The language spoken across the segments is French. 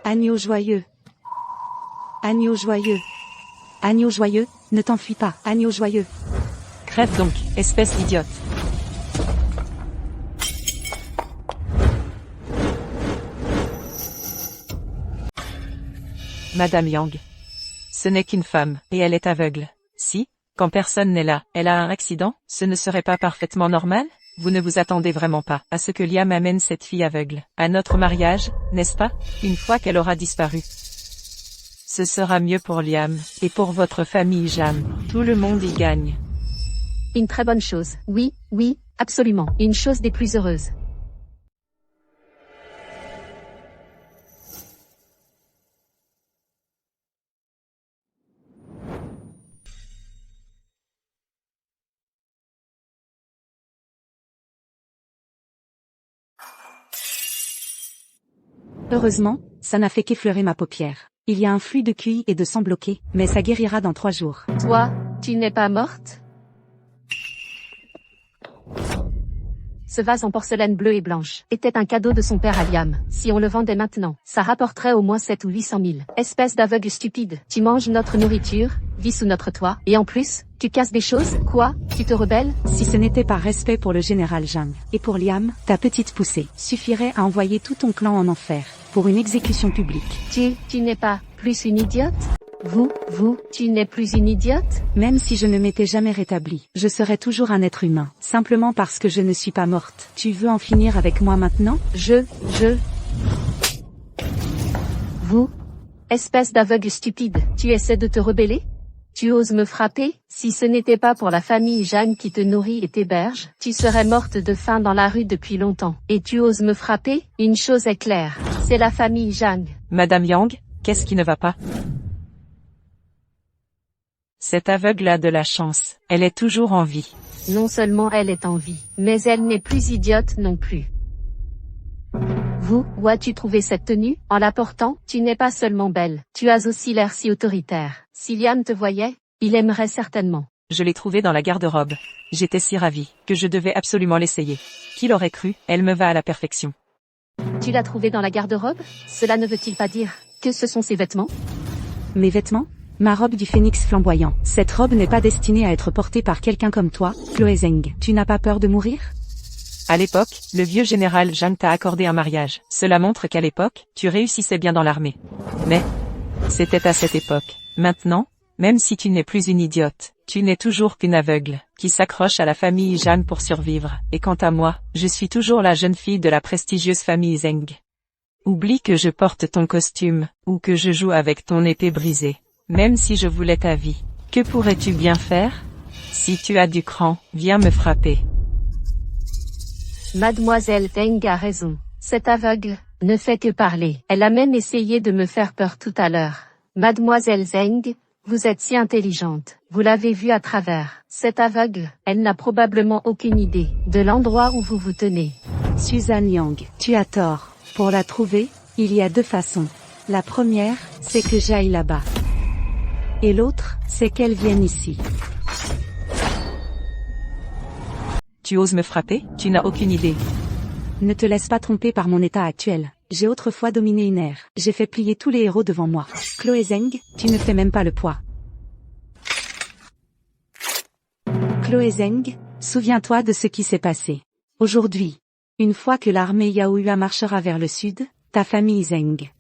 Agneau joyeux. Agneau joyeux. Agneau joyeux, ne t'enfuis pas, agneau joyeux. Crève donc, espèce d'idiote. Madame Yang. Ce n'est qu'une femme, et elle est aveugle. Si, quand personne n'est là, elle a un accident, ce ne serait pas parfaitement normal? Vous ne vous attendez vraiment pas à ce que Liam amène cette fille aveugle à notre mariage, n'est-ce pas? Une fois qu'elle aura disparu. Ce sera mieux pour Liam, et pour votre famille Jam. Tout le monde y gagne. Une très bonne chose. Oui, oui, absolument. Une chose des plus heureuses. Heureusement, ça n'a fait qu'effleurer ma paupière. Il y a un flux de QI et de sang bloqué, mais ça guérira dans 3 jours. Toi, tu n'es pas morte? Ce vase en porcelaine bleue et blanche était un cadeau de son père à Liam. Si on le vendait maintenant, ça rapporterait au moins 7 ou 800 000. Espèce d'aveugle stupide. Tu manges notre nourriture, vis sous notre toit, et en plus, tu casses des choses? Quoi? Tu te rebelles? Si ce n'était pas respect pour le général Jang, et pour Liam, ta petite poussée suffirait à envoyer tout ton clan en enfer, pour une exécution publique. Tu n'es pas plus une idiote? Tu n'es plus une idiote? Même si je ne m'étais jamais rétablie, je serais toujours un être humain, simplement parce que je ne suis pas morte. Tu veux en finir avec moi maintenant? Vous? Espèce d'aveugle stupide, tu essaies de te rebeller? Tu oses me frapper? Si ce n'était pas pour la famille Jeanne qui te nourrit et t'héberge, tu serais morte de faim dans la rue depuis longtemps. Et tu oses me frapper? Une chose est claire, c'est la famille Jeanne. Madame Yang, qu'est-ce qui ne va pas? Cette aveugle a de la chance, elle est toujours en vie. Non seulement elle est en vie, mais elle n'est plus idiote non plus. Où as-tu trouvé cette tenue? En la portant, tu n'es pas seulement belle, tu as aussi l'air si autoritaire. Si Liam te voyait, il aimerait certainement. Je l'ai trouvée dans la garde-robe. J'étais si ravie, que je devais absolument l'essayer. Qui l'aurait cru? Elle me va à la perfection. Tu l'as trouvée dans la garde-robe? Cela ne veut-il pas dire que ce sont ses vêtements? Mes vêtements? Ma robe du phénix flamboyant. Cette robe n'est pas destinée à être portée par quelqu'un comme toi, Chloé Zeng. Tu n'as pas peur de mourir? À l'époque, le vieux général Jang t'a accordé un mariage. Cela montre qu'à l'époque, tu réussissais bien dans l'armée. Mais, c'était à cette époque. Maintenant, même si tu n'es plus une idiote, tu n'es toujours qu'une aveugle, qui s'accroche à la famille Jang pour survivre. Et quant à moi, je suis toujours la jeune fille de la prestigieuse famille Zeng. Oublie que je porte ton costume, ou que je joue avec ton épée brisée. Même si je voulais ta vie, que pourrais-tu bien faire? Si tu as du cran, viens me frapper. Mademoiselle Zeng a raison. Cette aveugle ne fait que parler. Elle a même essayé de me faire peur tout à l'heure. Mademoiselle Zeng, vous êtes si intelligente. Vous l'avez vue à travers. Cette aveugle, elle n'a probablement aucune idée de l'endroit où vous vous tenez. Suzanne Yang, tu as tort. Pour la trouver, il y a 2 façons. La première, c'est que j'aille là-bas. Et l'autre, c'est qu'elle vienne ici. Tu oses me frapper? Tu n'as aucune idée. Ne te laisse pas tromper par mon état actuel. J'ai autrefois dominé une ère. J'ai fait plier tous les héros devant moi. Chloé Zeng, tu ne fais même pas le poids. Chloé Zeng, souviens-toi de ce qui s'est passé. Aujourd'hui, une fois que l'armée Yaohua marchera vers le sud, ta famille Zeng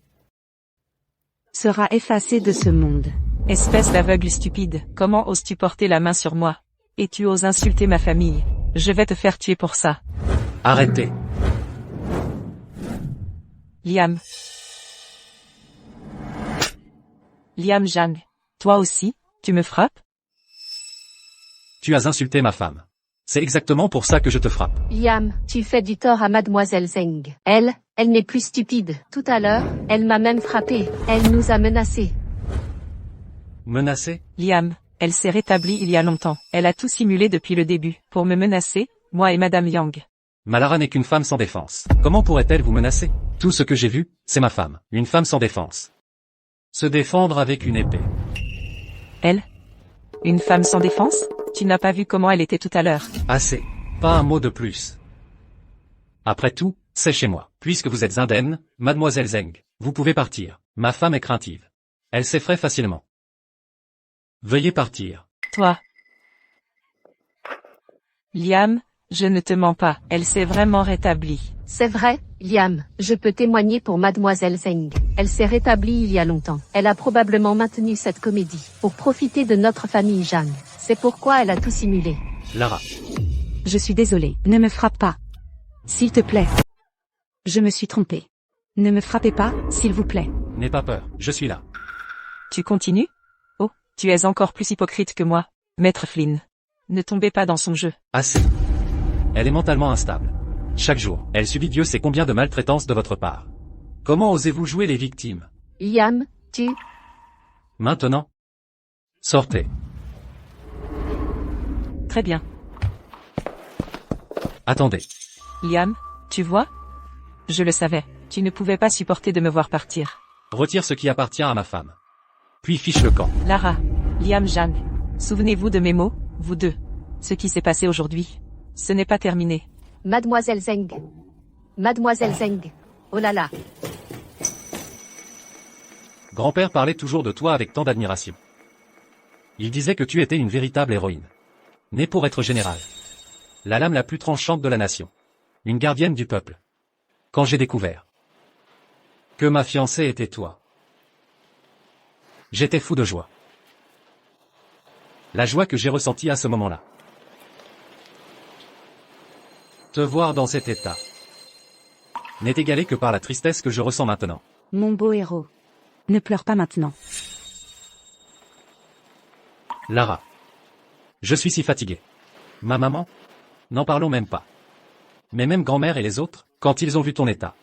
sera effacée de ce monde. Espèce d'aveugle stupide, comment oses-tu porter la main sur moi? Et tu oses insulter ma famille? Je vais te faire tuer pour ça. Arrêtez. Liam. Liam Jang. Toi aussi, tu me frappes? Tu as insulté ma femme. C'est exactement pour ça que je te frappe. Liam, tu fais du tort à Mademoiselle Zeng. Elle n'est plus stupide. Tout à l'heure, elle m'a même frappé. Elle nous a menacés. Menacé? Liam, elle s'est rétablie il y a longtemps. Elle a tout simulé depuis le début, pour me menacer, moi et Madame Yang. Malara n'est qu'une femme sans défense. Comment pourrait-elle vous menacer? Tout ce que j'ai vu, c'est ma femme. Une femme sans défense. Se défendre avec une épée. Elle? Une femme sans défense? Tu n'as pas vu comment elle était tout à l'heure. Assez. Pas un mot de plus. Après tout, c'est chez moi. Puisque vous êtes indemne, Mademoiselle Zeng. Vous pouvez partir. Ma femme est craintive. Elle s'effraie facilement. Veuillez partir. Toi. Liam, je ne te mens pas, elle s'est vraiment rétablie. C'est vrai, Liam, je peux témoigner pour mademoiselle Zeng. Elle s'est rétablie il y a longtemps. Elle a probablement maintenu cette comédie pour profiter de notre famille Zhang. C'est pourquoi elle a tout simulé. Lara. Je suis désolée, ne me frappe pas. S'il te plaît. Je me suis trompée. Ne me frappez pas, s'il vous plaît. N'aie pas peur, je suis là. Tu continues? Oh, tu es encore plus hypocrite que moi, maître Flynn. Ne tombez pas dans son jeu. Assez. Elle est mentalement instable. Chaque jour, elle subit Dieu sait combien de maltraitance de votre part. Comment osez-vous jouer les victimes? Liam, tu... Maintenant? Sortez. Très bien. Attendez. Liam, tu vois? Je le savais, tu ne pouvais pas supporter de me voir partir. Retire ce qui appartient à ma femme. Puis fiche le camp. Lara, Liam Zhang, souvenez-vous de mes mots, vous deux. Ce qui s'est passé aujourd'hui, ce n'est pas terminé. Mademoiselle Zeng. Mademoiselle Zeng. Oh là là. Grand-père parlait toujours de toi avec tant d'admiration. Il disait que tu étais une véritable héroïne. Née pour être générale. La lame la plus tranchante de la nation. Une gardienne du peuple. Quand j'ai découvert que ma fiancée était toi, j'étais fou de joie. La joie que j'ai ressentie à ce moment-là. Te voir dans cet état n'est égalé que par la tristesse que je ressens maintenant. Mon beau héros. Ne pleure pas maintenant. Lara. Je suis si fatigué. Ma maman? N'en parlons même pas. Mais même grand-mère et les autres, quand ils ont vu ton état,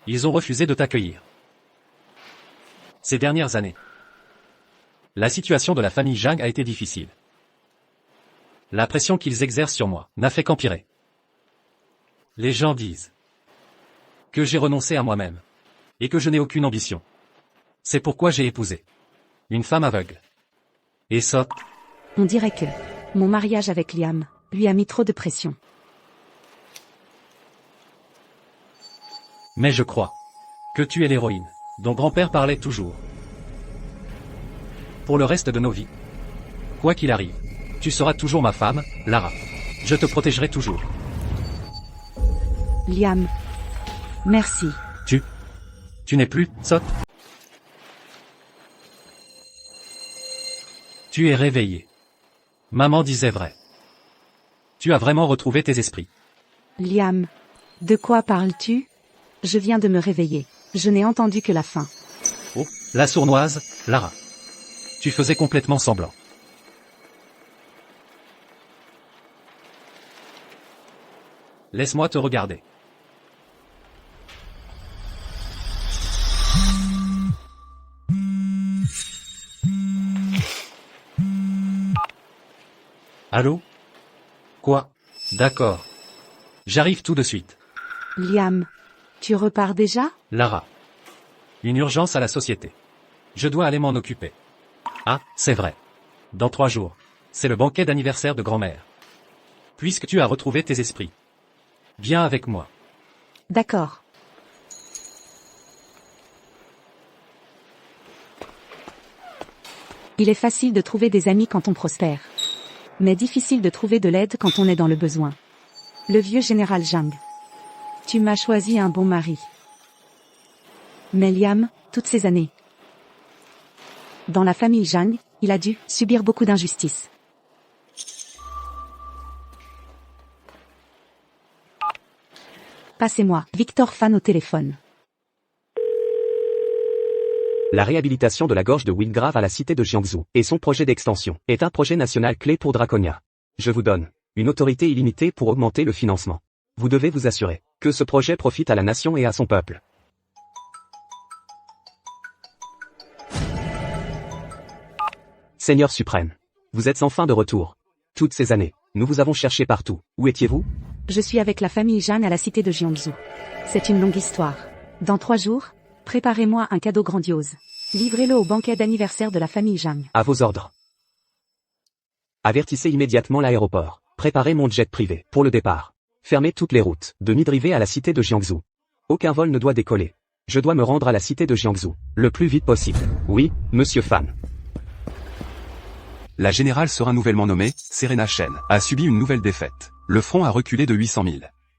ils ont refusé de t'accueillir. Ces dernières années, la situation de la famille Zhang a été difficile. La pression qu'ils exercent sur moi n'a fait qu'empirer. Les gens disent que j'ai renoncé à moi-même et que je n'ai aucune ambition. C'est pourquoi j'ai épousé une femme aveugle et sotte. On dirait que mon mariage avec Liam lui a mis trop de pression. Mais je crois que tu es l'héroïne dont grand-père parlait toujours. Pour le reste de nos vies, quoi qu'il arrive, tu seras toujours ma femme, Lara. Je te protégerai toujours. Liam. Merci. Tu n'es plus sotte. Tu es réveillé. Maman disait vrai. Tu as vraiment retrouvé tes esprits. Liam. De quoi parles-tu? Je viens de me réveiller. Je n'ai entendu que la fin. Oh, la sournoise, Lara. Tu faisais complètement semblant. Laisse-moi te regarder. Allô? Quoi? D'accord. J'arrive tout de suite. Liam. Tu repars déjà? Lara. Une urgence à la société. Je dois aller m'en occuper. Ah, c'est vrai. Dans 3 jours, c'est le banquet d'anniversaire de grand-mère. Puisque tu as retrouvé tes esprits, viens avec moi. D'accord. Il est facile de trouver des amis quand on prospère. Mais difficile de trouver de l'aide quand on est dans le besoin. Le vieux général Zhang. Tu m'as choisi un bon mari. Mais Liam, toutes ces années. Dans la famille Zhang, il a dû subir beaucoup d'injustices. Passez-moi, Victor Fan au téléphone. La réhabilitation de la gorge de Wingrave à la cité de Jiangsu et son projet d'extension est un projet national clé pour Draconia. Je vous donne une autorité illimitée pour augmenter le financement. Vous devez vous assurer que ce projet profite à la nation et à son peuple. Seigneur suprême, vous êtes enfin de retour. Toutes ces années, nous vous avons cherché partout. Où étiez-vous? Je suis avec la famille Zhang à la cité de Jiangsu. C'est une longue histoire. Dans 3 jours, préparez-moi un cadeau grandiose. Livrez-le au banquet d'anniversaire de la famille Zhang. À vos ordres. Avertissez immédiatement l'aéroport. Préparez mon jet privé pour le départ. Fermez toutes les routes de Midrivé à la cité de Jiangsu. Aucun vol ne doit décoller. Je dois me rendre à la cité de Jiangsu, le plus vite possible. Oui, monsieur Fan. La générale sera nouvellement nommée, Serena Chen, a subi une nouvelle défaite. Le front a reculé de 800 000.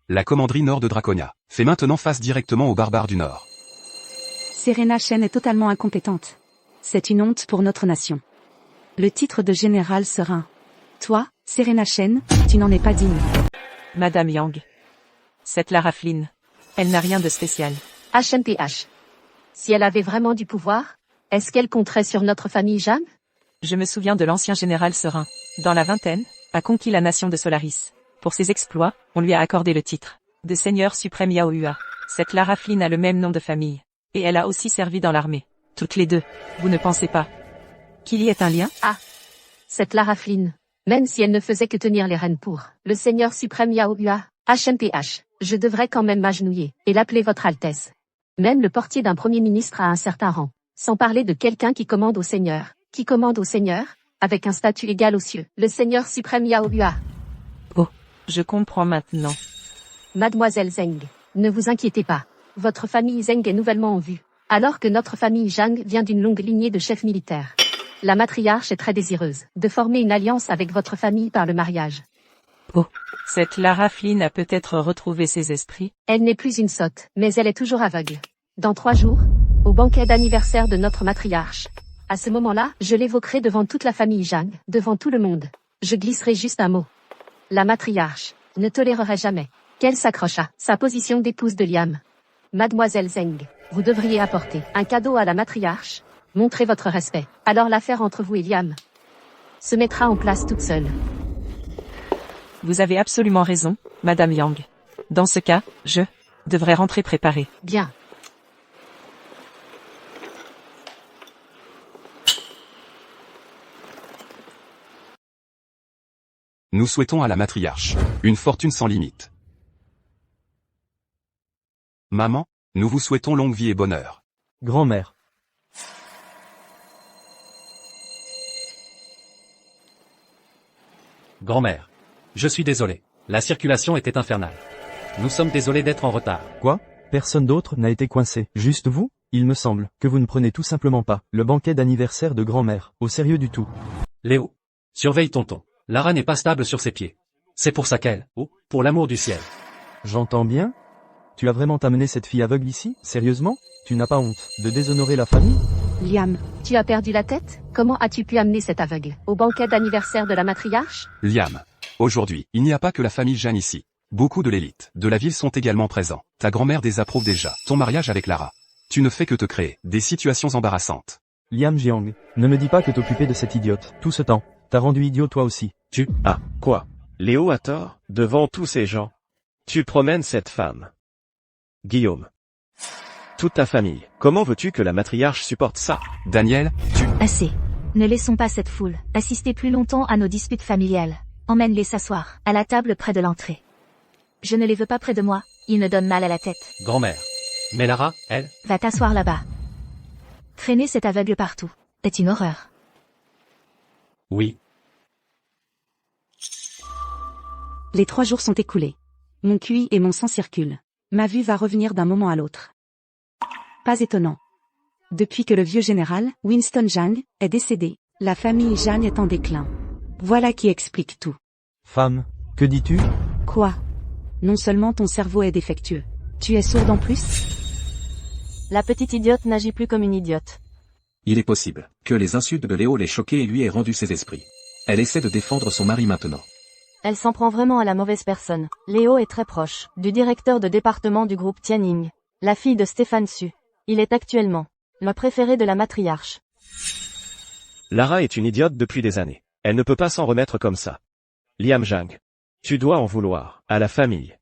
La commanderie nord de Draconia fait maintenant face directement aux barbares du nord. Serena Chen est totalement incompétente. C'est une honte pour notre nation. Le titre de général serein. Toi, Serena Chen, tu n'en es pas digne. Madame Yang. Cette Lara Flynn. Elle n'a rien de spécial. HMPH. Si elle avait vraiment du pouvoir, est-ce qu'elle compterait sur notre famille Jeanne? Je me souviens de l'ancien général Serein. Dans la vingtaine, a conquis la nation de Solaris. Pour ses exploits, on lui a accordé le titre de Seigneur suprême Yaohua. Cette Lara Flynn a le même nom de famille. Et elle a aussi servi dans l'armée. Toutes les deux. Vous ne pensez pas qu'il y ait un lien? Cette Lara Flynn. Même si elle ne faisait que tenir les rênes pour le Seigneur suprême Yaohua, HMPH, je devrais quand même m'agenouiller et l'appeler Votre Altesse. Même le portier d'un premier ministre a un certain rang. Sans parler de quelqu'un qui commande au Seigneur. Qui commande au Seigneur, avec un statut égal aux cieux. Le Seigneur suprême Yaohua. Je comprends maintenant. Mademoiselle Zheng, ne vous inquiétez pas. Votre famille Zheng est nouvellement en vue. Alors que notre famille Zhang vient d'une longue lignée de chefs militaires. La matriarche est très désireuse de former une alliance avec votre famille par le mariage. Cette Lara Flynn a peut-être retrouvé ses esprits. Elle n'est plus une sotte, mais elle est toujours aveugle. Dans 3 jours, au banquet d'anniversaire de notre matriarche. À ce moment-là, je l'évoquerai devant toute la famille Zhang, devant tout le monde. Je glisserai juste un mot. La matriarche ne tolérerait jamais qu'elle s'accroche à sa position d'épouse de Liam. Mademoiselle Zheng, vous devriez apporter un cadeau à la matriarche. Montrez votre respect. Alors l'affaire entre vous et Liam se mettra en place toute seule. Vous avez absolument raison, Madame Yang. Dans ce cas, je devrais rentrer préparée. Bien. Nous souhaitons à la matriarche une fortune sans limite. Maman, nous vous souhaitons longue vie et bonheur. Grand-mère. Grand-mère. Je suis désolé. La circulation était infernale. Nous sommes désolés d'être en retard. Quoi? Personne d'autre n'a été coincé. Juste vous? Il me semble que vous ne prenez tout simplement pas le banquet d'anniversaire de grand-mère au sérieux du tout. Léo. Surveille tonton. Lara n'est pas stable sur ses pieds. C'est pour ça qu'elle, pour l'amour du ciel. J'entends bien? Tu as vraiment amené cette fille aveugle ici? Sérieusement? Tu n'as pas honte de déshonorer la famille? Liam, tu as perdu la tête? Comment as-tu pu amener cet aveugle au banquet d'anniversaire de la matriarche? Liam. Aujourd'hui, il n'y a pas que la famille Jeanne ici. Beaucoup de l'élite de la ville sont également présents. Ta grand-mère désapprouve déjà ton mariage avec Lara. Tu ne fais que te créer des situations embarrassantes. Liam Jiang, ne me dis pas que t'occupais de cette idiote tout ce temps. T'as rendu idiot toi aussi. Quoi? Léo a tort, devant tous ces gens. Tu promènes cette femme. Guillaume. Toute ta famille. Comment veux-tu que la matriarche supporte ça? Daniel, Assez. Ne laissons pas cette foule assister plus longtemps à nos disputes familiales. Emmène-les s'asseoir à la table près de l'entrée. Je ne les veux pas près de moi, ils me donnent mal à la tête. Grand-mère. Mais Lara, elle... Va t'asseoir là-bas. Traîner cet aveugle partout est une horreur. Oui. Les 3 jours sont écoulés. Mon QI et mon sang circulent. Ma vue va revenir d'un moment à l'autre. Pas étonnant. Depuis que le vieux général, Winston Zhang, est décédé, la famille Zhang est en déclin. Voilà qui explique tout. Femme, que dis-tu? Quoi? Non seulement ton cerveau est défectueux, tu es sourde en plus? La petite idiote n'agit plus comme une idiote. Il est possible que les insultes de Léo l'aient choquée et lui ait rendu ses esprits. Elle essaie de défendre son mari maintenant. Elle s'en prend vraiment à la mauvaise personne. Léo est très proche du directeur de département du groupe Tianning, la fille de Stéphane Su. Il est actuellement le préféré de la matriarche. Lara est une idiote depuis des années. Elle ne peut pas s'en remettre comme ça. Liam Zhang. Tu dois en vouloir à la famille.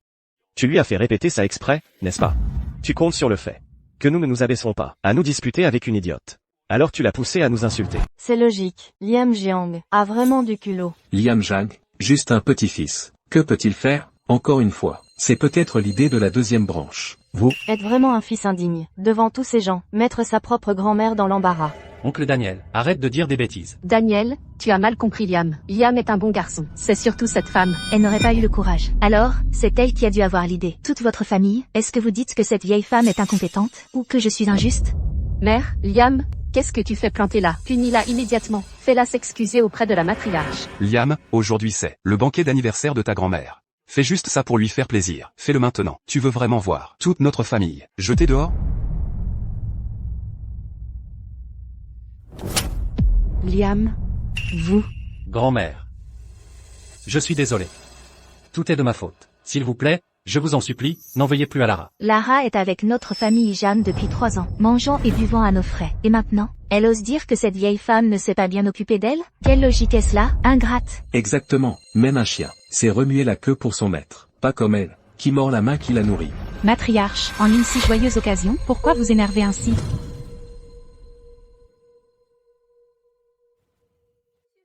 Tu lui as fait répéter ça exprès, n'est-ce pas? Tu comptes sur le fait que nous ne nous abaisserons pas à nous disputer avec une idiote. Alors tu l'as poussé à nous insulter. C'est logique. Liam Jiang a vraiment du culot. Liam Zhang, juste un petit-fils. Que peut-il faire? Encore une fois, c'est peut-être l'idée de la deuxième branche. Vous êtes vraiment un fils indigne. Devant tous ces gens, mettre sa propre grand-mère dans l'embarras. Oncle Daniel, arrête de dire des bêtises. Daniel, tu as mal compris Liam. Liam est un bon garçon. C'est surtout cette femme. Elle n'aurait pas eu le courage. Alors, c'est elle qui a dû avoir l'idée. Toute votre famille, est-ce que vous dites que cette vieille femme est incompétente, ou que je suis injuste? Mère, Liam, qu'est-ce que tu fais planter là? Punis-la immédiatement. Fais-la s'excuser auprès de la matriarche. Liam, aujourd'hui c'est le banquet d'anniversaire de ta grand-mère. Fais juste ça pour lui faire plaisir. Fais-le maintenant. Tu veux vraiment voir toute notre famille jetée dehors? Liam, vous, Grand-mère. Je suis désolé. Tout est de ma faute. S'il vous plaît, je vous en supplie, n'en veuillez plus à Lara. Lara est avec notre famille Jeanne depuis 3 ans, mangeant et buvant à nos frais. Et maintenant, elle ose dire que cette vieille femme ne s'est pas bien occupée d'elle? Quelle logique est-ce là, ingrate? Exactement, même un chien, c'est remuer la queue pour son maître, pas comme elle, qui mord la main qui la nourrit. Matriarche, en une si joyeuse occasion, pourquoi vous énervez ainsi?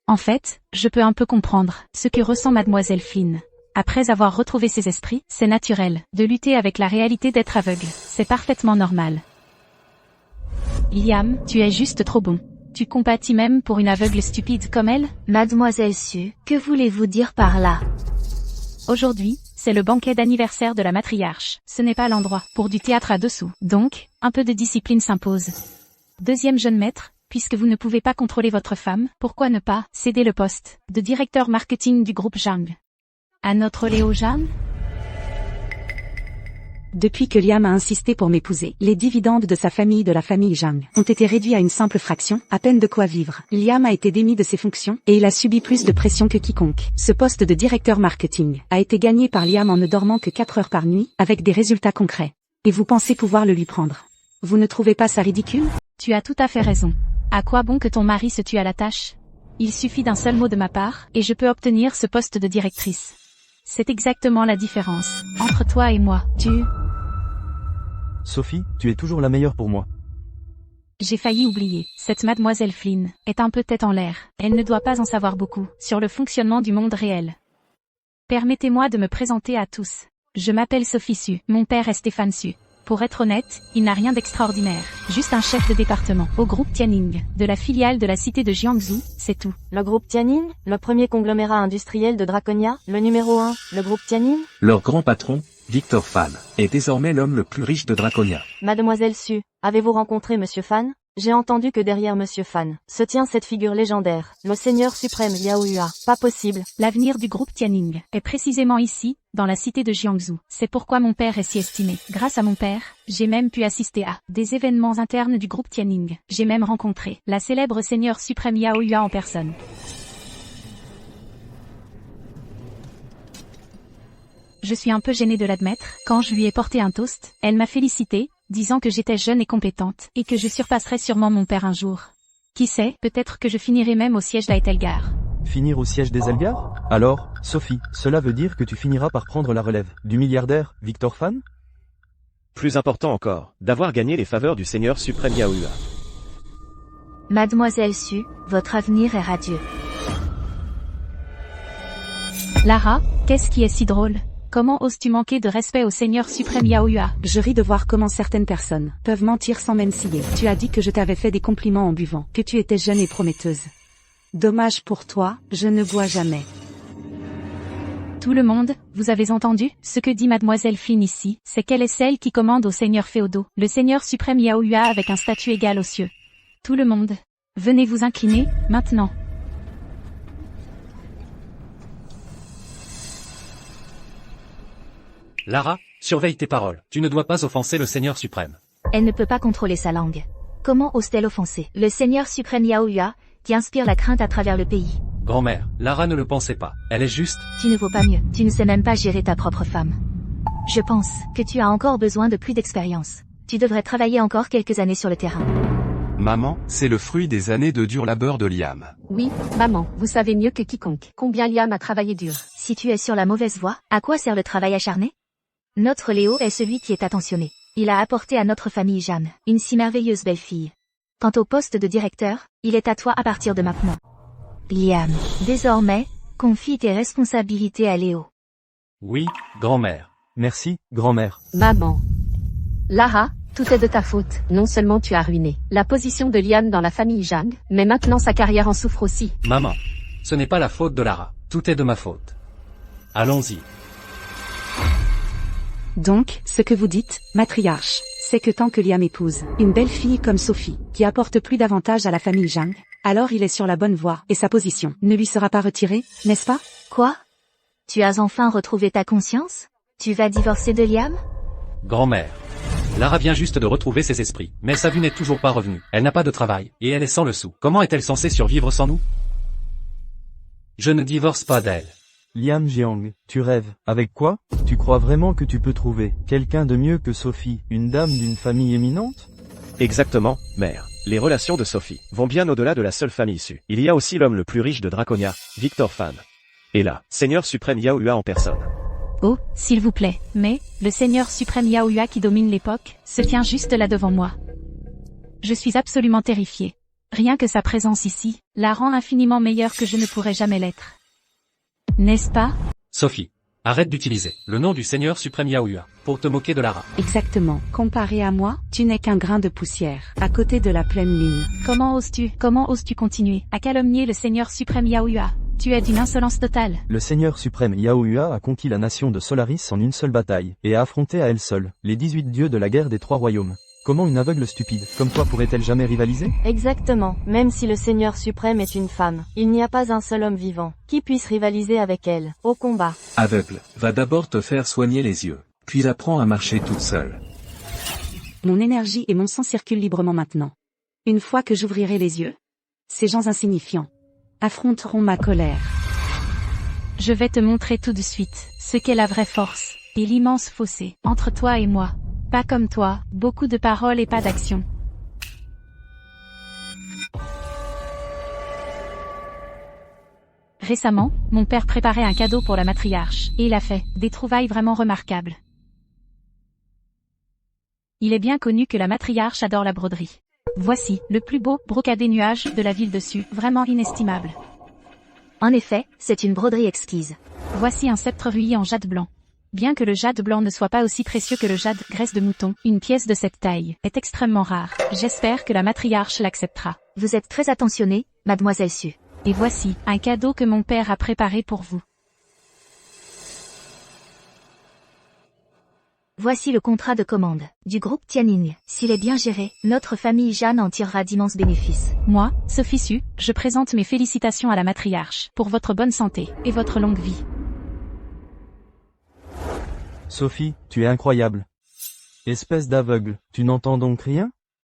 En fait, je peux un peu comprendre ce que ressent mademoiselle Flynn. Après avoir retrouvé ses esprits, c'est naturel de lutter avec la réalité d'être aveugle. C'est parfaitement normal. Liam, tu es juste trop bon. Tu compatis même pour une aveugle stupide comme elle? Mademoiselle Sue, que voulez-vous dire par là? Aujourd'hui, c'est le banquet d'anniversaire de la matriarche. Ce n'est pas l'endroit pour du théâtre à dessous. Donc, un peu de discipline s'impose. Deuxième jeune maître, puisque vous ne pouvez pas contrôler votre femme, pourquoi ne pas céder le poste de directeur marketing du groupe Zhang à notre Léo Jeanne? Depuis que Liam a insisté pour m'épouser, les dividendes de sa famille de la famille Zhang ont été réduits à une simple fraction, à peine de quoi vivre. Liam a été démis de ses fonctions, et il a subi plus de pression que quiconque. Ce poste de directeur marketing a été gagné par Liam en ne dormant que 4 heures par nuit, avec des résultats concrets. Et vous pensez pouvoir le lui prendre? Vous ne trouvez pas ça ridicule? Tu as tout à fait raison. À quoi bon que ton mari se tue à la tâche? Il suffit d'un seul mot de ma part, et je peux obtenir ce poste de directrice. C'est exactement la différence entre toi et moi. Sophie, tu es toujours la meilleure pour moi. J'ai failli oublier. Cette mademoiselle Flynn est un peu tête en l'air. Elle ne doit pas en savoir beaucoup sur le fonctionnement du monde réel. Permettez-moi de me présenter à tous. Je m'appelle Sophie Sue. Mon père est Stéphane Sue. Pour être honnête, il n'a rien d'extraordinaire. Juste un chef de département au groupe Tianning, de la filiale de la cité de Jiangsu, c'est tout. Le groupe Tianning, le premier conglomérat industriel de Draconia, le numéro 1, le groupe Tianning. Leur grand patron, Victor Fan, est désormais l'homme le plus riche de Draconia. Mademoiselle Sue, avez-vous rencontré Monsieur Fan? J'ai entendu que derrière Monsieur Fan se tient cette figure légendaire, le Seigneur suprême Yao Hua. Pas possible. L'avenir du groupe Tianning est précisément ici, dans la cité de Jiangsu. C'est pourquoi mon père est si estimé. Grâce à mon père, j'ai même pu assister à des événements internes du groupe Tianning. J'ai même rencontré la célèbre Seigneur suprême Yao Hua en personne. Je suis un peu gênée de l'admettre. Quand je lui ai porté un toast, elle m'a félicité, disant que j'étais jeune et compétente, et que je surpasserais sûrement mon père un jour. Qui sait, peut-être que je finirai même au siège d'Aetelgar. Finir au siège des Elgar? Alors, Sophie, cela veut dire que tu finiras par prendre la relève du milliardaire, Victor Fan? Plus important encore, d'avoir gagné les faveurs du Seigneur suprême Yao Hua. Mademoiselle Sue, votre avenir est radieux. Lara, qu'est-ce qui est si drôle? Comment oses-tu manquer de respect au Seigneur suprême Yao Hua? Je ris de voir comment certaines personnes peuvent mentir sans même ciller. Tu as dit que je t'avais fait des compliments en buvant, que tu étais jeune et prometteuse. Dommage pour toi, je ne bois jamais. Tout le monde, vous avez entendu? Ce que dit mademoiselle Flynn ici, c'est qu'elle est celle qui commande aux seigneurs féodaux, le Seigneur suprême Yao Hua avec un statut égal aux cieux. Tout le monde, venez vous incliner, maintenant. Lara, surveille tes paroles. Tu ne dois pas offenser le Seigneur suprême. Elle ne peut pas contrôler sa langue. Comment ose-t-elle offenser le Seigneur suprême Yao Hua, qui inspire la crainte à travers le pays? Grand-mère, Lara ne le pensait pas. Elle est juste... Tu ne vaux pas mieux. Tu ne sais même pas gérer ta propre femme. Je pense que tu as encore besoin de plus d'expérience. Tu devrais travailler encore quelques années sur le terrain. Maman, c'est le fruit des années de dur labeur de Liam. Oui, maman, vous savez mieux que quiconque combien Liam a travaillé dur. Si tu es sur la mauvaise voie, à quoi sert le travail acharné? Notre Léo est celui qui est attentionné. Il a apporté à notre famille Jeanne une si merveilleuse belle-fille. Quant au poste de directeur, il est à toi à partir de maintenant. Liam, désormais, confie tes responsabilités à Léo. Oui, grand-mère. Merci, grand-mère. Maman. Lara, Tout est de ta faute. Non seulement tu as ruiné la position de Liam dans la famille Zhang, mais maintenant sa carrière en souffre aussi. Maman, ce n'est pas la faute de Lara. Tout est de ma faute. Allons-y. Donc, ce que vous dites, matriarche, c'est que tant que Liam épouse une belle fille comme Sophie, qui apporte plus d'avantages à la famille Zhang, alors il est sur la bonne voie, et sa position ne lui sera pas retirée, n'est-ce pas? Quoi? Tu as enfin retrouvé ta conscience? Tu vas divorcer de Liam? Grand-mère. Lara vient juste de retrouver ses esprits, mais sa vue n'est toujours pas revenue. Elle n'a pas de travail, et elle est sans le sou. Comment est-elle censée survivre sans nous? Je ne divorce pas d'elle. Liam Jiang, tu rêves. Avec quoi? Tu crois vraiment que tu peux trouver quelqu'un de mieux que Sophie, une dame d'une famille éminente? Exactement, mère. Les relations de Sophie vont bien au-delà de la seule famille issue. Il y a aussi l'homme le plus riche de Draconia, Victor Fan. Et là, Seigneur suprême Yao Hua en personne. Oh, s'il vous plaît. Mais, le Seigneur suprême Yao Hua qui domine l'époque, se tient juste là devant moi. Je suis absolument terrifiée. Rien que sa présence ici, la rend infiniment meilleure que je ne pourrais jamais l'être. N'est-ce pas? Sophie, arrête d'utiliser le nom du Seigneur suprême Yao Hua pour te moquer de Lara. Exactement. Comparé à moi, tu n'es qu'un grain de poussière, à côté de la pleine lune. Comment oses-tu continuer à calomnier le Seigneur suprême Yao Hua? Tu es d'une insolence totale. Le Seigneur suprême Yao Hua a conquis la nation de Solaris en une seule bataille, et a affronté à elle seule les 18 dieux de la guerre des 3 royaumes. Comment une aveugle stupide, comme toi pourrait-elle jamais rivaliser? Exactement, même si le Seigneur suprême est une femme, il n'y a pas un seul homme vivant qui puisse rivaliser avec elle, au combat. Aveugle, va d'abord te faire soigner les yeux, puis apprends à marcher toute seule. Mon énergie et mon sang circulent librement maintenant. Une fois que j'ouvrirai les yeux, ces gens insignifiants affronteront ma colère. Je vais te montrer tout de suite ce qu'est la vraie force, et l'immense fossé entre toi et moi. Pas comme toi, beaucoup de paroles et pas d'action. Récemment, mon père préparait un cadeau pour la matriarche, et il a fait des trouvailles vraiment remarquables. Il est bien connu que la matriarche adore la broderie. Voici le plus beau brocadé nuage de la ville dessus, vraiment inestimable. En effet, c'est une broderie exquise. Voici un sceptre ruyé en jade blanc. Bien que le jade blanc ne soit pas aussi précieux que le jade graisse de mouton, une pièce de cette taille est extrêmement rare. J'espère que la matriarche l'acceptera. Vous êtes très attentionnée, mademoiselle Su. Et voici un cadeau que mon père a préparé pour vous. Voici le contrat de commande du groupe Tianning. S'il est bien géré, notre famille Jeanne en tirera d'immenses bénéfices. Moi, Sophie Su, je présente mes félicitations à la matriarche pour votre bonne santé et votre longue vie. Sophie, tu es incroyable. Espèce d'aveugle, tu n'entends donc rien?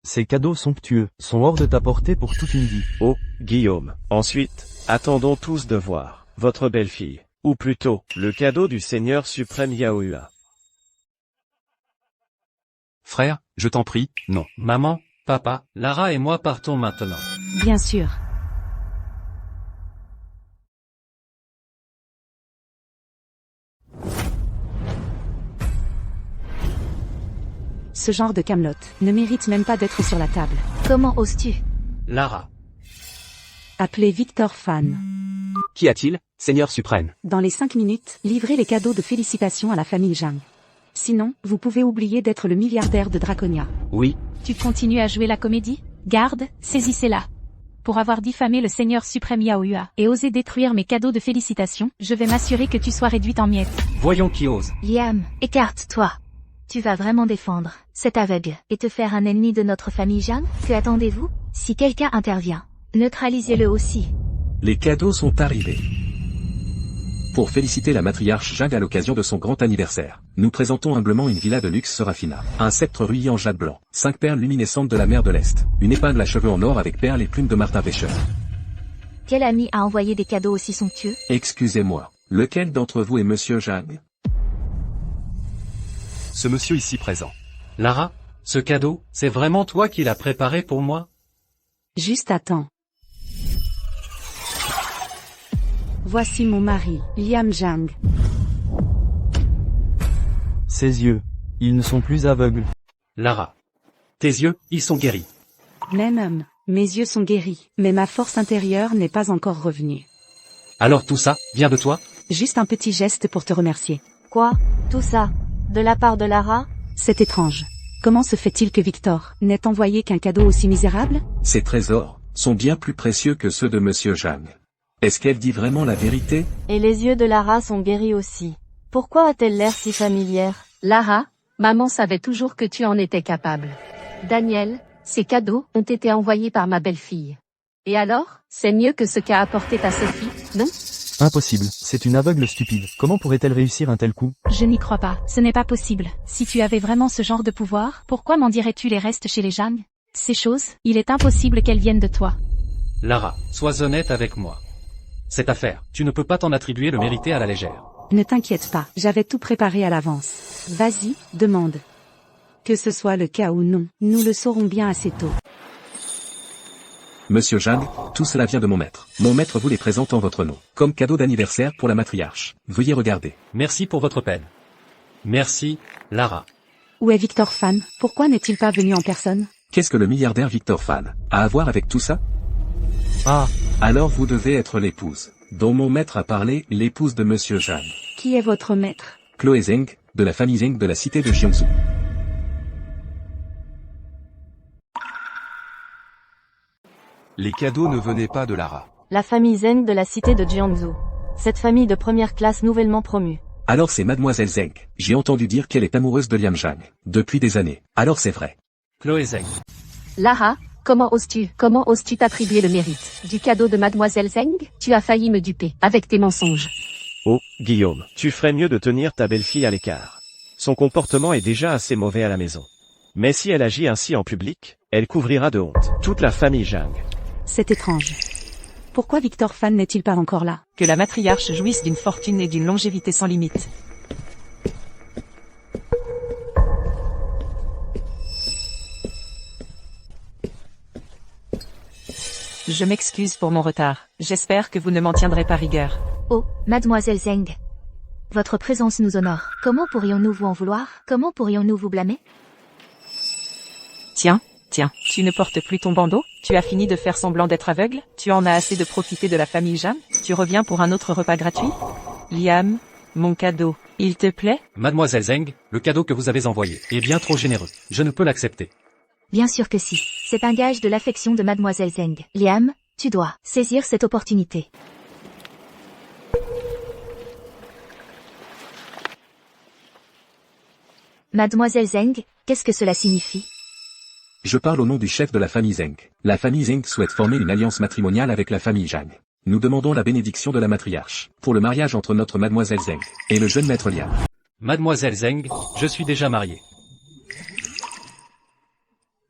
Ces cadeaux somptueux sont hors de ta portée pour toute une vie. Oh, Guillaume. Ensuite, attendons tous de voir votre belle-fille. Ou plutôt, le cadeau du Seigneur suprême Yao Hua. Frère, je t'en prie, non. Maman, papa, Lara et moi partons maintenant. Bien sûr. Ce genre de camelote ne mérite même pas d'être sur la table. Comment oses-tu? Lara. Appelez Victor Fan. Qu'y a-t-il, Seigneur suprême? Dans les 5 minutes, livrez les cadeaux de félicitations à la famille Zhang. Sinon, vous pouvez oublier d'être le milliardaire de Draconia. Oui. Tu continues à jouer la comédie? Garde, saisissez-la. Pour avoir diffamé le Seigneur suprême Yao Hua et osé détruire mes cadeaux de félicitations, je vais m'assurer que tu sois réduite en miettes. Voyons qui ose. Liam, écarte-toi. Tu vas vraiment défendre cet aveugle et te faire un ennemi de notre famille Jeanne? Que attendez-vous? Si quelqu'un intervient, neutralisez-le aussi. Les cadeaux sont arrivés. Pour féliciter la matriarche Zhang à l'occasion de son grand anniversaire, nous présentons humblement une villa de luxe Serafina, un sceptre ruyé en jade blanc, 5 perles luminescentes de la mer de l'Est, une épingle à cheveux en or avec perles et plumes de martin pêcheur. Quel ami a envoyé des cadeaux aussi somptueux? Excusez-moi, lequel d'entre vous est Monsieur Zhang? Ce monsieur ici présent. Lara, ce cadeau, c'est vraiment toi qui l'as préparé pour moi? Juste attends. Voici mon mari, Liam Zhang. Ses yeux, ils ne sont plus aveugles. Lara. Tes yeux, ils sont guéris. Même homme, mes yeux sont guéris, mais ma force intérieure n'est pas encore revenue. Alors tout ça, vient de toi? Juste un petit geste pour te remercier. Quoi? Tout ça? De la part de Lara? C'est étrange. Comment se fait-il que Victor n'ait envoyé qu'un cadeau aussi misérable? Ces trésors sont bien plus précieux que ceux de Monsieur Zhang. Est-ce qu'elle dit vraiment la vérité? Et les yeux de Lara sont guéris aussi. Pourquoi a-t-elle l'air si familière? Lara, maman savait toujours que tu en étais capable. Daniel, ces cadeaux ont été envoyés par ma belle-fille. Et alors, c'est mieux que ce qu'a apporté ta Sophie, non? Impossible, c'est une aveugle stupide. Comment pourrait-elle réussir un tel coup? Je n'y crois pas, ce n'est pas possible. Si tu avais vraiment ce genre de pouvoir, pourquoi m'en dirais-tu les restes chez les Zhang? Ces choses, il est impossible qu'elles viennent de toi. Lara, sois honnête avec moi. Cette affaire, tu ne peux pas t'en attribuer le mériter à la légère. Ne t'inquiète pas, j'avais tout préparé à l'avance. Vas-y, demande. Que ce soit le cas ou non, nous le saurons bien assez tôt. Monsieur Zhang, tout cela vient de mon maître. Mon maître vous les présente en votre nom, comme cadeau d'anniversaire pour la matriarche. Veuillez regarder. Merci pour votre peine. Merci, Lara. Où est Victor Fan? Pourquoi n'est-il pas venu en personne? Qu'est-ce que le milliardaire Victor Fan a à voir avec tout ça? Ah, Alors vous devez être l'épouse dont mon maître a parlé, l'épouse de Monsieur Zhang. Qui est votre maître? Chloé Zheng, de la famille Zheng de la cité de Jiangsu. Les cadeaux ne venaient pas de Lara. La famille Zheng de la cité de Jiangsu. Cette famille de première classe nouvellement promue. Alors c'est Mademoiselle Zheng. J'ai entendu dire qu'elle est amoureuse de Liam Zhang. Depuis des années. Alors c'est vrai. Chloé Zheng. Lara, comment oses-tu t'attribuer le mérite du cadeau de Mademoiselle Zheng? Tu as failli me duper, avec tes mensonges. Oh, Guillaume, tu ferais mieux de tenir ta belle-fille à l'écart. Son comportement est déjà assez mauvais à la maison. Mais si elle agit ainsi en public, elle couvrira de honte toute la famille Zhang. C'est étrange. Pourquoi Victor Fan n'est-il pas encore là? Que la matriarche jouisse d'une fortune et d'une longévité sans limite. Je m'excuse pour mon retard. J'espère que vous ne m'en tiendrez pas rigueur. Oh, mademoiselle Zheng. Votre présence nous honore. Comment pourrions-nous vous en vouloir? Comment pourrions-nous vous blâmer? Tiens, tu ne portes plus ton bandeau? Tu as fini de faire semblant d'être aveugle? Tu en as assez de profiter de la famille Zhang? Tu reviens pour un autre repas gratuit? Liam, mon cadeau, il te plaît? Mademoiselle Zheng, le cadeau que vous avez envoyé est bien trop généreux. Je ne peux l'accepter. Bien sûr que si. C'est un gage de l'affection de mademoiselle Zheng. Liam, tu dois saisir cette opportunité. Mademoiselle Zheng, qu'est-ce que cela signifie? Je parle au nom du chef de la famille Zheng. La famille Zheng souhaite former une alliance matrimoniale avec la famille Zhang. Nous demandons la bénédiction de la matriarche pour le mariage entre notre mademoiselle Zheng et le jeune maître Liam. Mademoiselle Zheng, je suis déjà marié.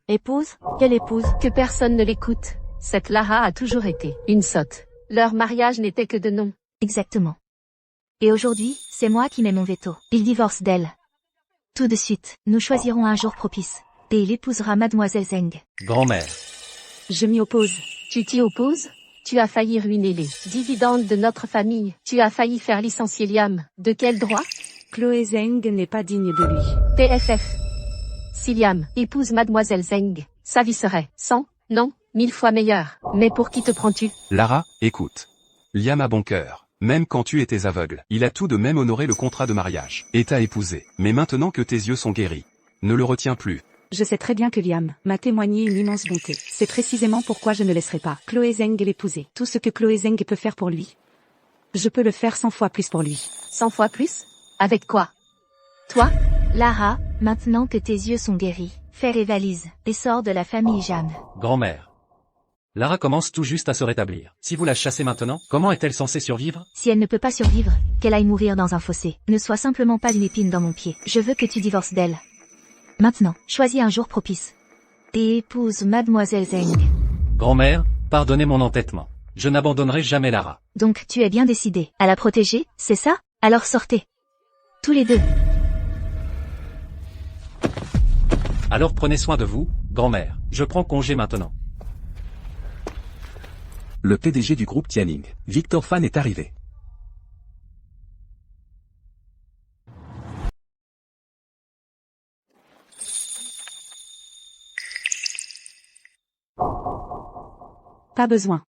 Épouse? Quelle épouse? Que personne ne l'écoute. Cette Lara a toujours été une sotte. Leur mariage n'était que de nom. Exactement. Et aujourd'hui, c'est moi qui mets mon veto. Il divorce d'elle. Tout de suite, nous choisirons un jour propice. Et il épousera mademoiselle Zheng. Grand-mère. Je m'y oppose. Tu t'y opposes? Tu as failli ruiner les dividendes de notre famille. Tu as failli faire licencier Liam. De quel droit? Chloé Zheng n'est pas digne de lui. PFF. Si Liam épouse mademoiselle Zheng, sa vie serait 1000 fois meilleure. Mais pour qui te prends-tu? Lara, écoute. Liam a bon cœur. Même quand tu étais aveugle, il a tout de même honoré le contrat de mariage et t'a épousé. Mais maintenant que tes yeux sont guéris, ne le retiens plus. Je sais très bien que Liam m'a témoigné une immense bonté. C'est précisément pourquoi je ne laisserai pas Chloé Zheng l'épouser. Tout ce que Chloé Zheng peut faire pour lui, je peux le faire 100 fois plus pour lui. 100 fois plus? Avec quoi? Toi? Lara, maintenant que tes yeux sont guéris, fais les valises et sors de la famille Zhang. Grand-mère. Lara commence tout juste à se rétablir. Si vous la chassez maintenant, comment est-elle censée survivre? Si elle ne peut pas survivre, qu'elle aille mourir dans un fossé. Ne sois simplement pas une épine dans mon pied. Je veux que tu divorces d'elle. Maintenant, choisis un jour propice. Et épouse mademoiselle Zheng. Grand-mère, pardonnez mon entêtement. Je n'abandonnerai jamais Lara. Donc tu es bien décidé à la protéger, c'est ça? Alors sortez. Tous les deux. Alors prenez soin de vous, grand-mère. Je prends congé maintenant. Le PDG du groupe Tianning, Victor Fan est arrivé. Pas besoin.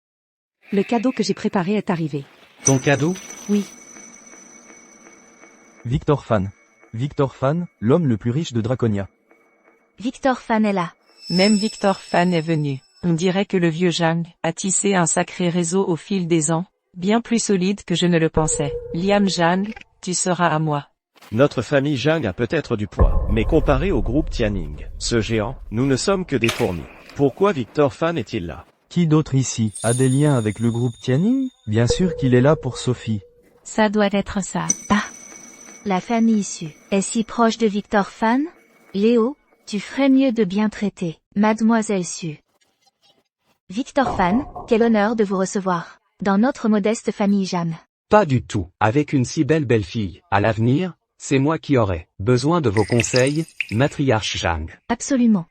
Le cadeau que j'ai préparé est arrivé. Ton cadeau? Oui. Victor Fan. Victor Fan, l'homme le plus riche de Draconia. Victor Fan est là. Même Victor Fan est venu. On dirait que le vieux Zhang a tissé un sacré réseau au fil des ans, bien plus solide que je ne le pensais. Liam Zhang, tu seras à moi. Notre famille Zhang a peut-être du poids, mais comparé au groupe Tianning, ce géant, nous ne sommes que des fourmis. Pourquoi Victor Fan est-il là? Qui d'autre ici a des liens avec le groupe Tianning? Bien sûr qu'il est là pour Sophie. Ça doit être ça. Ah. La famille Su est si proche de Victor Fan? Léo, tu ferais mieux de bien traiter Mademoiselle Su. Victor Fan, quel honneur de vous recevoir dans notre modeste famille Zhang. Pas du tout. Avec une si belle-fille, à l'avenir, c'est moi qui aurai besoin de vos conseils, matriarche Zhang. Absolument.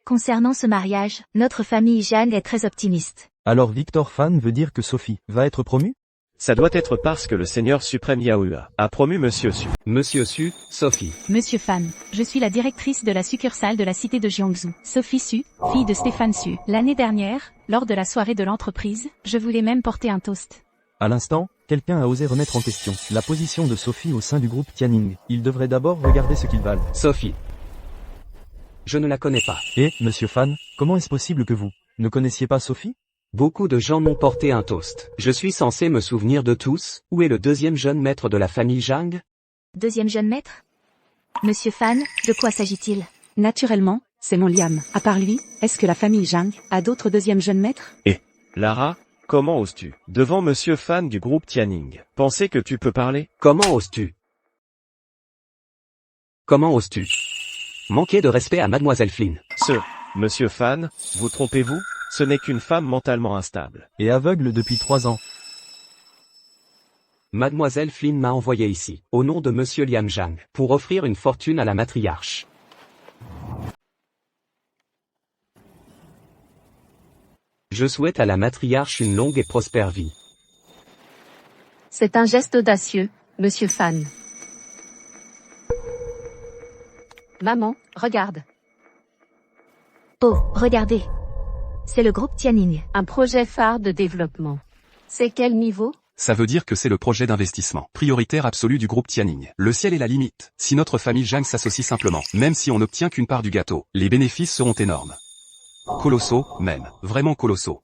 Concernant ce mariage, notre famille Zhang est très optimiste. Alors Victor Fan veut dire que Sophie va être promue? Ça doit être parce que le Seigneur suprême Yaohua a promu Monsieur Su. Monsieur Su, Sophie. Monsieur Fan, je suis la directrice de la succursale de la cité de Jiangsu. Sophie Su, fille de Stéphane Su. L'année dernière, lors de la soirée de l'entreprise, je voulais même porter un toast. À l'instant, quelqu'un a osé remettre en question la position de Sophie au sein du groupe Tianning. Il devrait d'abord regarder ce qu'ils valent. Sophie. Je ne la connais pas. Et, monsieur Fan, comment est-ce possible que vous ne connaissiez pas Sophie? Beaucoup de gens m'ont porté un toast. Je suis censé me souvenir de tous. Où est le deuxième jeune maître de la famille Zhang? Deuxième jeune maître? Monsieur Fan, de quoi s'agit-il? Naturellement, c'est mon Liam. À part lui, est-ce que la famille Zhang a d'autres deuxièmes jeunes maîtres? Lara, comment oses-tu, devant Monsieur Fan du groupe Tianning, penser que tu peux parler? Comment oses-tu? Comment oses-tu manquer de respect à Mademoiselle Flynn? Monsieur Fan, vous trompez-vous? Ce n'est qu'une femme mentalement instable. Et aveugle depuis 3 ans. Mademoiselle Flynn m'a envoyé ici, au nom de Monsieur Liam Zhang, pour offrir une fortune à la matriarche. Je souhaite à la matriarche une longue et prospère vie. C'est un geste audacieux, Monsieur Fan. Maman, regarde. Oh, regardez. C'est le groupe Tianning. Un projet phare de développement. C'est quel niveau? Ça veut dire que c'est le projet d'investissement prioritaire absolu du groupe Tianning. Le ciel est la limite. Si notre famille Zhang s'associe simplement, même si on n'obtient qu'une part du gâteau, les bénéfices seront énormes. Colossaux, même. Vraiment colossaux.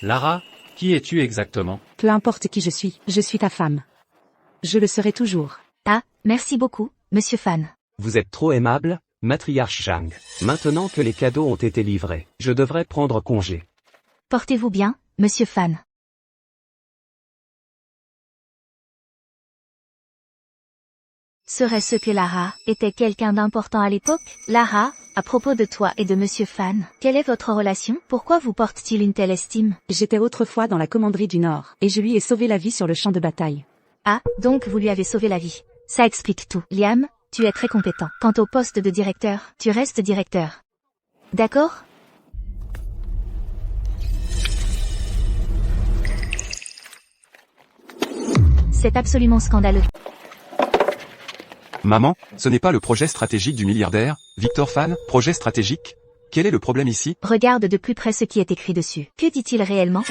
Lara, qui es-tu exactement? Peu importe qui je suis ta femme. Je le serai toujours. Ah, merci beaucoup, Monsieur Fan. Vous êtes trop aimable, matriarche Zhang. Maintenant que les cadeaux ont été livrés, je devrais prendre congé. Portez-vous bien, Monsieur Fan. Serait-ce que Lara était quelqu'un d'important à l'époque? Lara, à propos de toi et de Monsieur Fan, quelle est votre relation? Pourquoi vous porte-t-il une telle estime? J'étais autrefois dans la commanderie du Nord, et je lui ai sauvé la vie sur le champ de bataille. Ah, donc vous lui avez sauvé la vie. Ça explique tout. Liam, tu es très compétent. Quant au poste de directeur, tu restes directeur. D'accord? C'est absolument scandaleux. Maman, ce n'est pas le projet stratégique du milliardaire, Victor Fan, projet stratégique? Quel est le problème ici? Regarde de plus près ce qui est écrit dessus. Que dit-il réellement?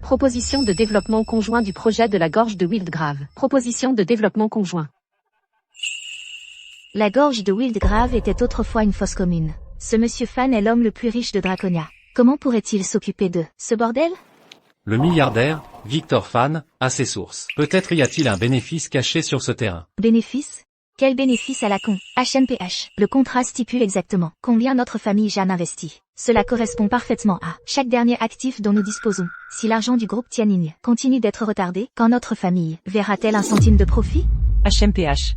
Proposition de développement conjoint du projet de la gorge de Wildgrave. Proposition de développement conjoint. La gorge de Wildgrave était autrefois une fosse commune. Ce Monsieur Fan est l'homme le plus riche de Draconia. Comment pourrait-il s'occuper de ce bordel? Le milliardaire, Victor Fan, a ses sources. Peut-être y a-t-il un bénéfice caché sur ce terrain. Bénéfice? Quel bénéfice à la con? HNPH. Le contrat stipule exactement combien notre famille Zhang investit. Cela correspond parfaitement à chaque dernier actif dont nous disposons. Si l'argent du groupe Tianning continue d'être retardé, quand notre famille verra-t-elle un centime de profit? HMPH.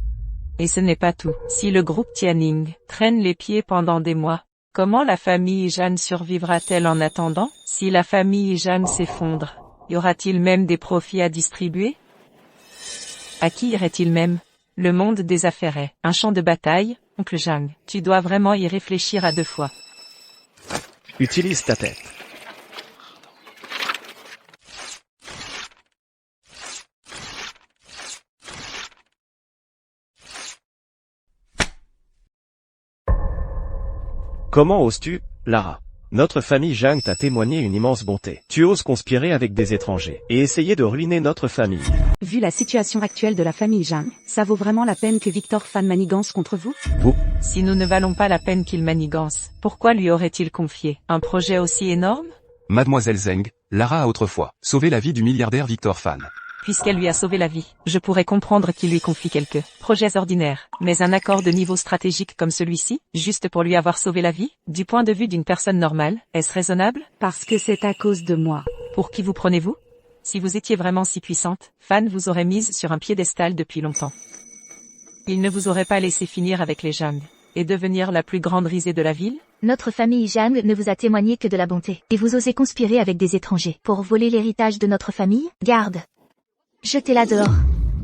Et ce n'est pas tout. Si le groupe Tianning traîne les pieds pendant des mois, comment la famille Zhang survivra-t-elle en attendant? Si la famille Zhang s'effondre, y aura-t-il même des profits à distribuer? À qui irait-il même? Le monde des affaires est un champ de bataille, oncle Zhang. Tu dois vraiment y réfléchir à 2 fois. Utilise ta tête. Comment oses-tu, Lara? Notre famille Zhang t'a témoigné une immense bonté. Tu oses conspirer avec des étrangers et essayer de ruiner notre famille. Vu la situation actuelle de la famille Zhang, ça vaut vraiment la peine que Victor Fan manigance contre vous? Si nous ne valons pas la peine qu'il manigance, pourquoi lui aurait-il confié un projet aussi énorme? Mademoiselle Zeng, Lara a autrefois sauvé la vie du milliardaire Victor Fan. Puisqu'elle lui a sauvé la vie, je pourrais comprendre qu'il lui confie quelques projets ordinaires. Mais un accord de niveau stratégique comme celui-ci, juste pour lui avoir sauvé la vie, du point de vue d'une personne normale, est-ce raisonnable? Parce que c'est à cause de moi. Pour qui vous prenez-vous? Si vous étiez vraiment si puissante, Fan vous aurait mise sur un piédestal depuis longtemps. Il ne vous aurait pas laissé finir avec les Zhang et devenir la plus grande risée de la ville? Notre famille Zhang ne vous a témoigné que de la bonté. Et vous osez conspirer avec des étrangers pour voler l'héritage de notre famille? Garde! Jetez-la dehors.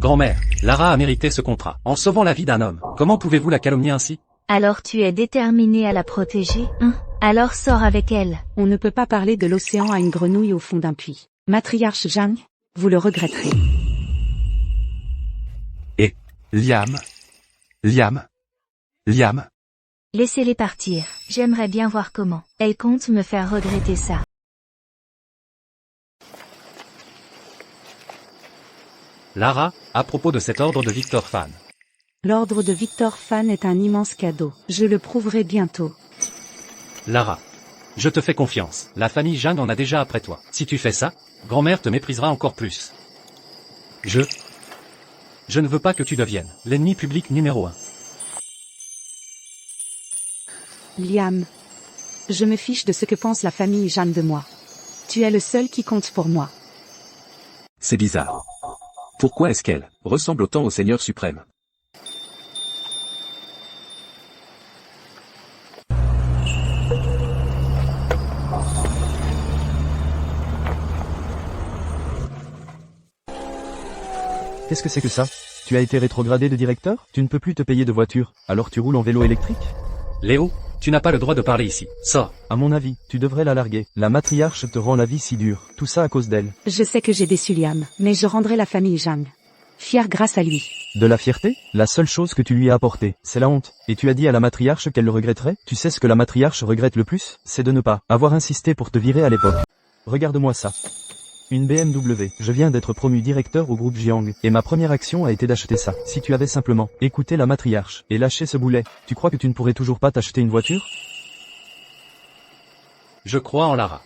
Grand-mère, Lara a mérité ce contrat, en sauvant la vie d'un homme. Comment pouvez-vous la calomnier ainsi? Alors tu es déterminé à la protéger, hein? Alors sors avec elle. On ne peut pas parler de l'océan à une grenouille au fond d'un puits. Matriarche Zhang, vous le regretterez. Et Liam. Laissez-les partir. J'aimerais bien voir comment. Elle compte me faire regretter ça. Lara, à propos de cet ordre de Victor Fan. L'ordre de Victor Fan est un immense cadeau. Je le prouverai bientôt. Lara, je te fais confiance. La famille Zhang en a déjà après toi. Si tu fais ça, grand-mère te méprisera encore plus. Je ne veux pas que tu deviennes l'ennemi public numéro 1. Liam, je me fiche de ce que pense la famille Zhang de moi. Tu es le seul qui compte pour moi. C'est bizarre. Pourquoi est-ce qu'elle ressemble autant au Seigneur suprême? Qu'est-ce que c'est que ça? Tu as été rétrogradé de directeur? Tu ne peux plus te payer de voiture, alors tu roules en vélo électrique? Léo, tu n'as pas le droit de parler ici. Sors. À mon avis, tu devrais la larguer. La matriarche te rend la vie si dure. Tout ça à cause d'elle. Je sais que j'ai déçu Liam, mais je rendrai la famille Zhang fière grâce à lui. De la fierté? La seule chose que tu lui as apportée, c'est la honte. Et tu as dit à la matriarche qu'elle le regretterait? Tu sais ce que la matriarche regrette le plus? C'est de ne pas avoir insisté pour te virer à l'époque. Regarde-moi ça. Une BMW. Je viens d'être promu directeur au groupe Jiang, et ma première action a été d'acheter ça. Si tu avais simplement écouté la matriarche, et lâché ce boulet, tu crois que tu ne pourrais toujours pas t'acheter une voiture? Je crois en Lara.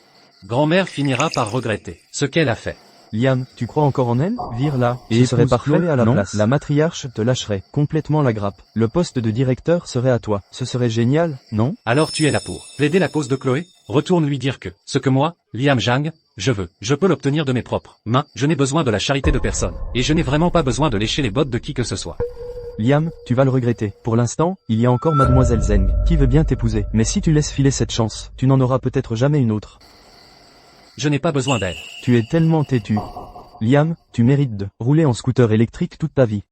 Grand-mère finira par regretter ce qu'elle a fait. Liam, tu crois encore en elle? Vire-la, et ce serait parfait à la place. La matriarche te lâcherait complètement la grappe. Le poste de directeur serait à toi. Ce serait génial, non? Alors tu es là pour plaider la cause de Chloé? Retourne lui dire que ce que moi, Liam Zhang, je peux l'obtenir de mes propres mains. Je n'ai besoin de la charité de personne. Et je n'ai vraiment pas besoin de lécher les bottes de qui que ce soit. Liam, tu vas le regretter. Pour l'instant, il y a encore Mademoiselle Zeng, qui veut bien t'épouser. Mais si tu laisses filer cette chance, tu n'en auras peut-être jamais une autre. Je n'ai pas besoin d'elle. Tu es tellement têtu. Liam, tu mérites de rouler en scooter électrique toute ta vie.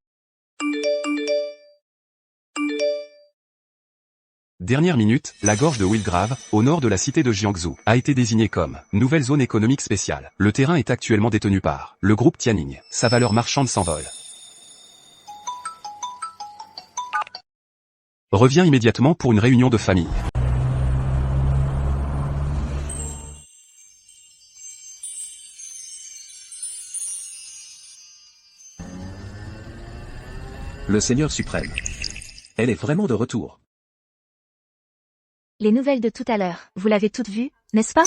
Dernière minute, la gorge de Willgrave, au nord de la cité de Jiangsu, a été désignée comme nouvelle zone économique spéciale. Le terrain est actuellement détenu par le groupe Tianning. Sa valeur marchande s'envole. Reviens immédiatement pour une réunion de famille. Le Seigneur suprême. Elle est vraiment de retour. Les nouvelles de tout à l'heure, vous l'avez toutes vues, n'est-ce pas?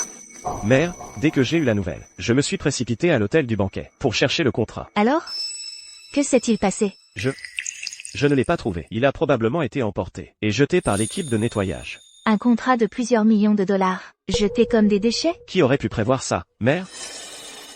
Mère, dès que j'ai eu la nouvelle, je me suis précipité à l'hôtel du banquet pour chercher le contrat. Alors? Que s'est-il passé? Je ne l'ai pas trouvé. Il a probablement été emporté et jeté par l'équipe de nettoyage. Un contrat de plusieurs millions de dollars, jeté comme des déchets? Qui aurait pu prévoir ça, mère?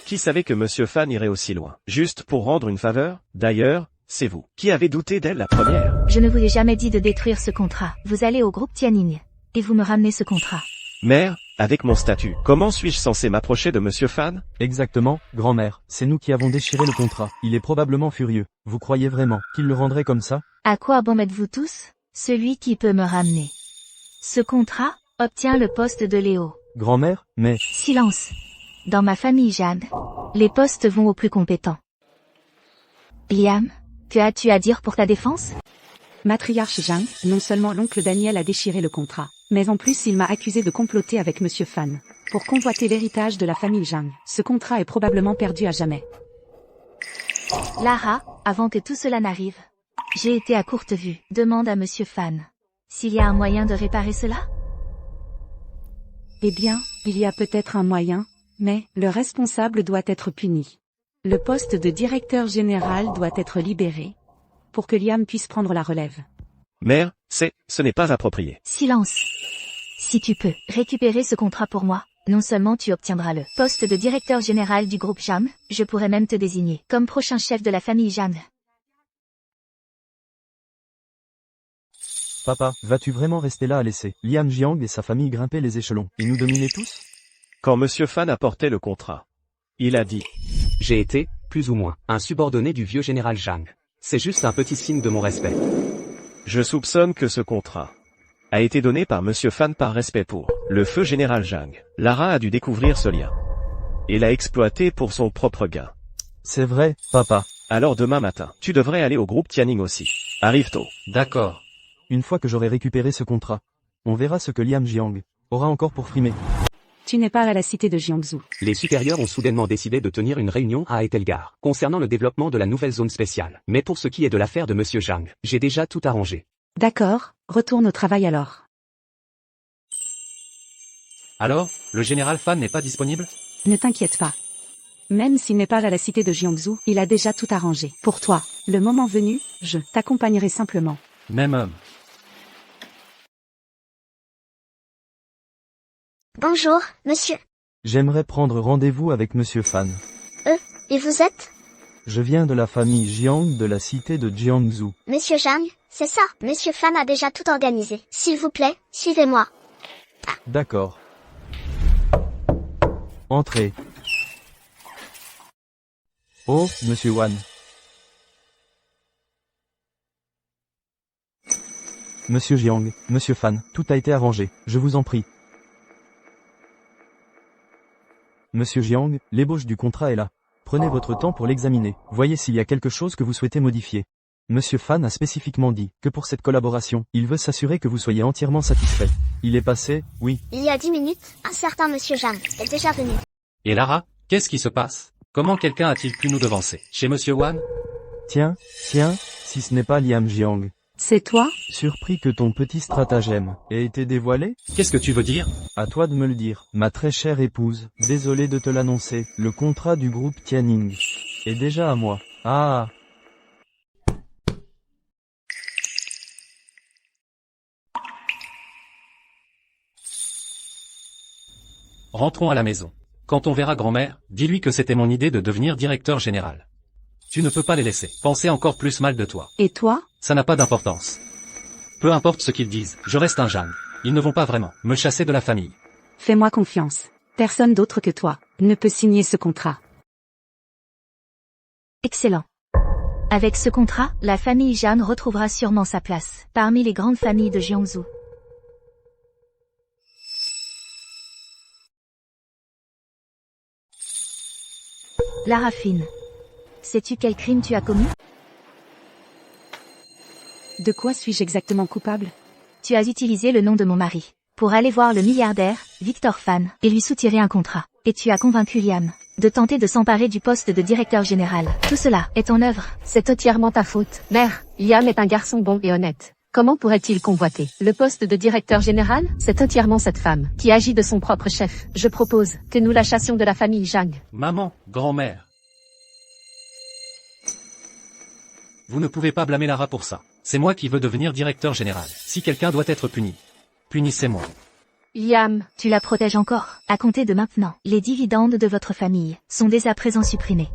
Qui savait que Monsieur Fan irait aussi loin? Juste pour rendre une faveur? D'ailleurs, c'est vous qui avez douté d'elle la première. Je ne vous ai jamais dit de détruire ce contrat. Vous allez au groupe Tianning. Et vous me ramenez ce contrat. Mère, avec mon statut, comment suis-je censé m'approcher de Monsieur Fan? Exactement, grand-mère. C'est nous qui avons déchiré le contrat. Il est probablement furieux. Vous croyez vraiment qu'il le rendrait comme ça? À quoi bon êtes-vous tous? Celui qui peut me ramener ce contrat obtient le poste de Léo. Grand-mère, mais... Silence. Dans ma famille Jeanne, les postes vont aux plus compétents. Liam, que as-tu à dire pour ta défense? Matriarche Zhang, non seulement l'oncle Daniel a déchiré le contrat, Mais en plus il m'a accusé de comploter avec Monsieur Fan pour convoiter l'héritage de la famille Zhang. Ce contrat est probablement perdu à jamais. Lara, avant que tout cela n'arrive, j'ai été à courte vue. Demande à Monsieur Fan s'il y a un moyen de réparer cela. Eh bien, il y a peut-être un moyen, mais le responsable doit être puni. Le poste de directeur général doit être libéré pour que Liam puisse prendre la relève. Mère, ce n'est pas approprié. Silence. Si tu peux récupérer ce contrat pour moi, non seulement tu obtiendras le poste de directeur général du groupe Zhang, je pourrais même te désigner comme prochain chef de la famille Zhang. Papa, vas-tu vraiment rester là à laisser Liam Jiang et sa famille grimper les échelons et nous dominer tous? Quand Monsieur Fan apportait le contrat, il a dit « J'ai été, plus ou moins, un subordonné du vieux général Zhang. C'est juste un petit signe de mon respect. » Je soupçonne que ce contrat a été donné par Monsieur Fan par respect pour le feu général Zhang. Lara a dû découvrir ce lien et l'a exploité pour son propre gain. C'est vrai, papa. Alors demain matin, tu devrais aller au groupe Tianning aussi. Arrive tôt. D'accord. Une fois que j'aurai récupéré ce contrat, on verra ce que Liam Jiang aura encore pour frimer. Tu n'es pas à la cité de Jiangsu. Les supérieurs ont soudainement décidé de tenir une réunion à Etelgar, concernant le développement de la nouvelle zone spéciale. Mais pour ce qui est de l'affaire de Monsieur Zhang, j'ai déjà tout arrangé. D'accord, retourne au travail alors. Alors, le général Fan n'est pas disponible? Ne t'inquiète pas. Même s'il n'est pas à la cité de Jiangsu, il a déjà tout arrangé. Pour toi, le moment venu, je t'accompagnerai simplement. Même homme. Bonjour, monsieur. J'aimerais prendre rendez-vous avec Monsieur Fan. Et vous êtes? Je viens de la famille Jiang de la cité de Jiangsu. Monsieur Zhang, c'est ça. Monsieur Fan a déjà tout organisé. S'il vous plaît, suivez-moi. D'accord. Entrez. Oh, Monsieur Wan. Monsieur Jiang, Monsieur Fan, tout a été arrangé, je vous en prie. Monsieur Jiang, l'ébauche du contrat est là. Prenez votre temps pour l'examiner, voyez s'il y a quelque chose que vous souhaitez modifier. Monsieur Fan a spécifiquement dit que pour cette collaboration, il veut s'assurer que vous soyez entièrement satisfait. Il est passé, oui. Il y a 10 minutes, un certain monsieur Zhang est déjà venu. Et Lara, qu'est-ce qui se passe? Comment quelqu'un a-t-il pu nous devancer? Chez Monsieur Wan? Tiens, si ce n'est pas Liam Jiang. C'est toi? Surpris que ton petit stratagème ait été dévoilé? Qu'est-ce que tu veux dire? À toi de me le dire. Ma très chère épouse, désolé de te l'annoncer, le contrat du groupe Tianning est déjà à moi. Ah! Rentrons à la maison. Quand on verra grand-mère, dis-lui que c'était mon idée de devenir directeur général. Tu ne peux pas les laisser penser encore plus mal de toi. Et toi? Ça n'a pas d'importance. Peu importe ce qu'ils disent, je reste un Zhang. Ils ne vont pas vraiment me chasser de la famille. Fais-moi confiance. Personne d'autre que toi ne peut signer ce contrat. Excellent. Avec ce contrat, la famille Zhang retrouvera sûrement sa place parmi les grandes familles de Jiangsu. Lara Finn. Sais-tu quel crime tu as commis? De quoi suis-je exactement coupable? Tu as utilisé le nom de mon mari pour aller voir le milliardaire, Victor Fan, et lui soutirer un contrat. Et tu as convaincu Liam de tenter de s'emparer du poste de directeur général. Tout cela est ton œuvre. C'est entièrement ta faute. Mère, Liam est un garçon bon et honnête. Comment pourrait-il convoiter le poste de directeur général? C'est entièrement cette femme qui agit de son propre chef. Je propose que nous la chassions de la famille Zhang. Maman, grand-mère. Vous ne pouvez pas blâmer Lara pour ça. C'est moi qui veux devenir directeur général. Si quelqu'un doit être puni, punissez-moi. Liam, tu la protèges encore. À compter de maintenant, les dividendes de votre famille sont dès à présent supprimés.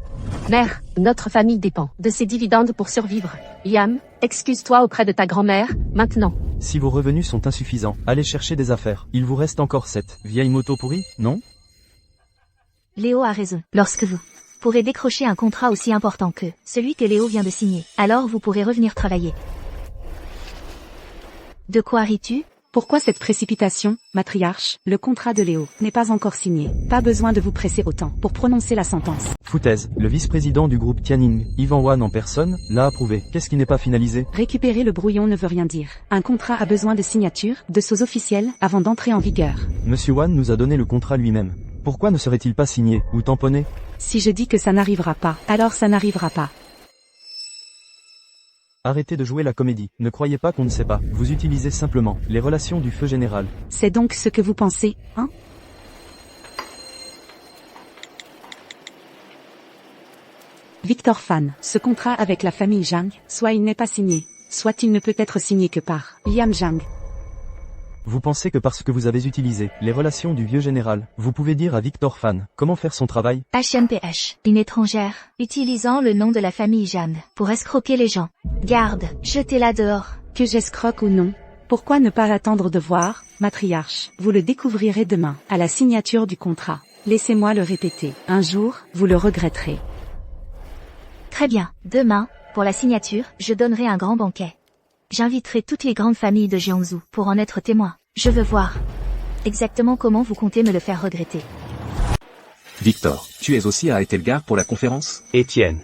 Mère, notre famille dépend de ces dividendes pour survivre. Liam, excuse-toi auprès de ta grand-mère, maintenant. Si vos revenus sont insuffisants, allez chercher des affaires. Il vous reste encore 7 vieilles motos pourries, non? Léo a raison. Lorsque vous pourrez décrocher un contrat aussi important que celui que Léo vient de signer, alors vous pourrez revenir travailler. De quoi ris-tu? Pourquoi cette précipitation, matriarche? Le contrat de Léo n'est pas encore signé. Pas besoin de vous presser autant pour prononcer la sentence. Foutaise, le vice-président du groupe Tianning, Ivan Wan en personne, l'a approuvé. Qu'est-ce qui n'est pas finalisé? Récupérer le brouillon ne veut rien dire. Un contrat a besoin de signatures, de sceaux officiels, avant d'entrer en vigueur. Monsieur Wan nous a donné le contrat lui-même. Pourquoi ne serait-il pas signé, ou tamponné? Si je dis que ça n'arrivera pas, alors ça n'arrivera pas. Arrêtez de jouer la comédie, ne croyez pas qu'on ne sait pas, vous utilisez simplement les relations du feu général. C'est donc ce que vous pensez, hein? Victor Fan, ce contrat avec la famille Zhang, soit il n'est pas signé, soit il ne peut être signé que par Liam Zhang. Vous pensez que parce que vous avez utilisé les relations du vieux général, vous pouvez dire à Victor Fan comment faire son travail? HMPH, une étrangère, utilisant le nom de la famille Jeanne, pour escroquer les gens. Garde, jetez-la dehors. Que j'escroque ou non, pourquoi ne pas attendre de voir, matriarche? Vous le découvrirez demain, à la signature du contrat. Laissez-moi le répéter. Un jour, vous le regretterez. Très bien, demain, pour la signature, je donnerai un grand banquet. J'inviterai toutes les grandes familles de Jiangsu pour en être témoins. Je veux voir exactement comment vous comptez me le faire regretter. Victor, tu es aussi à Etelgar pour la conférence? Étienne.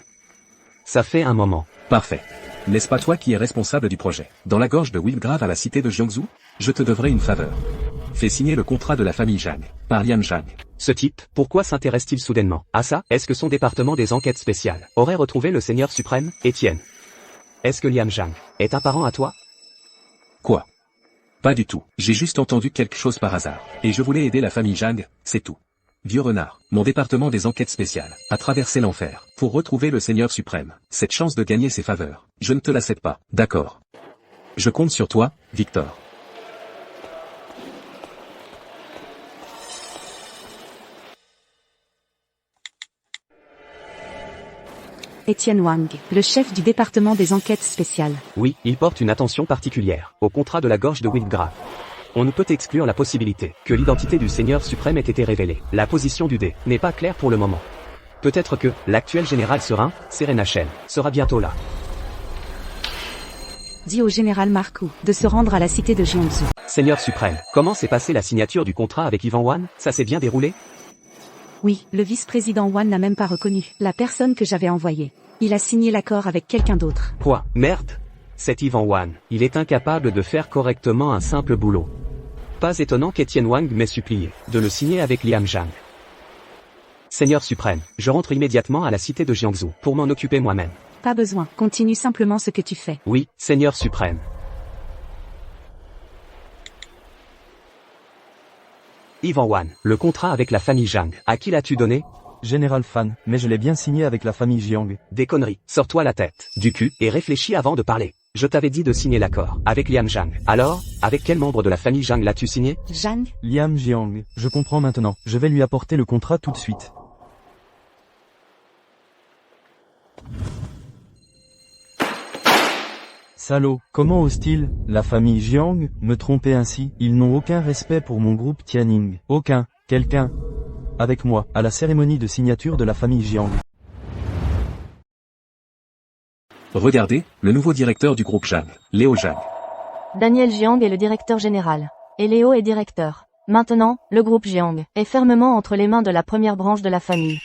Ça fait un moment. Parfait. N'est-ce pas toi qui es responsable du projet? Dans la gorge de Wilgrave à la cité de Jiangsu? Je te devrais une faveur. Fais signer le contrat de la famille Zhang, par Liam Zhang. Ce type, pourquoi s'intéresse-t-il soudainement à ça? Est-ce que son département des enquêtes spéciales aurait retrouvé le Seigneur suprême, Étienne? Est-ce que Liam Zhang est un parent à toi? Quoi? Pas du tout. J'ai juste entendu quelque chose par hasard. Et je voulais aider la famille Zhang, c'est tout. Vieux renard, mon département des enquêtes spéciales a traversé l'enfer pour retrouver le Seigneur suprême. Cette chance de gagner ses faveurs, je ne te la cède pas. D'accord. Je compte sur toi, Victor. Étienne Wang, le chef du département des enquêtes spéciales. Oui, il porte une attention particulière au contrat de la gorge de Wilgrave. On ne peut exclure la possibilité que l'identité du Seigneur suprême ait été révélée. La position du dé n'est pas claire pour le moment. Peut-être que l'actuel général serein, Serena Chen, sera bientôt là. Dis au général Markou de se rendre à la cité de Jiangsu. Seigneur suprême, comment s'est passée la signature du contrat avec Ivan Wan? Ça s'est bien déroulé? Oui, le vice-président Wan n'a même pas reconnu la personne que j'avais envoyée. Il a signé l'accord avec quelqu'un d'autre. Quoi? Merde? C'est Ivan Wan. Il est incapable de faire correctement un simple boulot. Pas étonnant qu'Étienne Wang m'ait supplié de le signer avec Liam Zhang. Seigneur suprême, je rentre immédiatement à la cité de Jiangsu pour m'en occuper moi-même. Pas besoin, continue simplement ce que tu fais. Oui, Seigneur suprême. Ivan Wan, le contrat avec la famille Zhang, à qui l'as-tu donné? Général Fan, mais je l'ai bien signé avec la famille Jiang. Des conneries, sors-toi la tête du cul et réfléchis avant de parler. Je t'avais dit de signer l'accord avec Liam Zhang. Alors, avec quel membre de la famille Zhang l'as-tu signé? Zhang? Liam Jiang, je comprends maintenant. Je vais lui apporter le contrat tout de suite. Salaud, comment ose-t-il, la famille Jiang, me tromper ainsi? Ils n'ont aucun respect pour mon groupe Tianning. Aucun. Quelqu'un avec moi, à la cérémonie de signature de la famille Jiang. Regardez, le nouveau directeur du groupe Zhang, Léo Zhang. Daniel Jiang est le directeur général. Et Léo est directeur. Maintenant, le groupe Jiang est fermement entre les mains de la première branche de la famille.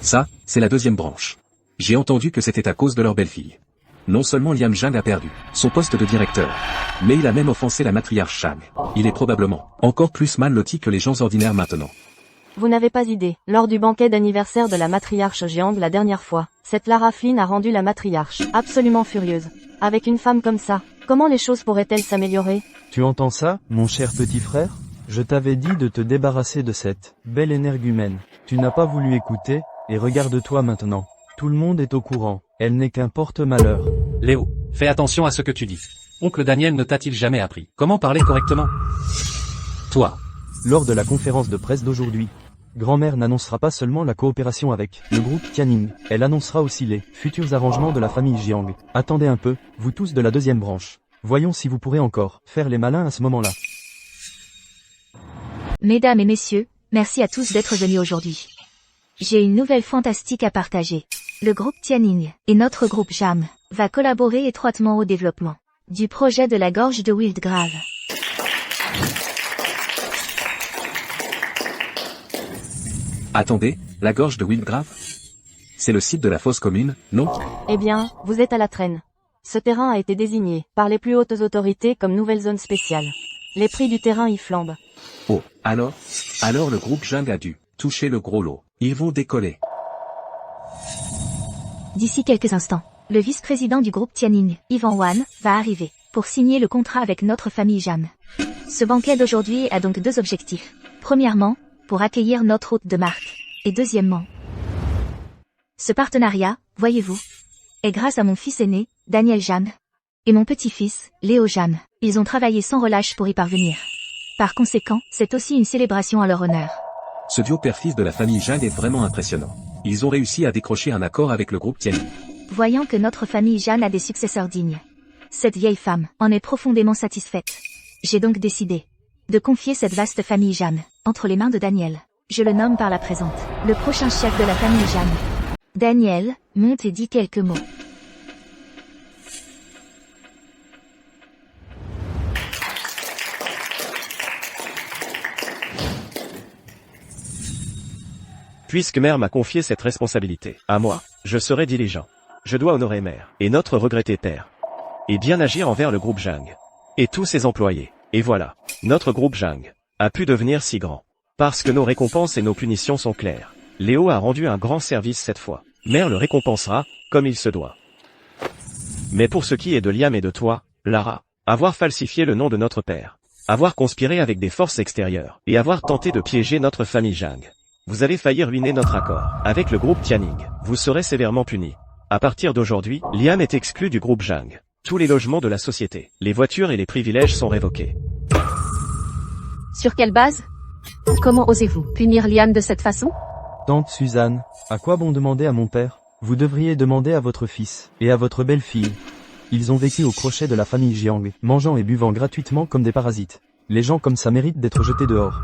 Ça, c'est la deuxième branche. J'ai entendu que c'était à cause de leur belle-fille. Non seulement Liam Zhang a perdu son poste de directeur, mais il a même offensé la matriarche Zhang. Il est probablement encore plus mal loti que les gens ordinaires maintenant. Vous n'avez pas idée. Lors du banquet d'anniversaire de la matriarche Jiang la dernière fois, cette Lara Flynn a rendu la matriarche absolument furieuse. Avec une femme comme ça, comment les choses pourraient-elles s'améliorer? Tu entends ça, mon cher petit frère? Je t'avais dit de te débarrasser de cette belle énergumène. Tu n'as pas voulu écouter, et regarde-toi maintenant. Tout le monde est au courant. Elle n'est qu'un porte-malheur. Léo, fais attention à ce que tu dis. Oncle Daniel ne t'a-t-il jamais appris comment parler correctement? Toi. Lors de la conférence de presse d'aujourd'hui, grand-mère n'annoncera pas seulement la coopération avec le groupe Tianning, elle annoncera aussi les futurs arrangements de la famille Jiang. Attendez un peu, vous tous de la deuxième branche. Voyons si vous pourrez encore faire les malins à ce moment-là. Mesdames et messieurs, merci à tous d'être venus aujourd'hui. J'ai une nouvelle fantastique à partager. Le groupe Tianning et notre groupe Jam va collaborer étroitement au développement Du projet de la gorge de Wildgrave. Attendez, la gorge de Wildgrave? C'est le site de la fosse commune, non? Eh bien, vous êtes à la traîne. Ce terrain a été désigné, par les plus hautes autorités comme nouvelle zone spéciale. Les prix du terrain y flambent. Oh, alors le groupe Jung a dû toucher le gros lot. Ils vont décoller. D'ici quelques instants, le vice-président du groupe Tianning, Ivan Wan, va arriver, pour signer le contrat avec notre famille Jam. Ce banquet d'aujourd'hui a donc deux objectifs. Premièrement, pour accueillir notre hôte de marque. Et deuxièmement, ce partenariat, voyez-vous, est grâce à mon fils aîné, Daniel Jam, et mon petit-fils, Léo Jam. Ils ont travaillé sans relâche pour y parvenir. Par conséquent, c'est aussi une célébration à leur honneur. Ce duo père-fils de la famille Jung est vraiment impressionnant. Ils ont réussi à décrocher un accord avec le groupe Tianning. Voyant que notre famille Jeanne a des successeurs dignes, cette vieille femme en est profondément satisfaite. J'ai donc décidé de confier cette vaste famille Jeanne entre les mains de Daniel. Je le nomme par la présente, le prochain chef de la famille Jeanne. Daniel, monte et dis quelques mots. Puisque Mère m'a confié cette responsabilité, à moi, je serai diligent. Je dois honorer Mère, et notre regretté père. Et bien agir envers le groupe Jung. Et tous ses employés. Et voilà, notre groupe Jung a pu devenir si grand. Parce que nos récompenses et nos punitions sont claires. Léo a rendu un grand service cette fois. Mère le récompensera, comme il se doit. Mais pour ce qui est de Liam et de toi, Lara, avoir falsifié le nom de notre père, avoir conspiré avec des forces extérieures, et avoir tenté de piéger notre famille Jung. Vous avez failli ruiner notre accord. Avec le groupe Tianning, vous serez sévèrement punis. À partir d'aujourd'hui, Liam est exclu du groupe Jung. Tous les logements de la société, les voitures et les privilèges sont révoqués. Sur quelle base? Comment osez-vous punir Liam de cette façon? Tante Suzanne, à quoi bon demander à mon père? Vous devriez demander à votre fils, et à votre belle-fille. Ils ont vécu au crochet de la famille Jiang, mangeant et buvant gratuitement comme des parasites. Les gens comme ça méritent d'être jetés dehors.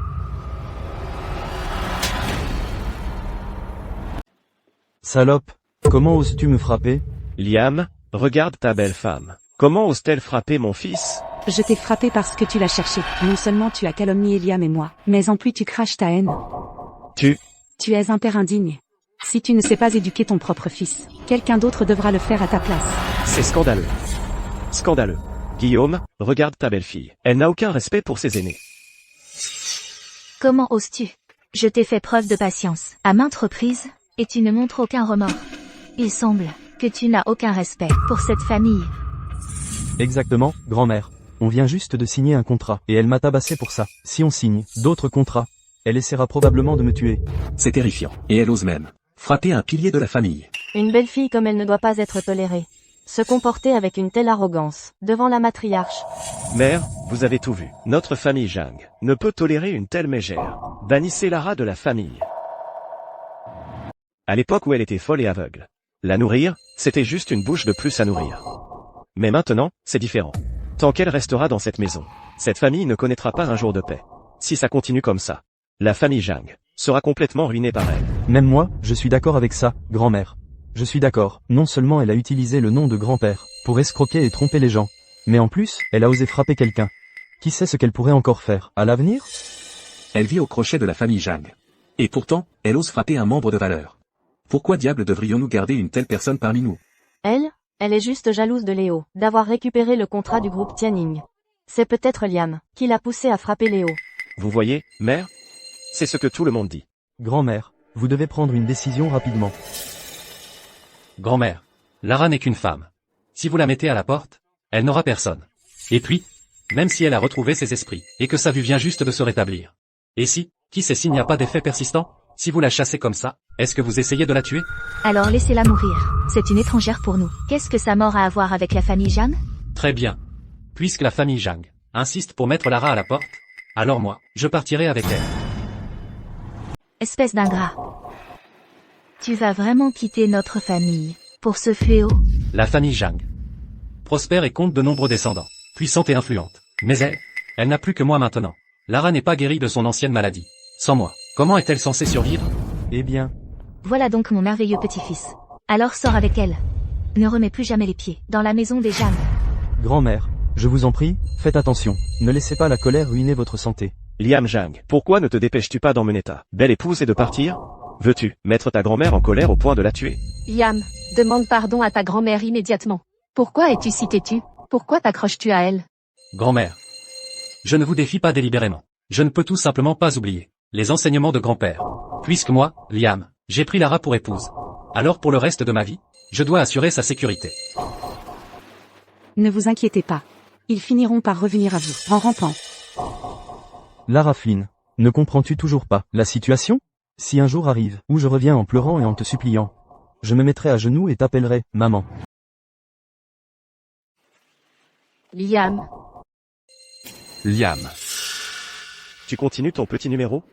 Salope, comment oses-tu me frapper? Liam, regarde ta belle femme. Comment ose-t-elle frapper mon fils? Je t'ai frappé parce que tu l'as cherché. Non seulement tu as calomnié Liam et moi, mais en plus tu craches ta haine. Tu es un père indigne. Si tu ne sais pas éduquer ton propre fils, quelqu'un d'autre devra le faire à ta place. C'est scandaleux. Scandaleux. Guillaume, regarde ta belle-fille. Elle n'a aucun respect pour ses aînés. Comment oses-tu? Je t'ai fait preuve de patience, à maintes reprises, et tu ne montres aucun remords. Il semble que tu n'as aucun respect pour cette famille. Exactement, grand-mère. On vient juste de signer un contrat, et elle m'a tabassé pour ça. Si on signe d'autres contrats, elle essaiera probablement de me tuer. C'est terrifiant. Et elle ose même frapper un pilier de la famille. Une belle fille comme elle ne doit pas être tolérée. Se comporter avec une telle arrogance, devant la matriarche. Mère, vous avez tout vu. Notre famille Jung ne peut tolérer une telle mégère. Bannissez Lara de la famille. À l'époque où elle était folle et aveugle, la nourrir, c'était juste une bouche de plus à nourrir. Mais maintenant, c'est différent. Tant qu'elle restera dans cette maison, cette famille ne connaîtra pas un jour de paix. Si ça continue comme ça, la famille Jung sera complètement ruinée par elle. Même moi, je suis d'accord avec ça, grand-mère. Je suis d'accord. Non seulement elle a utilisé le nom de grand-père pour escroquer et tromper les gens, mais en plus, elle a osé frapper quelqu'un. Qui sait ce qu'elle pourrait encore faire à l'avenir? Elle vit au crochet de la famille Jung. Et pourtant, elle ose frapper un membre de valeur. Pourquoi diable devrions-nous garder une telle personne parmi nous? Elle est juste jalouse de Léo, d'avoir récupéré le contrat du groupe Tianning. C'est peut-être Liam qui l'a poussé à frapper Léo. Vous voyez, mère? C'est ce que tout le monde dit. Grand-mère, vous devez prendre une décision rapidement. Grand-mère, Lara n'est qu'une femme. Si vous la mettez à la porte, elle n'aura personne. Et puis, même si elle a retrouvé ses esprits, et que sa vue vient juste de se rétablir. Et si, qui sait s'il n'y a pas d'effet persistant? Si vous la chassez comme ça, est-ce que vous essayez de la tuer? Alors laissez-la mourir. C'est une étrangère pour nous. Qu'est-ce que sa mort a à voir avec la famille Jeanne? Très bien. Puisque la famille Jung insiste pour mettre Lara à la porte, alors moi, je partirai avec elle. Espèce d'ingrat. Tu vas vraiment quitter notre famille pour ce fléau? La famille Jung prospère et compte de nombreux descendants, puissante et influente. Mais elle n'a plus que moi maintenant. Lara n'est pas guérie de son ancienne maladie. Sans moi, comment est-elle censée survivre? Eh bien... Voilà donc mon merveilleux petit-fils. Alors sors avec elle. Ne remets plus jamais les pieds dans la maison des Jeanne. Grand-mère, Je vous en prie, faites attention. Ne laissez pas la colère ruiner votre santé. Liam Zhang, pourquoi ne te dépêches-tu pas d'emmener ta belle épouse et de partir? Veux-tu mettre ta grand-mère en colère au point de la tuer? Liam, demande pardon à ta grand-mère immédiatement. Pourquoi es-tu si têtu? Pourquoi t'accroches-tu à elle? Grand-mère. Je ne vous défie pas délibérément. Je ne peux tout simplement pas oublier les enseignements de grand-père. Puisque moi, Liam, j'ai pris Lara pour épouse. Alors pour le reste de ma vie, je dois assurer sa sécurité. Ne vous inquiétez pas. Ils finiront par revenir à vous, en rampant. Lara Flynn, ne comprends-tu toujours pas la situation? Si un jour arrive, où je reviens en pleurant et en te suppliant, je me mettrai à genoux et t'appellerai, maman. Liam. Liam. Tu continues ton petit numéro?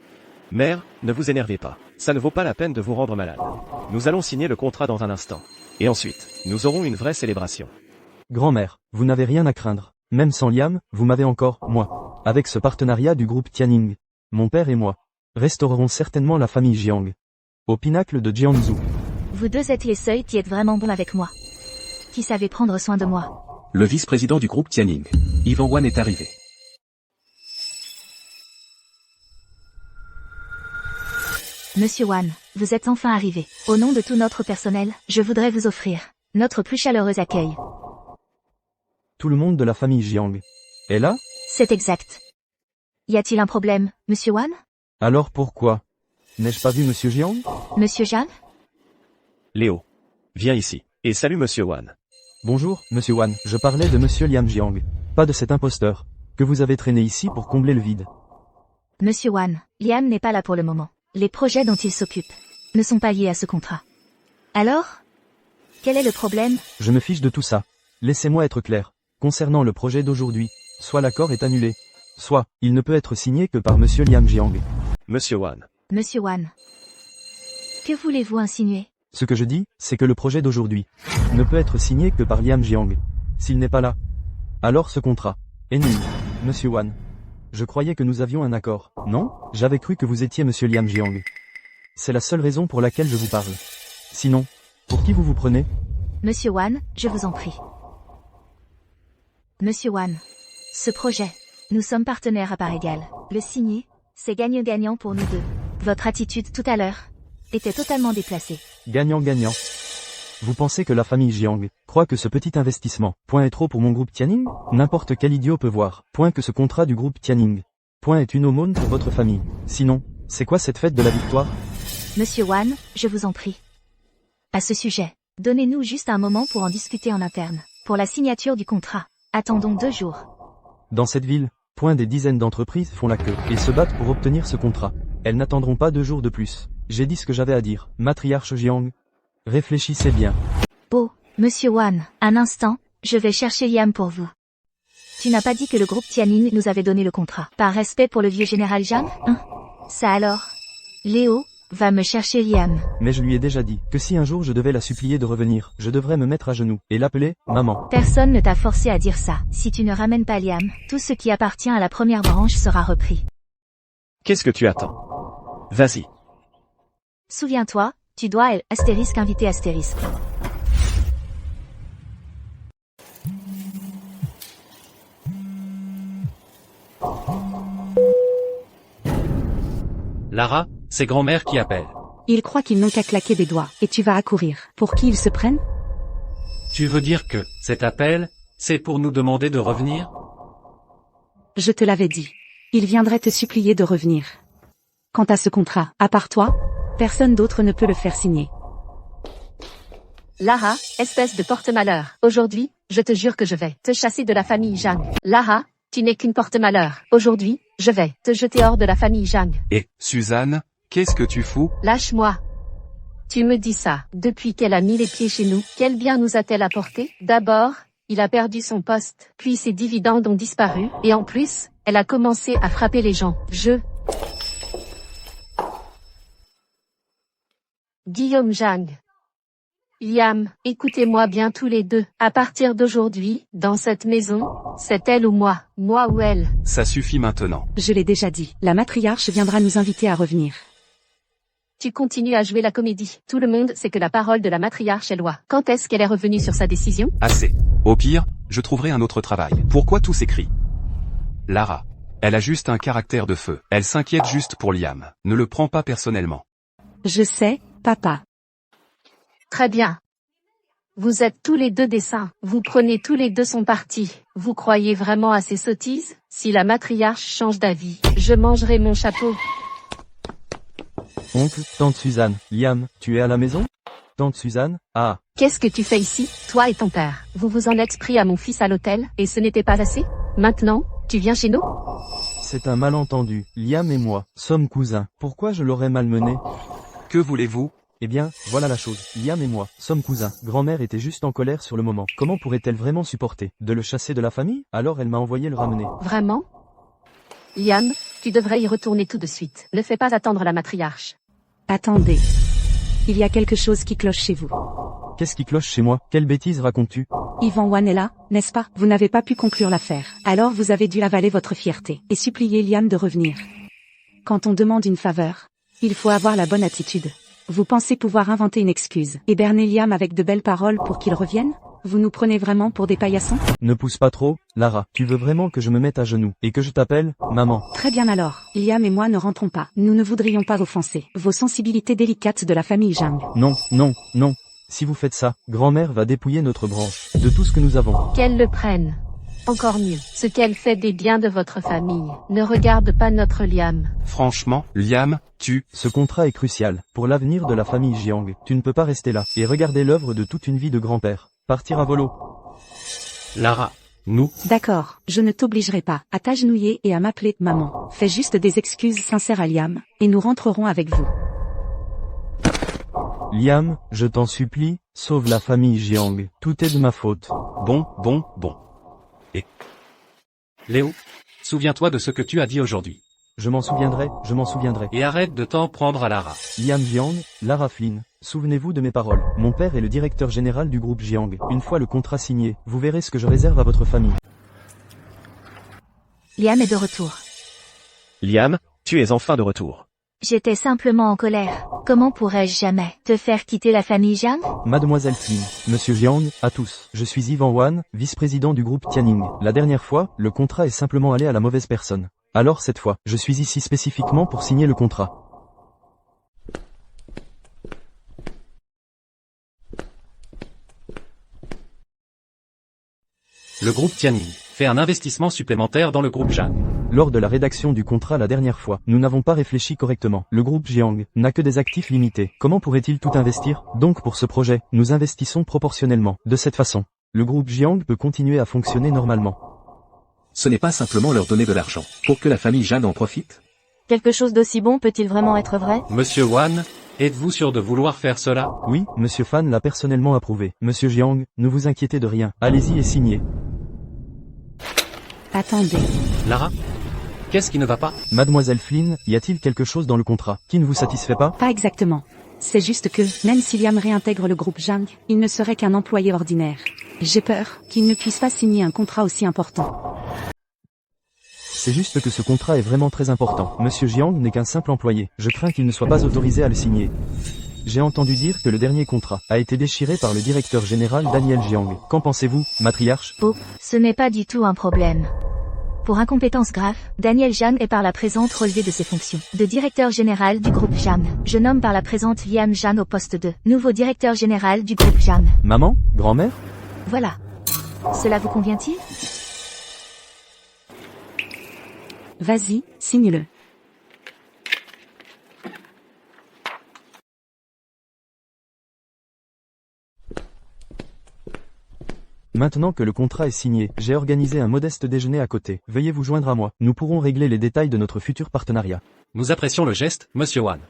Mère, ne vous énervez pas. Ça ne vaut pas la peine de vous rendre malade. Nous allons signer le contrat dans un instant. Et ensuite, nous aurons une vraie célébration. Grand-mère, vous n'avez rien à craindre. Même sans Liam, vous m'avez encore, moi. Avec ce partenariat du groupe Tianning, mon père et moi restaurerons certainement la famille Jiang. Au pinacle de Jiangsu. Vous deux êtes les seuls qui êtes vraiment bons avec moi. Qui savez prendre soin de moi. Le vice-président du groupe Tianning, Ivan Wan est arrivé. Monsieur Wan, vous êtes enfin arrivé. Au nom de tout notre personnel, je voudrais vous offrir notre plus chaleureux accueil. Tout le monde de la famille Jiang est là? C'est exact. Y a-t-il un problème, Monsieur Wan? Alors pourquoi? N'ai-je pas vu Monsieur Jiang? Monsieur Zhang? Léo, viens ici. Et salut Monsieur Wan. Bonjour, Monsieur Wan, je parlais de Monsieur Liam Jiang. Pas de cet imposteur que vous avez traîné ici pour combler le vide. Monsieur Wan, Liam n'est pas là pour le moment. Les projets dont il s'occupe ne sont pas liés à ce contrat. Alors? Quel est le problème? Je me fiche de tout ça. Laissez-moi être clair. Concernant le projet d'aujourd'hui, soit l'accord est annulé, soit il ne peut être signé que par Monsieur Liam Jiang. Monsieur Wan. Monsieur Wan. Que voulez-vous insinuer? Ce que je dis, c'est que le projet d'aujourd'hui ne peut être signé que par Liam Jiang. S'il n'est pas là, alors ce contrat est nul, Monsieur Wan. Je croyais que nous avions un accord, non? J'avais cru que vous étiez Monsieur Liam Jiang. C'est la seule raison pour laquelle je vous parle. Sinon, pour qui vous vous prenez? Monsieur Wan, je vous en prie. Monsieur Wan. Ce projet. Nous sommes partenaires à part égale. Le signer, c'est gagnant-gagnant pour nous deux. Votre attitude tout à l'heure était totalement déplacée. Gagnant-gagnant. Vous pensez que la famille Jiang croit que ce petit investissement, point est trop pour mon groupe Tianning? N'importe quel idiot peut voir, point que ce contrat du groupe Tianning, point est une aumône pour votre famille. Sinon, c'est quoi cette fête de la victoire? Monsieur Wan, je vous en prie. À ce sujet, donnez-nous juste un moment pour en discuter en interne. Pour la signature du contrat, attendons 2 jours. Dans cette ville, point des dizaines d'entreprises font la queue et se battent pour obtenir ce contrat. Elles n'attendront pas 2 jours de plus. J'ai dit ce que j'avais à dire, matriarche Jiang. Réfléchissez bien. Oh, Monsieur Wan, un instant, je vais chercher Liam pour vous. Tu n'as pas dit que le groupe Tianning nous avait donné le contrat. Par respect pour le vieux général Zhang, hein? Ça alors? Léo, va me chercher Liam. Mais je lui ai déjà dit que si un jour je devais la supplier de revenir, je devrais me mettre à genoux et l'appeler maman. Personne ne t'a forcé à dire ça. Si tu ne ramènes pas Liam, tout ce qui appartient à la première branche sera repris. Qu'est-ce que tu attends? Vas-y. Souviens-toi, tu dois astérisque inviter astérisque. Lara, c'est grand-mère qui appelle. Ils croient qu'ils n'ont qu'à claquer des doigts, et tu vas accourir. Pour qui ils se prennent? Tu veux dire que cet appel, c'est pour nous demander de revenir? Je te l'avais dit. Ils viendraient te supplier de revenir. Quant à ce contrat, à part toi, personne d'autre ne peut le faire signer. Lara, espèce de porte-malheur. Aujourd'hui, je te jure que je vais te chasser de la famille Zhang. Lara, tu n'es qu'une porte-malheur. Aujourd'hui, je vais te jeter hors de la famille Zhang. Et, Suzanne, qu'est-ce que tu fous? Lâche-moi. Tu me dis ça. Depuis qu'elle a mis les pieds chez nous, quel bien nous a-t-elle apporté? D'abord, il a perdu son poste, puis ses dividendes ont disparu, et en plus, elle a commencé à frapper les gens. Guillaume Zhang. Liam, écoutez-moi bien tous les deux. À partir d'aujourd'hui, dans cette maison, c'est elle ou moi ou elle. Ça suffit maintenant. Je l'ai déjà dit, la matriarche viendra nous inviter à revenir. Tu continues à jouer la comédie. Tout le monde sait que la parole de la matriarche est loi. Quand est-ce qu'elle est revenue sur sa décision? Assez. Au pire, Je trouverai un autre travail. Pourquoi tous ces cris? Lara. Elle a juste un caractère de feu. Elle s'inquiète juste pour Liam. Ne le prends pas personnellement. Je sais, papa. Très bien. Vous êtes tous les deux des saints. Vous prenez tous les deux son parti. Vous croyez vraiment à ces sottises? Si la matriarche change d'avis, je mangerai mon chapeau. Oncle, tante Suzanne, Liam, tu es à la maison? Tante Suzanne, ah. Qu'est-ce que tu fais ici, toi et ton père? Vous vous en êtes pris à mon fils à l'hôtel, et ce n'était pas assez? Maintenant, tu viens chez nous? C'est un malentendu. Liam et moi sommes cousins. Pourquoi je l'aurais malmené? Que voulez-vous? Eh bien, voilà la chose. Liam et moi sommes cousins. Grand-mère était juste en colère sur le moment. Comment pourrait-elle vraiment supporter de le chasser de la famille? Alors elle m'a envoyé le ramener. Vraiment? Liam, tu devrais y retourner tout de suite. Ne fais pas attendre la matriarche. Attendez. Il y a quelque chose qui cloche chez vous. Qu'est-ce qui cloche chez moi? Quelle bêtise racontes-tu? Yvan Wan est là, n'est-ce pas? Vous n'avez pas pu conclure l'affaire. Alors vous avez dû avaler votre fierté et supplier Liam de revenir. Quand on demande une faveur, il faut avoir la bonne attitude. Vous pensez pouvoir inventer une excuse et berner Liam avec de belles paroles pour qu'il revienne? Vous nous prenez vraiment pour des paillassons? Ne pousse pas trop, Lara. Tu veux vraiment que je me mette à genoux et que je t'appelle maman? Très bien alors. Liam et moi ne rentrons pas. Nous ne voudrions pas offenser vos sensibilités délicates de la famille Zhang. Non, non, non. Si vous faites ça, grand-mère va dépouiller notre branche de tout ce que nous avons. Qu'elle le prenne. Encore mieux, ce qu'elle fait des biens de votre famille. Ne regarde pas notre Liam. Franchement, Liam, Ce contrat est crucial pour l'avenir de la famille Jiang. Tu ne peux pas rester là et regarder l'œuvre de toute une vie de grand-père. Partir à volo. Lara, nous. D'accord, je ne t'obligerai pas à t'agenouiller et à m'appeler maman. Fais juste des excuses sincères à Liam, et nous rentrerons avec vous. Liam, je t'en supplie, sauve la famille Jiang. Tout est de ma faute. Bon. Et Léo, souviens-toi de ce que tu as dit aujourd'hui. Je m'en souviendrai. Et arrête de t'en prendre à Lara. Liam Jiang, Lara Flynn, souvenez-vous de mes paroles. Mon père est le directeur général du groupe Jiang. Une fois le contrat signé, vous verrez ce que je réserve à votre famille. Liam est de retour. Liam, tu es enfin de retour. J'étais simplement en colère. Comment pourrais-je jamais te faire quitter la famille Zhang? Mademoiselle Flynn, Monsieur Jiang, à tous. Je suis Yvan Wan, vice-président du groupe Tianning. La dernière fois, le contrat est simplement allé à la mauvaise personne. Alors cette fois, je suis ici spécifiquement pour signer le contrat. Le groupe Tianning fait un investissement supplémentaire dans le groupe Zhang. Lors de la rédaction du contrat la dernière fois, nous n'avons pas réfléchi correctement. Le groupe Jiang n'a que des actifs limités. Comment pourrait-il tout investir? Donc pour ce projet, nous investissons proportionnellement. De cette façon, le groupe Jiang peut continuer à fonctionner normalement. Ce n'est pas simplement leur donner de l'argent pour que la famille Zhang en profite? Quelque chose d'aussi bon peut-il vraiment être vrai? Monsieur Wan, êtes-vous sûr de vouloir faire cela? Oui, Monsieur Fan l'a personnellement approuvé. Monsieur Jiang, ne vous inquiétez de rien. Allez-y et signez. Attendez. Lara, qu'est-ce qui ne va pas? Mademoiselle Flynn, y a-t-il quelque chose dans le contrat qui ne vous satisfait pas? Pas exactement. C'est juste que, même si Liam réintègre le groupe Zhang, il ne serait qu'un employé ordinaire. J'ai peur qu'il ne puisse pas signer un contrat aussi important. C'est juste que ce contrat est vraiment très important. Monsieur Jiang n'est qu'un simple employé. Je crains qu'il ne soit pas autorisé à le signer. J'ai entendu dire que le dernier contrat a été déchiré par le directeur général Daniel Jiang. Qu'en pensez-vous, matriarche? Oh, ce n'est pas du tout un problème. Pour incompétence grave, Daniel Zhang est par la présente relevé de ses fonctions de directeur général du groupe Zhang. Je nomme par la présente Liam Zhang au poste de nouveau directeur général du groupe Zhang. Maman? Grand-mère? Voilà. Cela vous convient-il? Vas-y, signe-le. Maintenant que le contrat est signé, j'ai organisé un modeste déjeuner à côté. Veuillez vous joindre à moi. Nous pourrons régler les détails de notre futur partenariat. Nous apprécions le geste, Monsieur Wan.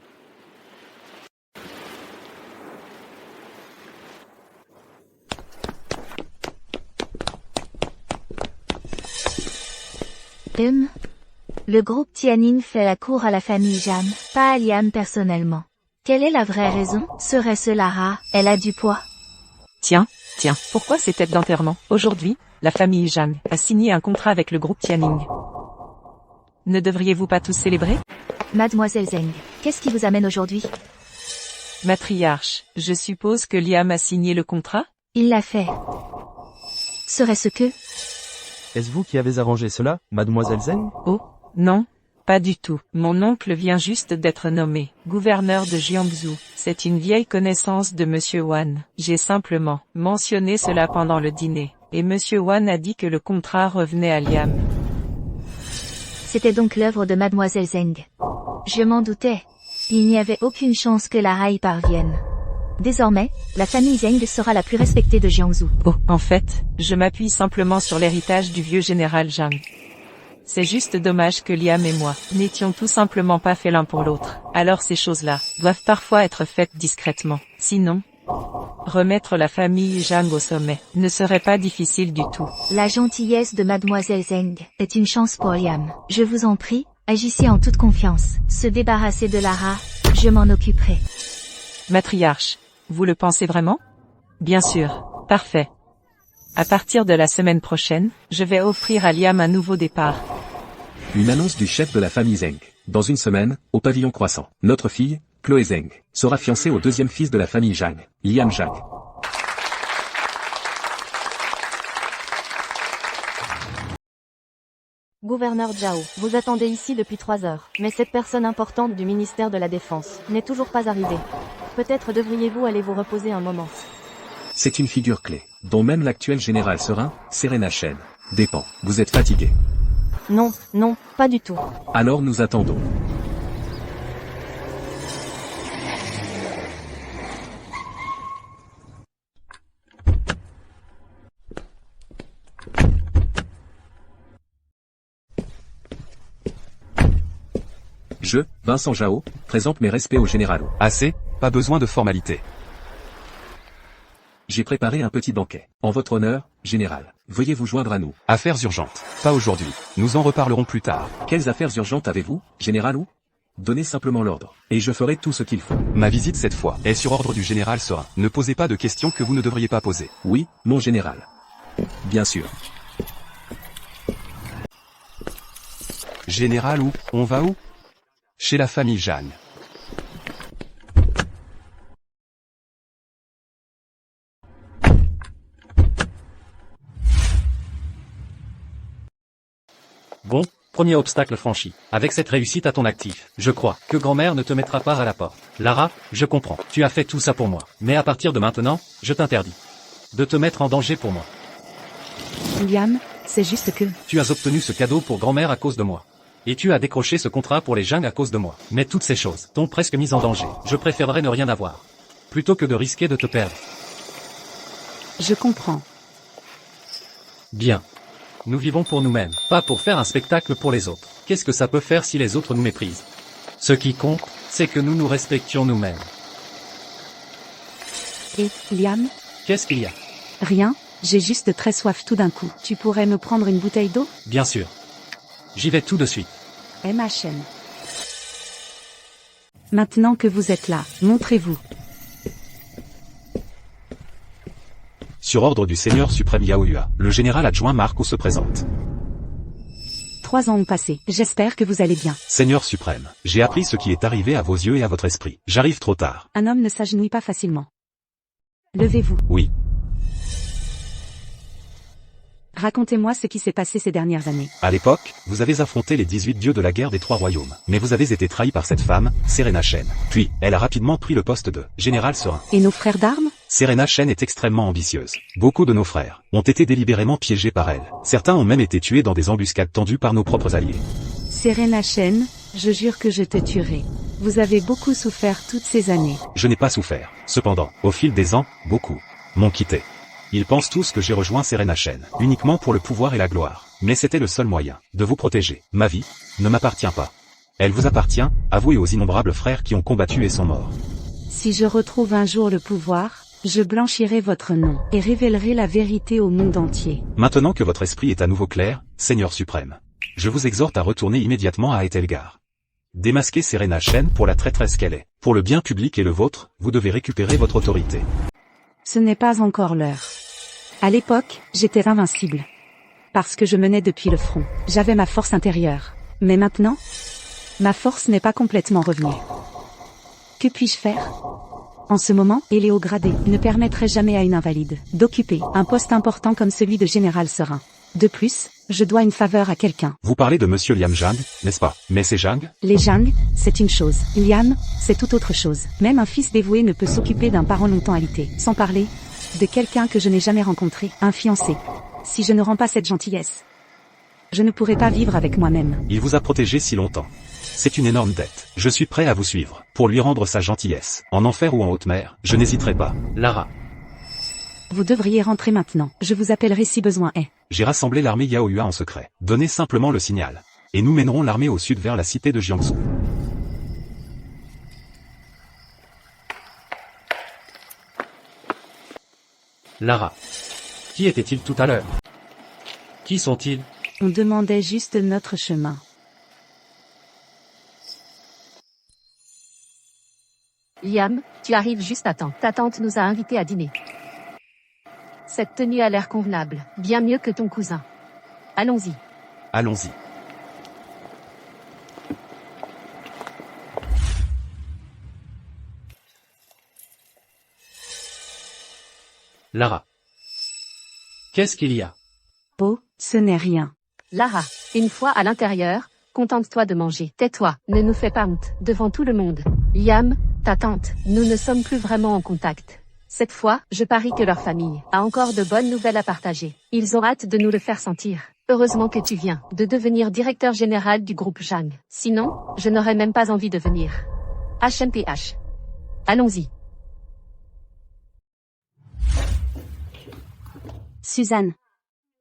Le groupe Tianning fait la cour à la famille Zhang, pas à Liam personnellement. Quelle est la vraie raison? Serait-ce Lara? Elle a du poids. Tiens, pourquoi ces têtes d'enterrement? Aujourd'hui, la famille Zhang a signé un contrat avec le groupe Tianning. Ne devriez-vous pas tous célébrer? Mademoiselle Zheng, qu'est-ce qui vous amène aujourd'hui? Matriarche, je suppose que Liam a signé le contrat? Il l'a fait. Serait-ce que... Est-ce vous qui avez arrangé cela, mademoiselle Zeng? Oh, non, pas du tout. Mon oncle vient juste d'être nommé gouverneur de Jiangsu. C'est une vieille connaissance de Monsieur Wan. J'ai simplement mentionné cela pendant le dîner, et Monsieur Wan a dit que le contrat revenait à Liam. C'était donc l'œuvre de mademoiselle Zeng. Je m'en doutais. Il n'y avait aucune chance que Lara y parvienne. Désormais, la famille Zeng sera la plus respectée de Jiangsu. Oh, en fait, je m'appuie simplement sur l'héritage du vieux général Zhang. C'est juste dommage que Liam et moi n'étions tout simplement pas faits l'un pour l'autre. Alors ces choses-là doivent parfois être faites discrètement. Sinon, remettre la famille Zhang au sommet ne serait pas difficile du tout. La gentillesse de mademoiselle Zeng est une chance pour Liam. Je vous en prie, agissez en toute confiance. Se débarrasser de Lara, je m'en occuperai. Matriarche, vous le pensez vraiment? Bien sûr, parfait. À partir de la semaine prochaine, je vais offrir à Liam un nouveau départ. Une annonce du chef de la famille Zeng. Dans une semaine, au pavillon croissant, notre fille, Chloé Zeng, sera fiancée au deuxième fils de la famille Zhang, Liam Zhang. Gouverneur Zhao, vous attendez ici depuis 3 heures, mais cette personne importante du ministère de la Défense n'est toujours pas arrivée. Peut-être devriez-vous aller vous reposer un moment. C'est une figure clé, dont même l'actuel général serein, Serena Chen, dépend. Vous êtes fatigué. Non, non, pas du tout. Alors nous attendons. Je, Vincent Zhao, présente mes respects au général. Assez, pas besoin de formalité. J'ai préparé un petit banquet. En votre honneur, général. Veuillez vous joindre à nous. Affaires urgentes. Pas aujourd'hui. Nous en reparlerons plus tard. Quelles affaires urgentes avez-vous, général ou? Donnez simplement l'ordre, et je ferai tout ce qu'il faut. Ma visite cette fois est sur ordre du général Serein. Ne posez pas de questions que vous ne devriez pas poser. Oui, mon général. Bien sûr. Général où? On va où? Chez la famille Zhang. Bon, premier obstacle franchi. Avec cette réussite à ton actif, je crois que grand-mère ne te mettra pas à la porte. Lara, je comprends. Tu as fait tout ça pour moi. Mais à partir de maintenant, je t'interdis de te mettre en danger pour moi. Liam, c'est juste que... Tu as obtenu ce cadeau pour grand-mère à cause de moi. Et tu as décroché ce contrat pour les Zhang à cause de moi. Mais toutes ces choses t'ont presque mis en danger. Je préférerais ne rien avoir, plutôt que de risquer de te perdre. Je comprends. Bien. Nous vivons pour nous-mêmes, pas pour faire un spectacle pour les autres. Qu'est-ce que ça peut faire si les autres nous méprisent? Ce qui compte, c'est que nous nous respections nous-mêmes. Et, Liam? Qu'est-ce qu'il y a? Rien, j'ai juste très soif tout d'un coup. Tu pourrais me prendre une bouteille d'eau? Bien sûr. J'y vais tout de suite. MHM. Maintenant que vous êtes là, montrez-vous. Sur ordre du Seigneur suprême Yaohua, le général adjoint Marco se présente. 3 ans ont passé. J'espère que vous allez bien. Seigneur suprême, j'ai appris ce qui est arrivé à vos yeux et à votre esprit. J'arrive trop tard. Un homme ne s'agenouille pas facilement. Levez-vous. Oui. Racontez-moi ce qui s'est passé ces dernières années. À l'époque, vous avez affronté les 18 dieux de la guerre des 3 royaumes. Mais vous avez été trahi par cette femme, Serena Chen. Puis, elle a rapidement pris le poste de général serein. Et nos frères d'armes? Serena Chen est extrêmement ambitieuse. Beaucoup de nos frères ont été délibérément piégés par elle. Certains ont même été tués dans des embuscades tendues par nos propres alliés. Serena Chen, je jure que je te tuerai. Vous avez beaucoup souffert toutes ces années. Je n'ai pas souffert. Cependant, au fil des ans, beaucoup m'ont quitté. Ils pensent tous que j'ai rejoint Serena Chen, uniquement pour le pouvoir et la gloire. Mais c'était le seul moyen de vous protéger. Ma vie ne m'appartient pas. Elle vous appartient, à vous et aux innombrables frères qui ont combattu et sont morts. Si je retrouve un jour le pouvoir, je blanchirai votre nom et révélerai la vérité au monde entier. Maintenant que votre esprit est à nouveau clair, Seigneur suprême, je vous exhorte à retourner immédiatement à Etelgar. Démasquez Serena Chen pour la traîtresse qu'elle est. Pour le bien public et le vôtre, vous devez récupérer votre autorité. Ce n'est pas encore l'heure. À l'époque, j'étais invincible. Parce que je menais depuis le front. J'avais ma force intérieure. Mais maintenant, ma force n'est pas complètement revenue. Que puis-je faire? En ce moment, Eléo gradé ne permettrait jamais à une invalide d'occuper un poste important comme celui de général serein. De plus, je dois une faveur à quelqu'un. Vous parlez de monsieur Liam Zhang, n'est-ce pas? Mais c'est Zhang? Les Zhang, c'est une chose. Liam, c'est tout autre chose. Même un fils dévoué ne peut s'occuper d'un parent longtemps alité. Sans parler de quelqu'un que je n'ai jamais rencontré, un fiancé. Si je ne rends pas cette gentillesse, je ne pourrai pas vivre avec moi-même. Il vous a protégé si longtemps. C'est une énorme dette. Je suis prêt à vous suivre, pour lui rendre sa gentillesse. En enfer ou en haute mer, je n'hésiterai pas. Lara. Vous devriez rentrer maintenant. Je vous appellerai si besoin est. J'ai rassemblé l'armée Yaoyua en secret. Donnez simplement le signal. Et nous mènerons l'armée au sud vers la cité de Jiangsu. Lara. Qui était-il tout à l'heure? Qui sont-ils? On demandait juste notre chemin. Liam, tu arrives juste à temps. Ta tante nous a invités à dîner. Cette tenue a l'air convenable, bien mieux que ton cousin. Allons-y. Allons-y. Lara. Qu'est-ce qu'il y a? Oh, ce n'est rien. Lara, une fois à l'intérieur, contente-toi de manger. Tais-toi, ne nous fais pas honte, devant tout le monde. Liam, ta tante, nous ne sommes plus vraiment en contact. Cette fois, je parie que leur famille a encore de bonnes nouvelles à partager. Ils ont hâte de nous le faire sentir. Heureusement que tu viens de devenir directeur général du groupe Zhang. Sinon, je n'aurais même pas envie de venir. HMPH. Allons-y. Suzanne.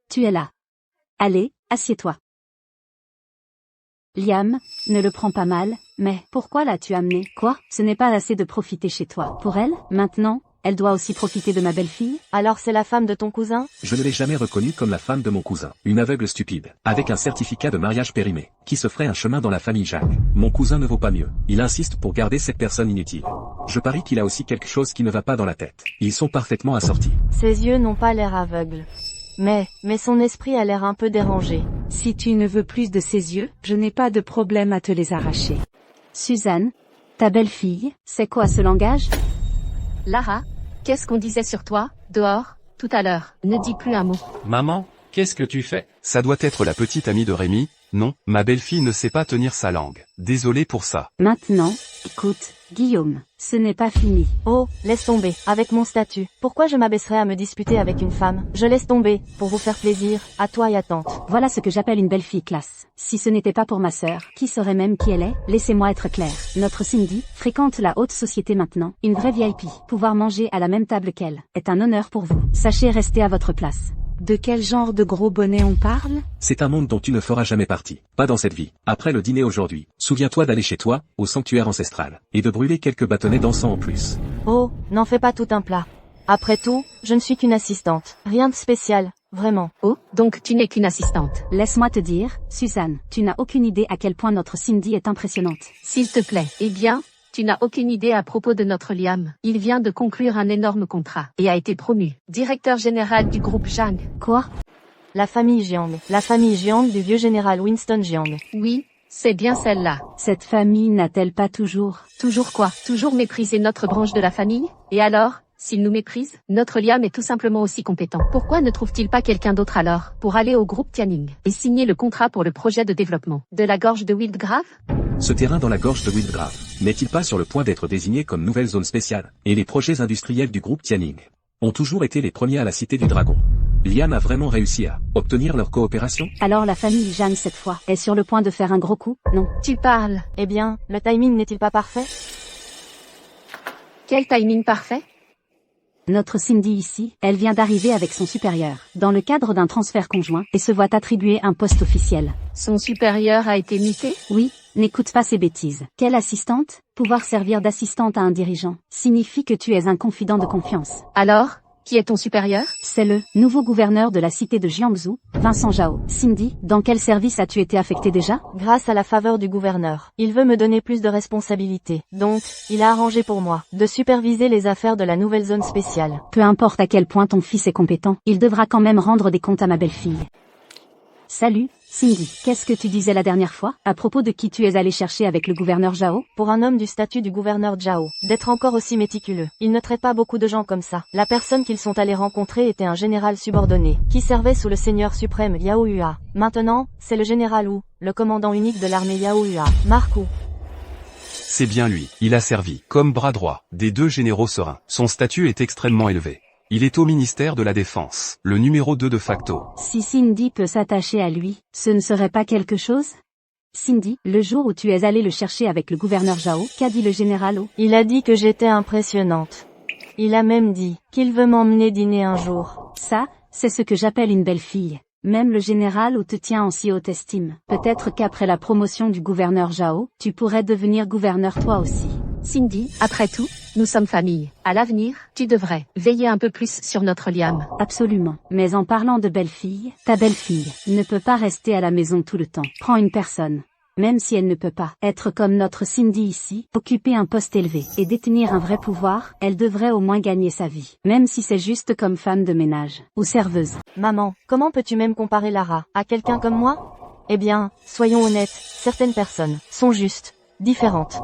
Tu es là. Allez, assieds-toi. Liam, ne le prends pas mal, mais pourquoi l'as-tu amené? Quoi? Ce n'est pas assez de profiter chez toi. Pour elle, maintenant, elle doit aussi profiter de ma belle-fille? Alors c'est la femme de ton cousin? Je ne l'ai jamais reconnue comme la femme de mon cousin. Une aveugle stupide, avec un certificat de mariage périmé, qui se ferait un chemin dans la famille Zhang. Mon cousin ne vaut pas mieux. Il insiste pour garder cette personne inutile. Je parie qu'il a aussi quelque chose qui ne va pas dans la tête. Ils sont parfaitement assortis. Ses yeux n'ont pas l'air aveugles. Mais son esprit a l'air un peu dérangé. Si tu ne veux plus de ses yeux, je n'ai pas de problème à te les arracher. Suzanne, ta belle-fille, c'est quoi ce langage? Lara, qu'est-ce qu'on disait sur toi, dehors, tout à l'heure? Ne dis plus un mot. Maman, qu'est-ce que tu fais? Ça doit être la petite amie de Rémi. Non, ma belle-fille ne sait pas tenir sa langue. Désolé pour ça. Maintenant, écoute, Guillaume, ce n'est pas fini. Oh, laisse tomber, avec mon statut. Pourquoi je m'abaisserais à me disputer avec une femme? Je laisse tomber, pour vous faire plaisir, à toi et à tante. Voilà ce que j'appelle une belle-fille classe. Si ce n'était pas pour ma sœur, qui saurait même qui elle est? Laissez-moi être clair. Notre Cindy fréquente la haute société maintenant, une vraie VIP. Pouvoir manger à la même table qu'elle est un honneur pour vous. Sachez rester à votre place. De quel genre de gros bonnet on parle? C'est un monde dont tu ne feras jamais partie. Pas dans cette vie. Après le dîner aujourd'hui, souviens-toi d'aller chez toi, au sanctuaire ancestral, et de brûler quelques bâtonnets d'encens en plus. Oh, n'en fais pas tout un plat. Après tout, je ne suis qu'une assistante. Rien de spécial, vraiment. Oh, donc tu n'es qu'une assistante. Laisse-moi te dire, Suzanne, tu n'as aucune idée à quel point notre Cindy est impressionnante. S'il te plaît. Eh bien, tu n'as aucune idée à propos de notre Liam. Il vient de conclure un énorme contrat, et a été promu directeur général du groupe Zhang. Quoi? La famille Jiang. La famille Jiang du vieux général Winston Jiang. Oui, c'est bien celle-là. Cette famille n'a-t-elle pas toujours... Toujours quoi? Toujours mépriser notre branche de la famille? Et alors? S'il nous méprise, notre Liam est tout simplement aussi compétent. Pourquoi ne trouve-t-il pas quelqu'un d'autre alors, pour aller au groupe Tianning, et signer le contrat pour le projet de développement de la gorge de Wildgrave? Ce terrain dans la gorge de Wildgrave, n'est-il pas sur le point d'être désigné comme nouvelle zone spéciale? Et les projets industriels du groupe Tianning ont toujours été les premiers à la Cité du Dragon. Liam a vraiment réussi à obtenir leur coopération? Alors la famille Zhang cette fois est sur le point de faire un gros coup, non? Tu parles. Eh bien, le timing n'est-il pas parfait? Quel timing parfait? Notre Cindy ici, elle vient d'arriver avec son supérieur, dans le cadre d'un transfert conjoint, et se voit attribuer un poste officiel. Son supérieur a été muté? Oui, n'écoute pas ces bêtises. Quelle assistante? Pouvoir servir d'assistante à un dirigeant signifie que tu es un confident de confiance. Alors, qui est ton supérieur? C'est le nouveau gouverneur de la cité de Jiangsu, Vincent Zhao. Cindy, dans quel service as-tu été affectée déjà? Grâce à la faveur du gouverneur. Il veut me donner plus de responsabilités. Donc, il a arrangé pour moi de superviser les affaires de la nouvelle zone spéciale. Peu importe à quel point ton fils est compétent, il devra quand même rendre des comptes à ma belle-fille. Salut, Cindy. Qu'est-ce que tu disais la dernière fois, à propos de qui tu es allé chercher avec le gouverneur Zhao? Pour un homme du statut du gouverneur Zhao, d'être encore aussi méticuleux. Il ne traite pas beaucoup de gens comme ça. La personne qu'ils sont allés rencontrer était un général subordonné, qui servait sous le seigneur suprême Yao Hua. Maintenant, c'est le général Wu, le commandant unique de l'armée Yao Hua. Mark Wu. C'est bien lui, il a servi, comme bras droit, des 2 généraux sereins. Son statut est extrêmement élevé. Il est au ministère de la Défense, le numéro 2 de facto. Si Cindy peut s'attacher à lui, ce ne serait pas quelque chose? Cindy, le jour où tu es allé le chercher avec le gouverneur Zhao, qu'a dit le général Wu? Il a dit que j'étais impressionnante. Il a même dit qu'il veut m'emmener dîner un jour. Ça, c'est ce que j'appelle une belle fille. Même le général Wu te tient en si haute estime. Peut-être qu'après la promotion du gouverneur Zhao, tu pourrais devenir gouverneur toi aussi. Cindy, après tout, nous sommes famille. À l'avenir, tu devrais veiller un peu plus sur notre Liam. Absolument. Mais en parlant de belle-fille, ta belle-fille ne peut pas rester à la maison tout le temps. Prends une personne. Même si elle ne peut pas être comme notre Cindy ici, occuper un poste élevé et détenir un vrai pouvoir, elle devrait au moins gagner sa vie. Même si c'est juste comme femme de ménage ou serveuse. Maman, comment peux-tu même comparer Lara à quelqu'un comme moi? Eh bien, soyons honnêtes, certaines personnes sont juste différentes.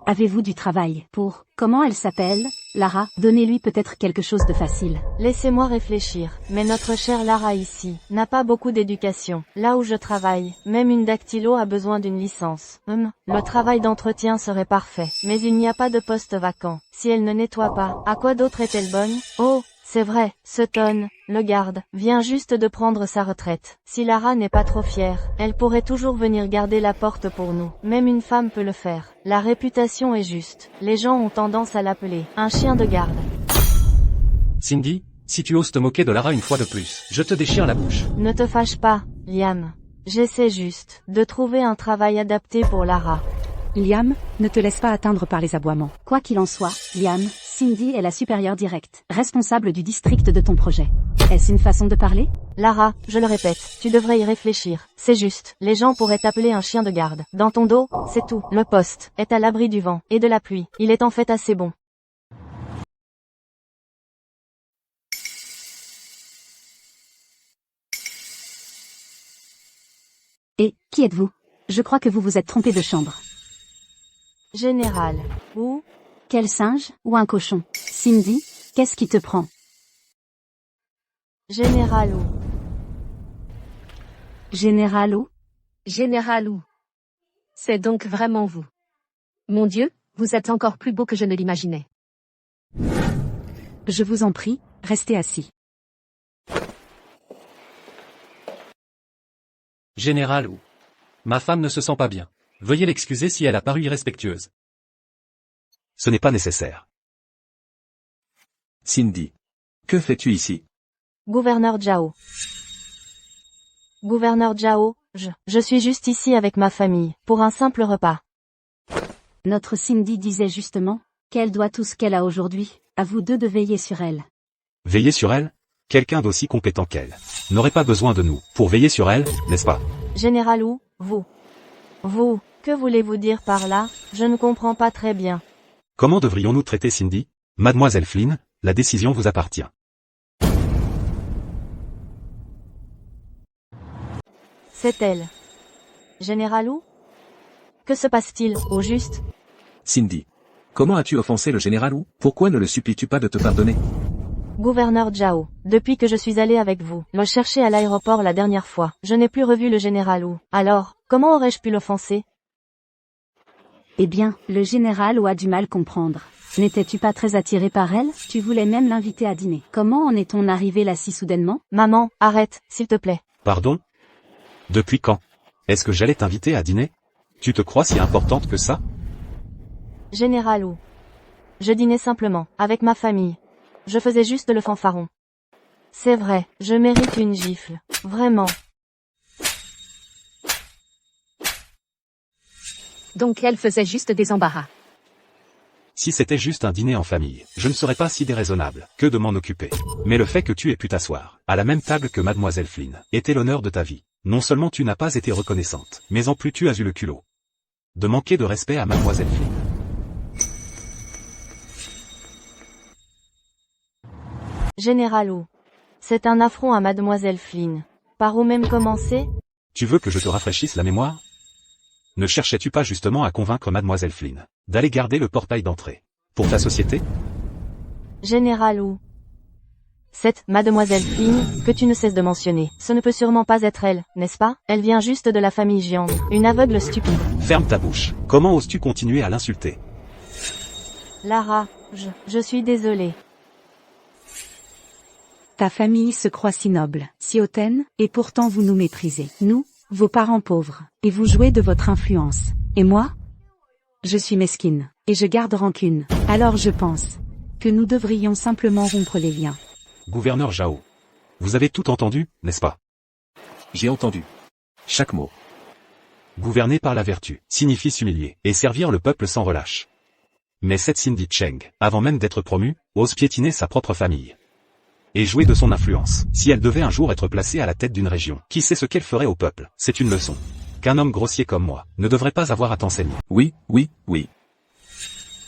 Avez-vous du travail pour, comment elle s'appelle, Lara? Donnez-lui peut-être quelque chose de facile. Laissez-moi réfléchir, mais notre chère Lara ici n'a pas beaucoup d'éducation. Là où je travaille, même une dactylo a besoin d'une licence. Le travail d'entretien serait parfait, mais il n'y a pas de poste vacant. Si elle ne nettoie pas, à quoi d'autre est-elle bonne? Oh, c'est vrai, Sutton, le garde, vient juste de prendre sa retraite. Si Lara n'est pas trop fière, elle pourrait toujours venir garder la porte pour nous. Même une femme peut le faire. La réputation est juste. Les gens ont tendance à l'appeler un chien de garde. Cindy, si tu oses te moquer de Lara une fois de plus, je te déchire la bouche. Ne te fâche pas, Liam. J'essaie juste de trouver un travail adapté pour Lara. Liam, ne te laisse pas atteindre par les aboiements. Quoi qu'il en soit, Liam, Cindy est la supérieure directe, responsable du district de ton projet. Est-ce une façon de parler? Lara, je le répète, tu devrais y réfléchir. C'est juste, les gens pourraient t'appeler un chien de garde. Dans ton dos, c'est tout. Le poste est à l'abri du vent et de la pluie. Il est en fait assez bon. Et, qui êtes-vous? Je crois que vous vous êtes trompé de chambre. Général. Ou? Quel singe, ou un cochon? Cindy, qu'est-ce qui te prend? Général Wu. Général Wu? Général Wu. C'est donc vraiment vous. Mon Dieu, vous êtes encore plus beau que je ne l'imaginais. Je vous en prie, restez assis. Général Wu. Ma femme ne se sent pas bien. Veuillez l'excuser si elle a paru irrespectueuse. Ce n'est pas nécessaire. Cindy. Que fais-tu ici? Gouverneur Zhao. Gouverneur Zhao, je suis juste ici avec ma famille, pour un simple repas. Notre Cindy disait justement qu'elle doit tout ce qu'elle a aujourd'hui, à vous deux de veiller sur elle. Veiller sur elle? Quelqu'un d'aussi compétent qu'elle n'aurait pas besoin de nous pour veiller sur elle, n'est-ce pas? Général Wu, vous, que voulez-vous dire par là? Je ne comprends pas très bien. Comment devrions-nous traiter Cindy? Mademoiselle Flynn, la décision vous appartient. C'est elle. Général Wu? Que se passe-t-il, au juste? Cindy. Comment as-tu offensé le général Wu? Pourquoi ne le supplies-tu pas de te pardonner? Gouverneur Zhao, depuis que je suis allé avec vous, le chercher à l'aéroport la dernière fois, je n'ai plus revu le général Wu. Alors, comment aurais-je pu l'offenser? Eh bien, le général Wu a du mal comprendre. N'étais-tu pas très attiré par elle? Tu voulais même l'inviter à dîner. Comment en est-on arrivé là si soudainement? Maman, arrête, s'il te plaît. Pardon? Depuis quand? Est-ce que j'allais t'inviter à dîner? Tu te crois si importante que ça? Général Wu. Je dînais simplement, avec ma famille. Je faisais juste le fanfaron. C'est vrai, je mérite une gifle. Vraiment. Donc elle faisait juste des embarras. Si c'était juste un dîner en famille, je ne serais pas si déraisonnable que de m'en occuper. Mais le fait que tu aies pu t'asseoir à la même table que Mademoiselle Flynn était l'honneur de ta vie. Non seulement tu n'as pas été reconnaissante, mais en plus tu as eu le culot de manquer de respect à Mademoiselle Flynn. Général Wu. C'est un affront à Mademoiselle Flynn. Par où même commencer? Tu veux que je te rafraîchisse la mémoire? Ne cherchais-tu pas justement à convaincre mademoiselle Flynn d'aller garder le portail d'entrée pour ta société? Général ou cette mademoiselle Flynn, que tu ne cesses de mentionner, ce ne peut sûrement pas être elle, n'est-ce pas? Elle vient juste de la famille Jiang, une aveugle stupide. Ferme ta bouche. Comment oses-tu continuer à l'insulter? Lara, je suis désolée. Ta famille se croit si noble, si hautaine, et pourtant vous nous méprisez. Nous, vos parents pauvres, et vous jouez de votre influence. Et moi? Je suis mesquine, et je garde rancune. Alors je pense que nous devrions simplement rompre les liens. Gouverneur Zhao. Vous avez tout entendu, n'est-ce pas? J'ai entendu. Chaque mot. Gouverner par la vertu signifie s'humilier et servir le peuple sans relâche. Mais cette Cindy Cheng, avant même d'être promue, ose piétiner sa propre famille. Et jouer de son influence. Si elle devait un jour être placée à la tête d'une région, qui sait ce qu'elle ferait au peuple? C'est une leçon qu'un homme grossier comme moi ne devrait pas avoir à t'enseigner. Oui, oui, oui.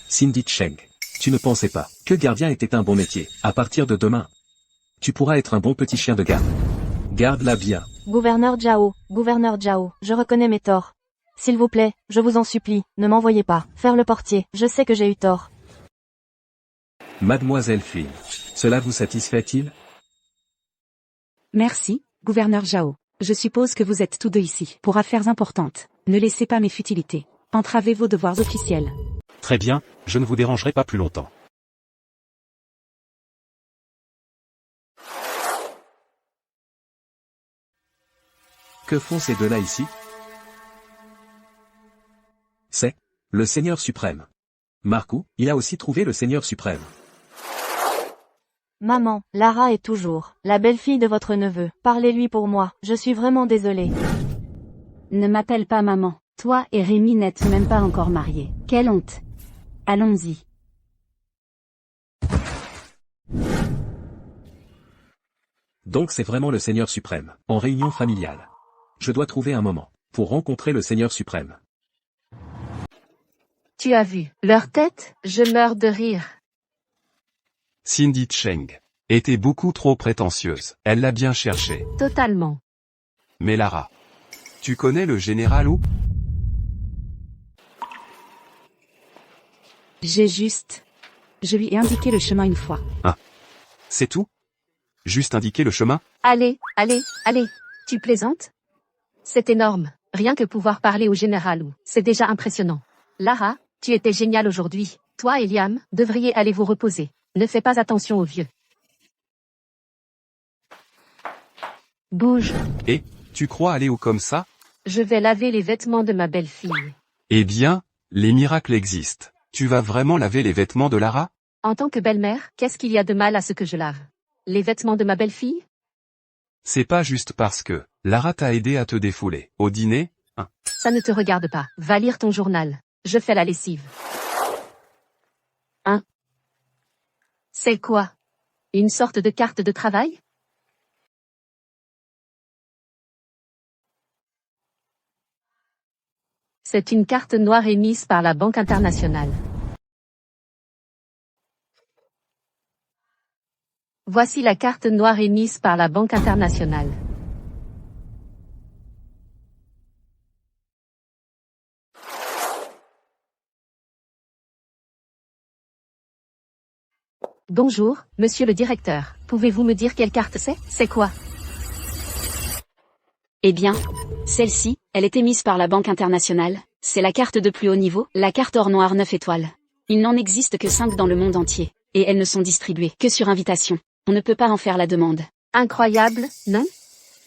Cindy Cheng. Tu ne pensais pas que gardien était un bon métier. À partir de demain, tu pourras être un bon petit chien de garde. Garde-la bien. Gouverneur Zhao, je reconnais mes torts. S'il vous plaît, je vous en supplie, ne m'envoyez pas faire le portier, je sais que j'ai eu tort. Mademoiselle Flynn. Cela vous satisfait-il? Merci, gouverneur Zhao. Je suppose que vous êtes tous deux ici pour affaires importantes. Ne laissez pas mes futilités entraver vos devoirs officiels. Très bien, je ne vous dérangerai pas plus longtemps. Que font ces deux-là ici? C'est le Seigneur suprême. Marcou, il a aussi trouvé le Seigneur suprême. Maman, Lara est toujours la belle-fille de votre neveu. Parlez-lui pour moi, je suis vraiment désolée. Ne m'appelle pas maman. Toi et Rémi n'êtes même pas encore mariés. Quelle honte. Allons-y. Donc c'est vraiment le Seigneur suprême, en réunion familiale. Je dois trouver un moment pour rencontrer le Seigneur suprême. Tu as vu leur tête? Je meurs de rire. Cindy Cheng était beaucoup trop prétentieuse. Elle l'a bien cherché. Totalement. Mais Lara, tu connais le général ou? Je lui ai indiqué le chemin une fois. Ah. C'est tout? Juste indiquer le chemin? Allez, tu plaisantes? C'est énorme. Rien que pouvoir parler au général ou, c'est déjà impressionnant. Lara, tu étais génial aujourd'hui. Toi et Liam, devriez aller vous reposer. Ne fais pas attention aux vieux. Bouge. Et, tu crois aller où comme ça? Je vais laver les vêtements de ma belle-fille. Eh bien, les miracles existent. Tu vas vraiment laver les vêtements de Lara? En tant que belle-mère, qu'est-ce qu'il y a de mal à ce que je lave? Les vêtements de ma belle-fille? C'est pas juste parce que Lara t'a aidé à te défouler au dîner, hein? Ça ne te regarde pas. Va lire ton journal. Je fais la lessive. Hein? C'est quoi? Une sorte de carte de travail? C'est une carte noire émise par la Banque internationale. Voici la carte noire émise par la Banque internationale. Bonjour, monsieur le directeur. Pouvez-vous me dire quelle carte c'est? C'est quoi? Eh bien, celle-ci, elle est émise par la Banque internationale. C'est la carte de plus haut niveau, la carte or noir 9 étoiles. Il n'en existe que 5 dans le monde entier. Et elles ne sont distribuées que sur invitation. On ne peut pas en faire la demande. Incroyable, non?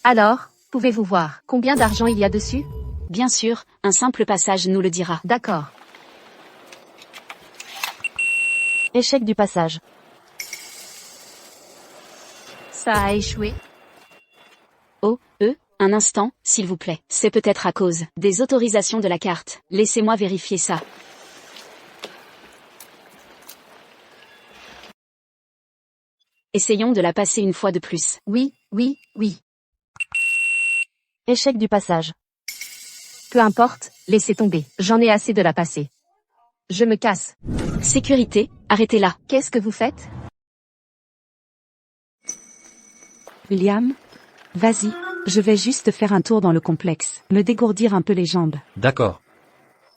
Alors, pouvez-vous voir combien d'argent il y a dessus? Bien sûr, un simple passage nous le dira. D'accord. Échec du passage. Ça a échoué. Oh, un instant, s'il vous plaît. C'est peut-être à cause des autorisations de la carte. Laissez-moi vérifier ça. Essayons de la passer une fois de plus. Oui. Échec du passage. Peu importe, laissez tomber. J'en ai assez de la passer. Je me casse. Sécurité, arrêtez-la. Qu'est-ce que vous faites? William, vas-y, Je vais juste faire un tour dans le complexe, me dégourdir un peu les jambes. D'accord.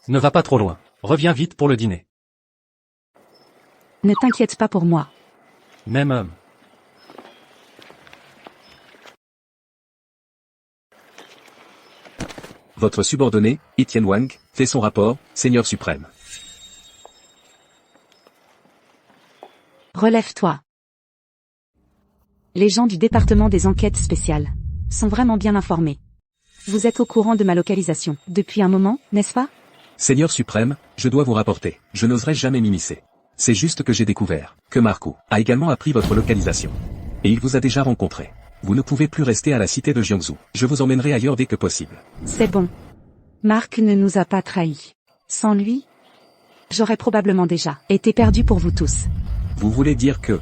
Ne va pas trop loin. Reviens vite pour le dîner. Ne t'inquiète pas pour moi. Même homme. Votre subordonné, Etienne Wang, fait son rapport, Seigneur suprême. Relève-toi. Les gens du département des enquêtes spéciales sont vraiment bien informés. Vous êtes au courant de ma localisation depuis un moment, n'est-ce pas? Seigneur suprême, je dois vous rapporter, je n'oserais jamais m'immiscer. C'est juste que j'ai découvert que Marco a également appris votre localisation. Et il vous a déjà rencontré. Vous ne pouvez plus rester à la cité de Jiangsu. Je vous emmènerai ailleurs dès que possible. C'est bon. Marc ne nous a pas trahis. Sans lui, j'aurais probablement déjà été perdu pour vous tous. Vous voulez dire que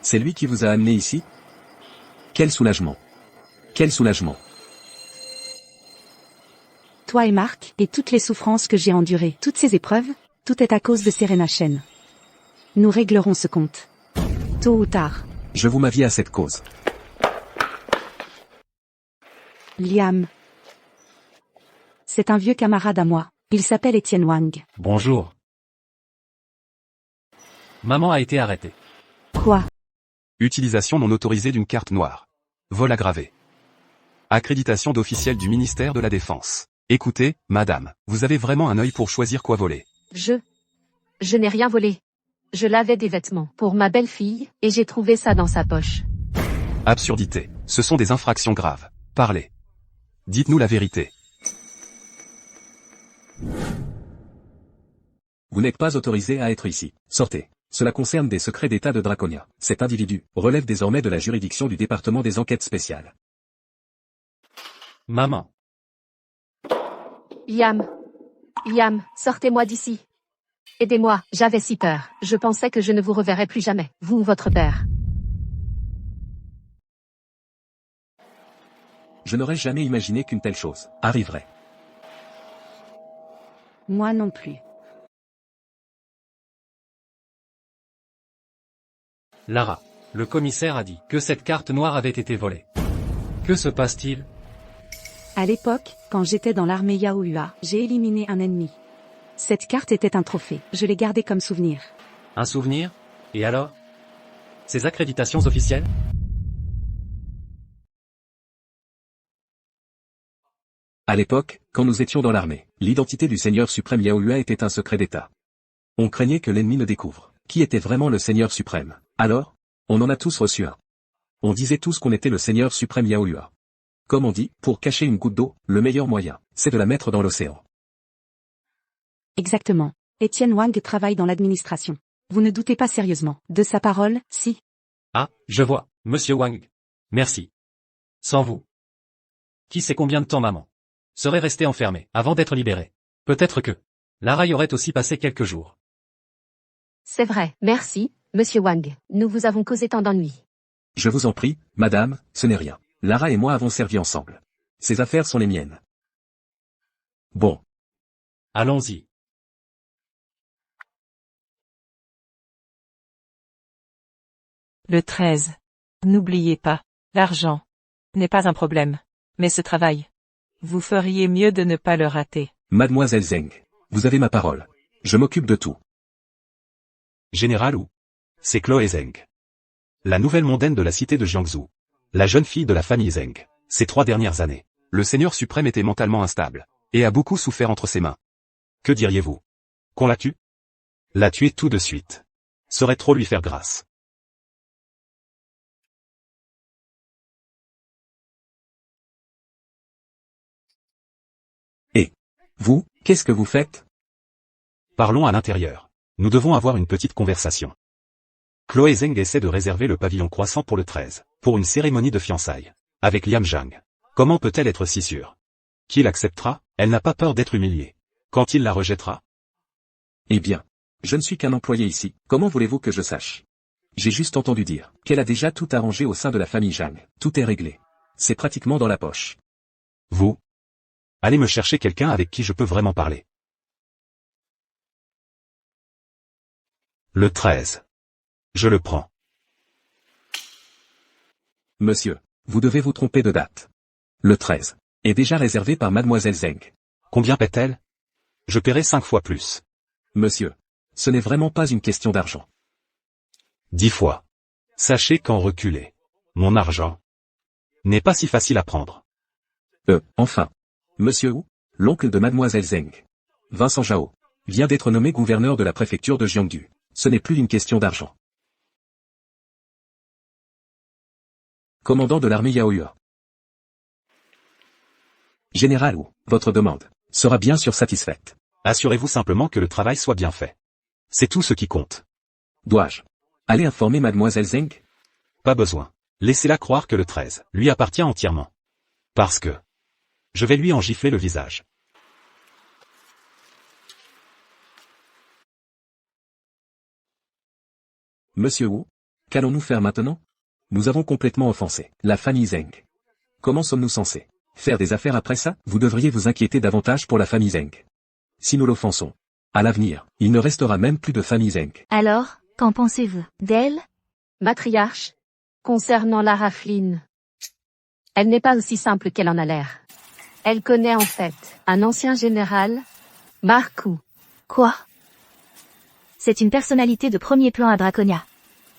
c'est lui qui vous a amené ici? Quel soulagement. Quel soulagement. Toi et Marc, et toutes les souffrances que j'ai endurées, toutes ces épreuves, tout est à cause de Serena Chen. Nous réglerons ce compte. Tôt ou tard. Je vous m'aviez à cette cause. Liam. C'est un vieux camarade à moi. Il s'appelle Etienne Wang. Bonjour. Maman a été arrêtée. Quoi? Utilisation non autorisée d'une carte noire. Vol aggravé. Accréditation d'officiel du ministère de la Défense. Écoutez, madame, vous avez vraiment un œil pour choisir quoi voler. Je n'ai rien volé. Je lavais des vêtements pour ma belle-fille, et j'ai trouvé ça dans sa poche. Absurdité. Ce sont des infractions graves. Parlez. Dites-nous la vérité. Vous n'êtes pas autorisé à être ici. Sortez. Cela concerne des secrets d'État de Draconia. Cet individu relève désormais de la juridiction du département des enquêtes spéciales. Maman. Liam, sortez-moi d'ici. Aidez-moi, j'avais si peur. Je pensais que je ne vous reverrais plus jamais, vous ou votre père. Je n'aurais jamais imaginé qu'une telle chose arriverait. Moi non plus. Lara. Le commissaire a dit que cette carte noire avait été volée. Que se passe-t-il? À l'époque, quand j'étais dans l'armée Yaohua, j'ai éliminé un ennemi. Cette carte était un trophée. Je l'ai gardée comme souvenir. Un souvenir? Et alors? Ces accréditations officielles? À l'époque, quand nous étions dans l'armée, l'identité du Seigneur suprême Yaohua était un secret d'État. On craignait que l'ennemi ne découvre qui était vraiment le Seigneur suprême. Alors, on en a tous reçu un. On disait tous qu'on était le Seigneur suprême Yaohua. Comme on dit, pour cacher une goutte d'eau, le meilleur moyen, c'est de la mettre dans l'océan. Exactement. Etienne Wang travaille dans l'administration. Vous ne doutez pas sérieusement de sa parole, si? Ah, je vois, monsieur Wang. Merci. Sans vous. Qui sait combien de temps maman serait restée enfermée avant d'être libérée? Peut-être que Lara y aurait aussi passé quelques jours. C'est vrai, merci, monsieur Wang. Nous vous avons causé tant d'ennuis. Je vous en prie, madame, ce n'est rien. Lara et moi avons servi ensemble. Ces affaires sont les miennes. Bon. Allons-y. Le 13. N'oubliez pas, l'argent n'est pas un problème, mais ce travail. Vous feriez mieux de ne pas le rater. Mademoiselle Zeng, vous avez ma parole. Je m'occupe de tout. Général Wu. C'est Chloé Zeng. La nouvelle mondaine de la cité de Jiangsu. La jeune fille de la famille Zeng. Ces 3 dernières années, le Seigneur suprême était mentalement instable, et a beaucoup souffert entre ses mains. Que diriez-vous? Qu'on la tue? La tuer tout de suite serait trop lui faire grâce. Et vous, qu'est-ce que vous faites? Parlons à l'intérieur. Nous devons avoir une petite conversation. Chloé Zeng essaie de réserver le pavillon croissant pour le 13, pour une cérémonie de fiançailles, avec Liam Zhang. Comment peut-elle être si sûre? Qui l'acceptera? Elle n'a pas peur d'être humiliée. Quand il la rejettera? Eh bien, je ne suis qu'un employé ici, comment voulez-vous que je sache? J'ai juste entendu dire qu'elle a déjà tout arrangé au sein de la famille Zhang. Tout est réglé. C'est pratiquement dans la poche. Vous? Allez me chercher quelqu'un avec qui je peux vraiment parler. Le 13. Je le prends. Monsieur, vous devez vous tromper de date. Le 13 est déjà réservé par mademoiselle Zeng. Combien paie-t-elle? Je paierai 5 fois plus. Monsieur, ce n'est vraiment pas une question d'argent. 10 fois. Sachez qu'en reculer, mon argent n'est pas si facile à prendre. Enfin. Monsieur Wu, l'oncle de mademoiselle Zeng, Vincent Zhao, vient d'être nommé gouverneur de la préfecture de Jiangdu. Ce n'est plus une question d'argent. Commandant de l'armée Yaoyua. Général Wu, votre demande sera bien sûr satisfaite. Assurez-vous simplement que le travail soit bien fait. C'est tout ce qui compte. Dois-je aller informer mademoiselle Zeng? Pas besoin. Laissez-la croire que le 13 lui appartient entièrement. Parce que je vais lui en gifler le visage. Monsieur Wu, qu'allons-nous faire maintenant? Nous avons complètement offensé la famille Zeng. Comment sommes-nous censés faire des affaires après ça? Vous devriez vous inquiéter davantage pour la famille Zeng. Si nous l'offensons, à l'avenir, il ne restera même plus de famille Zeng. Alors, qu'en pensez-vous d'elle? Matriarche, concernant Lara Flynn, elle n'est pas aussi simple qu'elle en a l'air. Elle connaît en fait un ancien général, Mark Wu. Quoi? C'est une personnalité de premier plan à Draconia.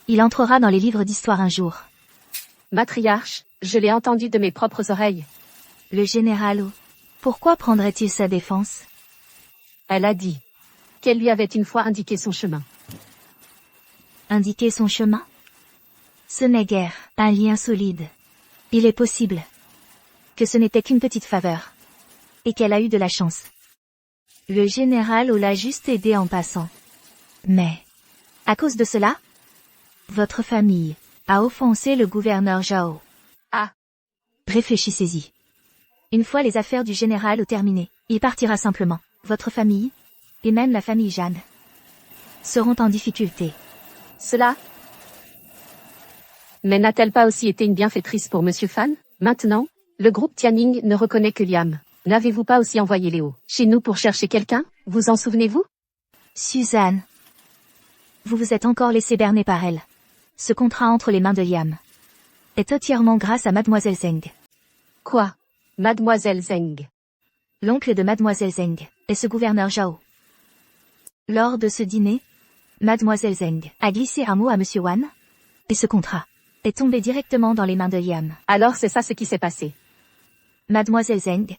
Il entrera dans les livres d'histoire un jour. Matriarche, je l'ai entendu de mes propres oreilles. Le général Wu, pourquoi prendrait-il sa défense? Elle a dit qu'elle lui avait une fois indiqué son chemin. Indiquer son chemin? Ce n'est guère un lien solide. Il est possible que ce n'était qu'une petite faveur. Et qu'elle a eu de la chance. Le général Wu l'a juste aidé en passant. Mais, à cause de cela, votre famille a offensé le gouverneur Zhao. Ah. Réfléchissez-y. Une fois les affaires du général Wu terminées, il partira simplement. Votre famille, et même la famille Jeanne, seront en difficulté. Cela? Mais n'a-t-elle pas aussi été une bienfaitrice pour Monsieur Fan? Maintenant, le groupe Tianning ne reconnaît que Liam. N'avez-vous pas aussi envoyé Léo chez nous pour chercher quelqu'un? Vous en souvenez-vous? Suzanne, vous vous êtes encore laissé berner par elle. Ce contrat entre les mains de Liam est entièrement grâce à mademoiselle Zeng. Quoi? Mademoiselle Zeng? L'oncle de mademoiselle Zeng est ce gouverneur Zhao. Lors de ce dîner, mademoiselle Zeng a glissé un mot à monsieur Wan, et ce contrat est tombé directement dans les mains de Liam. Alors c'est ça ce qui s'est passé. Mademoiselle Zeng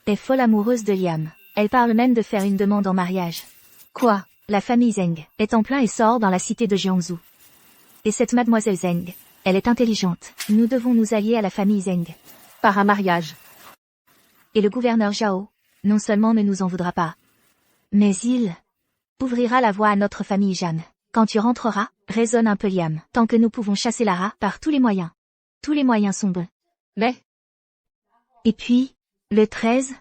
est folle amoureuse de Liam. Elle parle même de faire une demande en mariage. Quoi? La famille Zeng est en plein essor dans la cité de Jiangsu. Et cette mademoiselle Zeng, elle est intelligente. Nous devons nous allier à la famille Zeng. Par un mariage. Et le gouverneur Zhao, non seulement ne nous en voudra pas, mais il ouvrira la voie à notre famille Jeanne. Quand tu rentreras, raisonne un peu Liam. Tant que nous pouvons chasser Lara par tous les moyens. Tous les moyens sont bons. Mais... Et puis, le 13,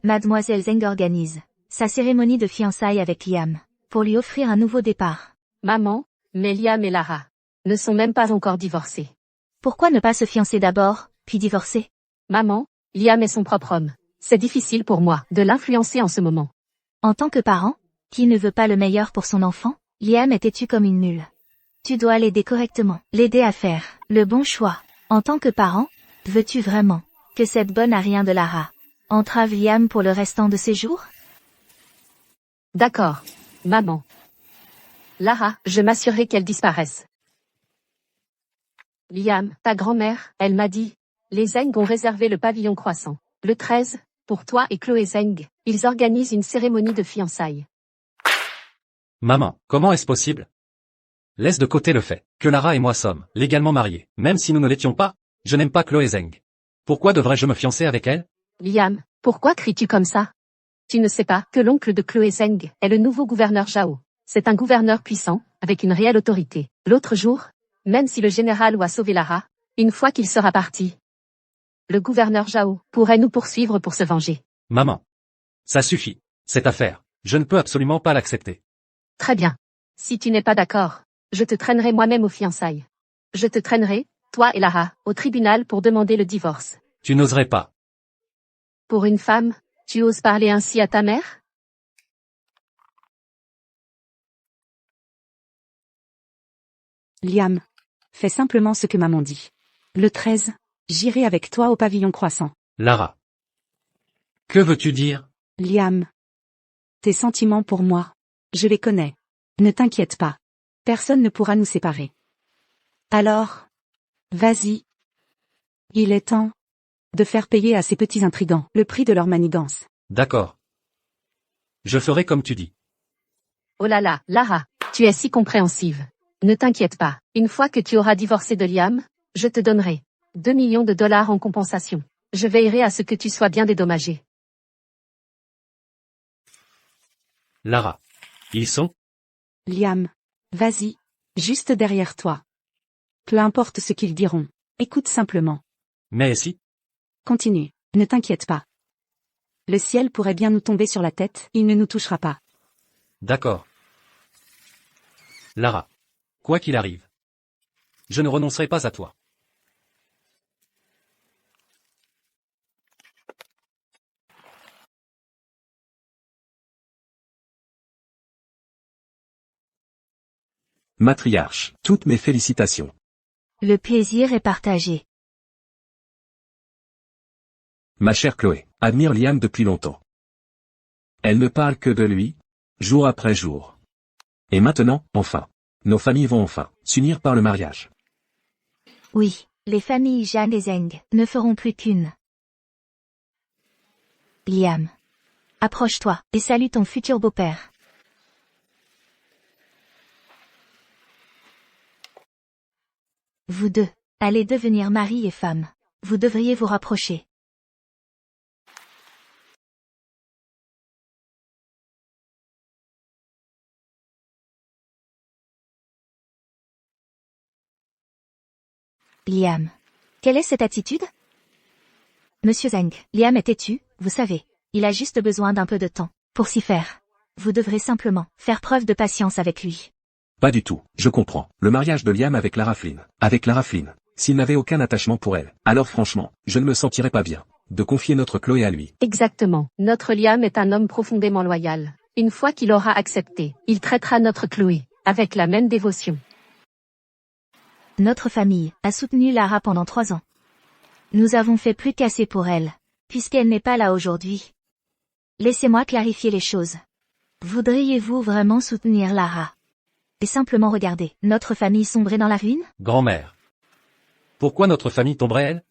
mademoiselle Zeng organise sa cérémonie de fiançailles avec Liam, pour lui offrir un nouveau départ. Maman, mais Liam et Lara ne sont même pas encore divorcés. Pourquoi ne pas se fiancer d'abord, puis divorcer? Maman, Liam est son propre homme. C'est difficile pour moi de l'influencer en ce moment. En tant que parent, qui ne veut pas le meilleur pour son enfant, Liam est têtu comme une mule. Tu dois l'aider correctement, l'aider à faire le bon choix. En tant que parent, veux-tu vraiment que cette bonne à rien de Lara entrave Liam pour le restant de ses jours? D'accord, maman. Lara, je m'assurerai qu'elle disparaisse. Liam, ta grand-mère, elle m'a dit, les Zeng ont réservé le pavillon croissant. Le 13, pour toi et Chloé Zeng, ils organisent une cérémonie de fiançailles. Maman, comment est-ce possible? Laisse de côté le fait que Lara et moi sommes légalement mariés. Même si nous ne l'étions pas, je n'aime pas Chloé Zeng. Pourquoi devrais-je me fiancer avec elle? Liam, pourquoi cries-tu comme ça? Tu ne sais pas que l'oncle de Chloé Zeng est le nouveau gouverneur Zhao. C'est un gouverneur puissant, avec une réelle autorité. L'autre jour, même si le général Wu a sauvé Lara, une fois qu'il sera parti, le gouverneur Zhao pourrait nous poursuivre pour se venger. Maman. Ça suffit. Cette affaire, je ne peux absolument pas l'accepter. Très bien. Si tu n'es pas d'accord, je te traînerai moi-même aux fiançailles. Je te traînerai, toi et Lara, au tribunal pour demander le divorce. Tu n'oserais pas. Pour une femme, tu oses parler ainsi à ta mère? Liam, fais simplement ce que maman dit. Le 13, J'irai avec toi au pavillon croissant. Lara. Que veux-tu dire? Liam. Tes sentiments pour moi. Je les connais. Ne t'inquiète pas. Personne ne pourra nous séparer. Alors. Vas-y. Il est temps de faire payer à ces petits intrigants le prix de leur manigance. D'accord. Je ferai comme tu dis. Oh là là, Lara, tu es si compréhensive. Ne t'inquiète pas, une fois que tu auras divorcé de Liam, je te donnerai 2 millions de dollars en compensation. Je veillerai à ce que tu sois bien dédommagé. Lara. Ils sont? Liam. Vas-y. Juste derrière toi. Peu importe ce qu'ils diront. Écoute simplement. Mais si? Continue. Ne t'inquiète pas. Le ciel pourrait bien nous tomber sur la tête, il ne nous touchera pas. D'accord. Lara. Quoi qu'il arrive. Je ne renoncerai pas à toi. Matriarche, toutes mes félicitations. Le plaisir est partagé. Ma chère Chloé, admire Liam depuis longtemps. Elle ne parle que de lui, jour après jour. Et maintenant, enfin. Nos familles vont enfin s'unir par le mariage. Oui, les familles Zhang et Zheng ne feront plus qu'une. Liam. Approche-toi et salue ton futur beau-père. Vous deux, allez devenir mari et femme. Vous devriez vous rapprocher. Liam. Quelle est cette attitude? Monsieur Zheng, Liam est têtu, vous savez. Il a juste besoin d'un peu de temps pour s'y faire. Vous devrez simplement faire preuve de patience avec lui. Pas du tout, je comprends. Le mariage de Liam avec Lara Flynn. Avec Lara Flynn. S'il n'avait aucun attachement pour elle, alors franchement, je ne me sentirais pas bien de confier notre Chloé à lui. Exactement. Notre Liam est un homme profondément loyal. Une fois qu'il aura accepté, il traitera notre Chloé avec la même dévotion. Notre famille a soutenu Lara pendant 3 ans. Nous avons fait plus qu'assez pour elle, puisqu'elle n'est pas là aujourd'hui. Laissez-moi clarifier les choses. Voudriez-vous vraiment soutenir Lara? Et simplement regarder notre famille sombrer dans la ruine? Grand-mère. Pourquoi notre famille tomberait elle?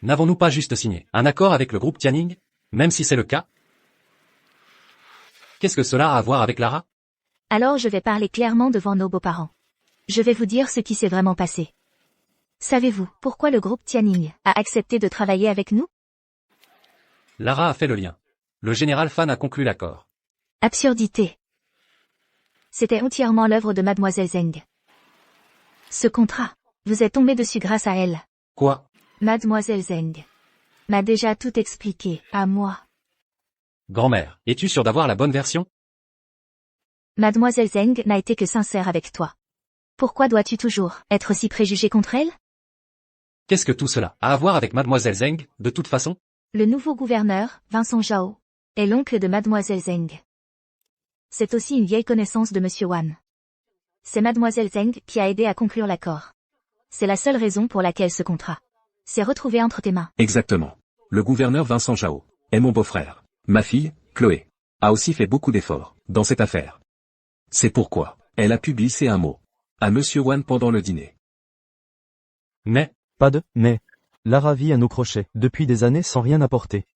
N'avons-nous pas juste signé un accord avec le groupe Tianning, même si c'est le cas? Qu'est-ce que cela a à voir avec Lara? Alors je vais parler clairement devant nos beaux-parents. Je vais vous dire ce qui s'est vraiment passé. Savez-vous pourquoi le groupe Tianning a accepté de travailler avec nous? Lara a fait le lien. Le général Fan a conclu l'accord. Absurdité. C'était entièrement l'œuvre de Mademoiselle Zheng. Ce contrat, vous êtes tombé dessus grâce à elle. Quoi? Mademoiselle Zheng m'a déjà tout expliqué, à moi. Grand-mère, es-tu sûre d'avoir la bonne version? Mademoiselle Zheng n'a été que sincère avec toi. Pourquoi dois-tu toujours être si préjugé contre elle? Qu'est-ce que tout cela a à voir avec Mademoiselle Zheng, de toute façon? Le nouveau gouverneur, Vincent Zhao, est l'oncle de Mademoiselle Zheng. C'est aussi une vieille connaissance de Monsieur Wan. C'est Mademoiselle Zheng qui a aidé à conclure l'accord. C'est la seule raison pour laquelle ce contrat s'est retrouvé entre tes mains. Exactement. Le gouverneur Vincent Zhao est mon beau-frère. Ma fille, Chloé, a aussi fait beaucoup d'efforts dans cette affaire. C'est pourquoi elle a pu glisser un mot à Monsieur Wan pendant le dîner. Mais... Pas de « mais ». Lara vit à nos crochets, depuis des années sans rien apporter.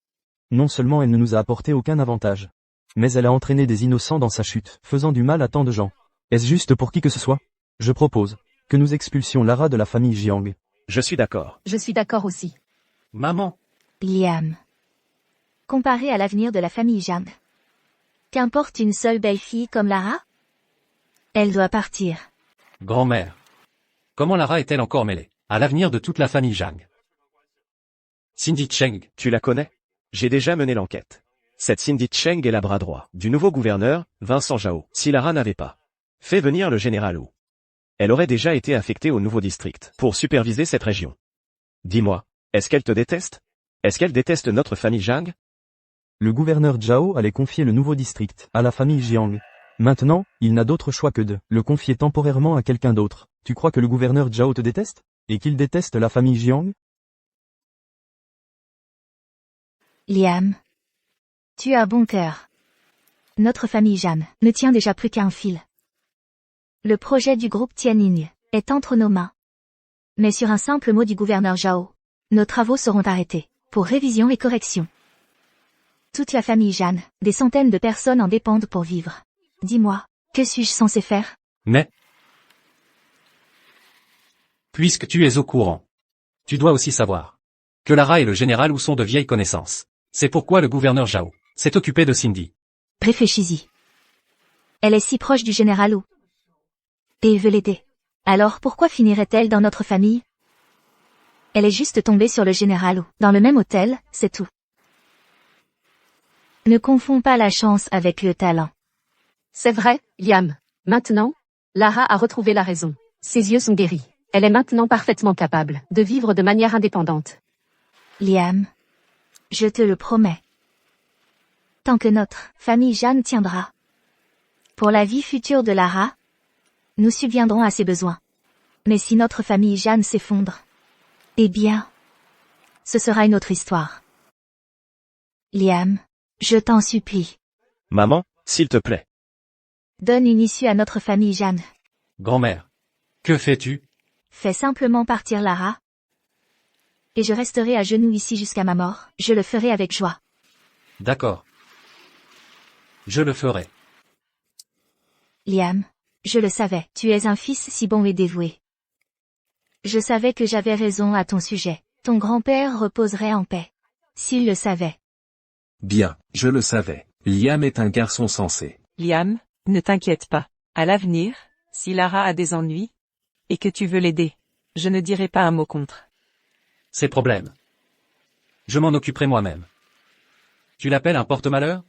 Non seulement elle ne nous a apporté aucun avantage, mais elle a entraîné des innocents dans sa chute, faisant du mal à tant de gens. Est-ce juste pour qui que ce soit? Je propose que nous expulsions Lara de la famille Jiang. Je suis d'accord. Je suis d'accord aussi. Maman. Liam. Comparé à l'avenir de la famille Zhang, qu'importe une seule belle fille comme Lara? Elle doit partir. Grand-mère. Comment Lara est-elle encore mêlée à l'avenir de toute la famille Zhang? Cindy Cheng. Tu la connais? J'ai déjà mené l'enquête. Cette Cindy Cheng est la bras droit du nouveau gouverneur, Vincent Zhao. Si Lara n'avait pas fait venir le général Wu, elle aurait déjà été affectée au nouveau district pour superviser cette région. Dis-moi, est-ce qu'elle te déteste? Est-ce qu'elle déteste notre famille Zhang? Le gouverneur Zhao allait confier le nouveau district à la famille Jiang. Maintenant, il n'a d'autre choix que de le confier temporairement à quelqu'un d'autre. Tu crois que le gouverneur Zhao te déteste? Et qu'il déteste la famille Jiang? Liam. Tu as bon cœur. Notre famille Jeanne ne tient déjà plus qu'à un fil. Le projet du groupe Tianning est entre nos mains. Mais sur un simple mot du gouverneur Zhao, nos travaux seront arrêtés, pour révision et correction. Toute la famille Jeanne, des centaines de personnes en dépendent pour vivre. Dis-moi, que suis-je censé faire? Mais, puisque tu es au courant, tu dois aussi savoir que Lara et le général Wu sont de vieilles connaissances. C'est pourquoi le gouverneur Zhao s'est occupé de Cindy. Réfléchis-y. Elle est si proche du général Wu. Et veut l'aider. Alors pourquoi finirait-elle dans notre famille? Elle est juste tombée sur le général Wu, dans le même hôtel, c'est tout. Ne confonds pas la chance avec le talent. C'est vrai, Liam. Maintenant, Lara a retrouvé la raison. Ses yeux sont guéris. Elle est maintenant parfaitement capable de vivre de manière indépendante. Liam, je te le promets. Tant que notre famille Jeanne tiendra. Pour la vie future de Lara, nous subviendrons à ses besoins. Mais si notre famille Jeanne s'effondre, eh bien, ce sera une autre histoire. Liam, je t'en supplie. Maman, s'il te plaît. Donne une issue à notre famille Jeanne. Grand-mère, que fais-tu? Fais simplement partir Lara. Et je resterai à genoux ici jusqu'à ma mort. Je le ferai avec joie. D'accord. Je le ferai. Liam, je le savais. Tu es un fils si bon et dévoué. Je savais que j'avais raison à ton sujet. Ton grand-père reposerait en paix. S'il le savait. Bien, je le savais. Liam est un garçon sensé. Liam, ne t'inquiète pas. À l'avenir, si Lara a des ennuis, et que tu veux l'aider, je ne dirai pas un mot contre. Ces problèmes, je m'en occuperai moi-même. Tu l'appelles un porte-malheur?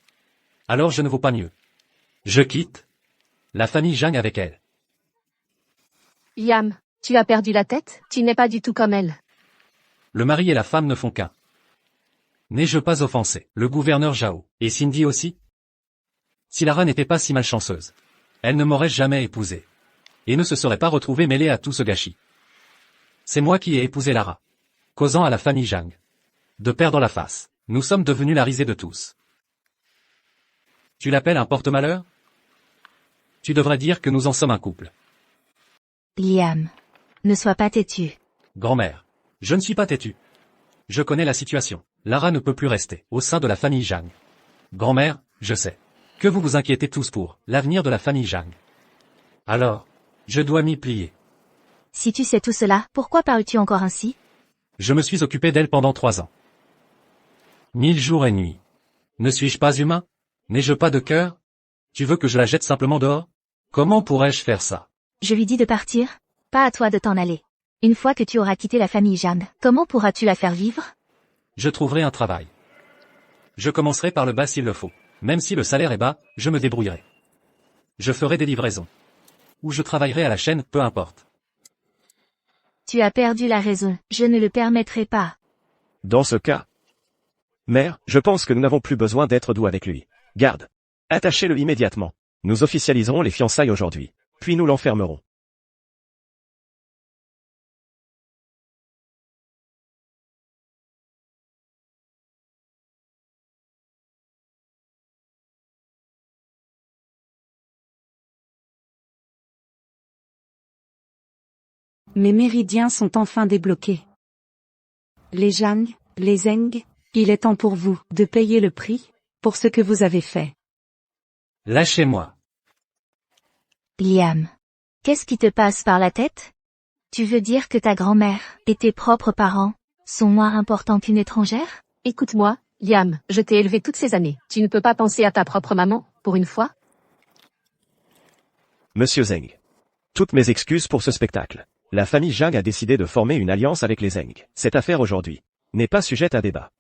Alors je ne vaux pas mieux. Je quitte la famille Zhang avec elle. Liam, tu as perdu la tête? Tu n'es pas du tout comme elle. Le mari et la femme ne font qu'un. N'ai-je pas offensé le gouverneur Zhao, et Cindy aussi? Si Lara n'était pas si malchanceuse, elle ne m'aurait jamais épousé, et ne se serait pas retrouvée mêlée à tout ce gâchis. C'est moi qui ai épousé Lara, causant à la famille Zhang de perdre la face. Nous sommes devenus la risée de tous. Tu l'appelles un porte-malheur? Tu devrais dire que nous en sommes un couple. Liam, ne sois pas têtu. Grand-mère, je ne suis pas têtu. Je connais la situation. Lara ne peut plus rester au sein de la famille Zhang. Grand-mère, je sais que vous vous inquiétez tous pour l'avenir de la famille Zhang. Alors, je dois m'y plier. Si tu sais tout cela, pourquoi parles-tu encore ainsi? Je me suis occupé d'elle pendant 3 ans. 1000 jours et nuits. Ne suis-je pas humain? N'ai-je pas de cœur? Tu veux que je la jette simplement dehors? Comment pourrais-je faire ça? Je lui dis de partir. Pas à toi de t'en aller. Une fois que tu auras quitté la famille Jeanne, comment pourras-tu la faire vivre? Je trouverai un travail. Je commencerai par le bas s'il le faut. Même si le salaire est bas, je me débrouillerai. Je ferai des livraisons. Ou je travaillerai à la chaîne, peu importe. Tu as perdu la raison. Je ne le permettrai pas. Dans ce cas, mère, je pense que nous n'avons plus besoin d'être doux avec lui. Garde. Attachez-le immédiatement. Nous officialiserons les fiançailles aujourd'hui. Puis nous l'enfermerons. Mes méridiens sont enfin débloqués. Les Zhang, les Zheng, il est temps pour vous de payer le prix pour ce que vous avez fait. Lâchez-moi. Liam, qu'est-ce qui te passe par la tête? Tu veux dire que ta grand-mère et tes propres parents sont moins importants qu'une étrangère? Écoute-moi, Liam, je t'ai élevé toutes ces années. Tu ne peux pas penser à ta propre maman, pour une fois? Monsieur Zheng. Toutes mes excuses pour ce spectacle. La famille Zhang a décidé de former une alliance avec les Zheng. Cette affaire aujourd'hui n'est pas sujette à débat.